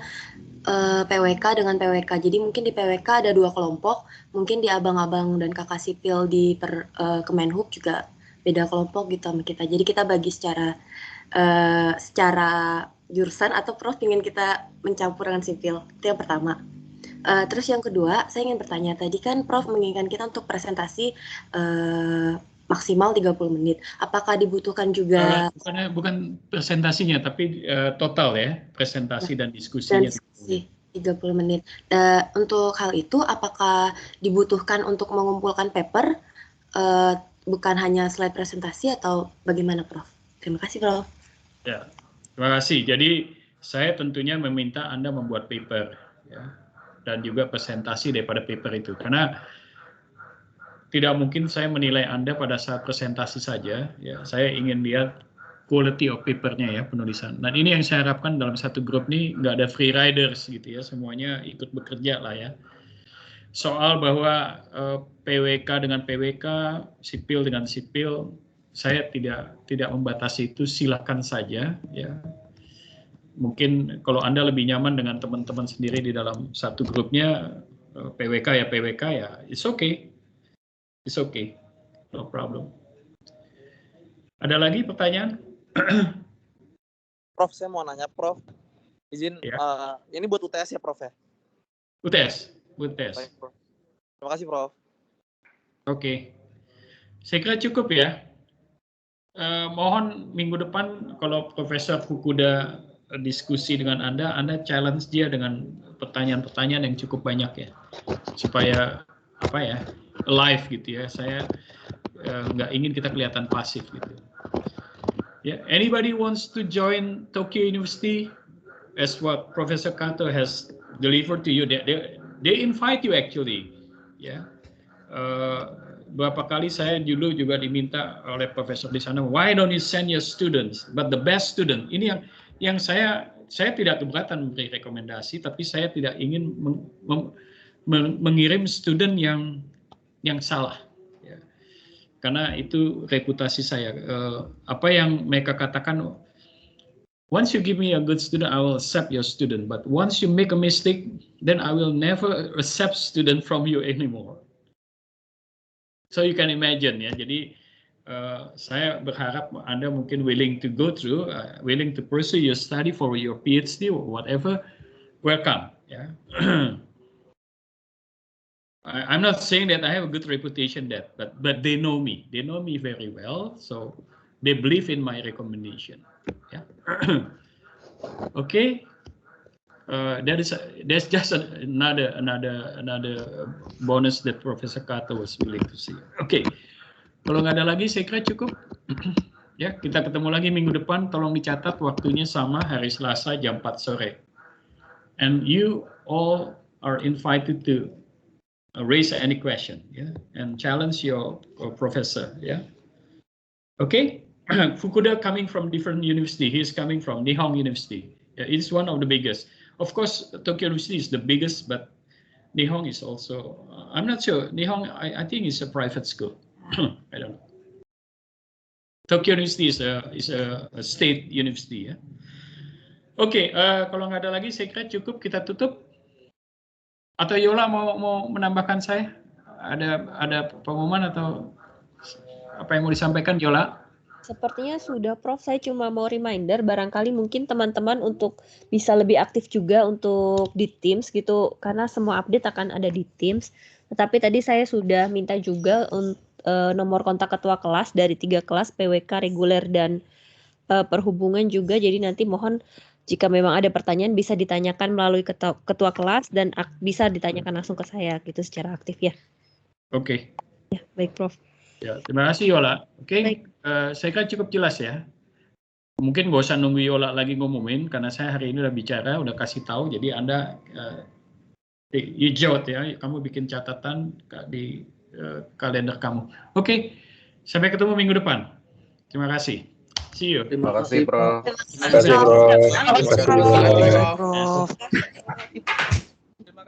PWK dengan PWK. Jadi mungkin di PWK ada 2 kelompok, mungkin di abang-abang dan kakak sipil di Kemenhub juga beda kelompok gitu sama kita. Jadi kita bagi secara jurusan, atau Prof ingin kita mencampur dengan sipil. Itu yang pertama. Terus yang kedua, saya ingin bertanya, tadi kan Prof menginginkan kita untuk presentasi maksimal 30 menit. Apakah dibutuhkan juga bukan presentasinya, tapi total ya, presentasi dan diskusinya. 30 menit. Untuk hal itu, apakah dibutuhkan untuk mengumpulkan paper, bukan hanya slide presentasi, atau bagaimana, Prof? Terima kasih, Prof. Ya, terima kasih. Jadi saya tentunya meminta Anda membuat paper, ya, dan juga presentasi daripada paper itu, karena tidak mungkin saya menilai Anda pada saat presentasi saja. Ya, saya ingin lihat quality of papernya ya, penulisan. Dan ini yang saya harapkan dalam satu grup ini nggak ada free riders gitu ya, semuanya ikut bekerja lah ya. Soal bahwa PWK dengan PWK, sipil dengan sipil, saya tidak membatasi itu, silakan saja ya. Mungkin kalau Anda lebih nyaman dengan teman-teman sendiri di dalam satu grupnya, PWK ya, it's okay. It's okay, no problem. Ada lagi pertanyaan? Prof, saya mau nanya, Prof. Izin, ya. Ini buat UTS ya, Prof ya? UTS. Baik, Prof. Terima kasih, Prof. Oke. Saya kira cukup ya. Mohon minggu depan kalau Profesor Fukuda diskusi dengan Anda challenge dia dengan pertanyaan-pertanyaan yang cukup banyak ya. Supaya live gitu ya. Saya nggak ingin kita kelihatan pasif gitu. Yeah, anybody wants to join Tokyo University as what Professor Kato has delivered to you? They invite you actually. Ya. Beberapa kali saya dulu juga diminta oleh profesor di sana, why don't you send your students? But the best student. Ini yang saya tidak keberatan memberi rekomendasi, tapi saya tidak ingin mengirim student yang salah, ya. Karena itu reputasi saya. Apa yang mereka katakan, once you give me a good student, I will accept your student. But once you make a mistake, then I will never accept student from you anymore. So you can imagine ya. Jadi saya berharap Anda mungkin willing to go through, willing to pursue your study for your PhD or whatever. Welcome. Ya. I'm not saying that I have a good reputation but they know me. They know me very well, so they believe in my recommendation. Yeah. Okay. There's just another bonus that Professor Kato was willing to see. Okay. Kalau nggak ada lagi, saya kira cukup. Ya, kita ketemu lagi minggu depan. Tolong dicatat waktunya sama hari Selasa jam 4 sore. And you all are invited to raise any question, yeah, and challenge your professor, yeah. Okay, Fukuda coming from different university. He is coming from Nihon University. Yeah, it is one of the biggest. Of course, Tokyo University is the biggest, but Nihon is also. I'm not sure. Nihon, I think, is a private school. I don't know. Tokyo University is a state university ya. Oke, kalau nggak ada lagi saya kira cukup kita tutup. Atau Yola mau menambahkan saya? Ada pengumuman atau apa yang mau disampaikan Yola? Sepertinya sudah, Prof. Saya cuma mau reminder, barangkali mungkin teman-teman untuk bisa lebih aktif juga untuk di Teams gitu, karena semua update akan ada di Teams. Tetapi tadi saya sudah minta juga nomor kontak ketua kelas dari 3 kelas, PWK, reguler, dan perhubungan juga. Jadi nanti mohon jika memang ada pertanyaan bisa ditanyakan melalui ketua kelas dan bisa ditanyakan langsung ke saya gitu secara aktif ya. Oke. Ya, baik Prof. Ya, terima kasih Yola. Oke, saya kira cukup jelas ya. Mungkin gak usah nunggu Yola lagi ngumumin karena saya hari ini udah bicara, udah kasih tahu. Jadi Anda you jot ya, kamu bikin catatan di kalender kamu. Oke, sampai ketemu minggu depan. Terima kasih. See you. Terima kasih, Prof. Terima kasih, Prof. Terima kasih, Prof.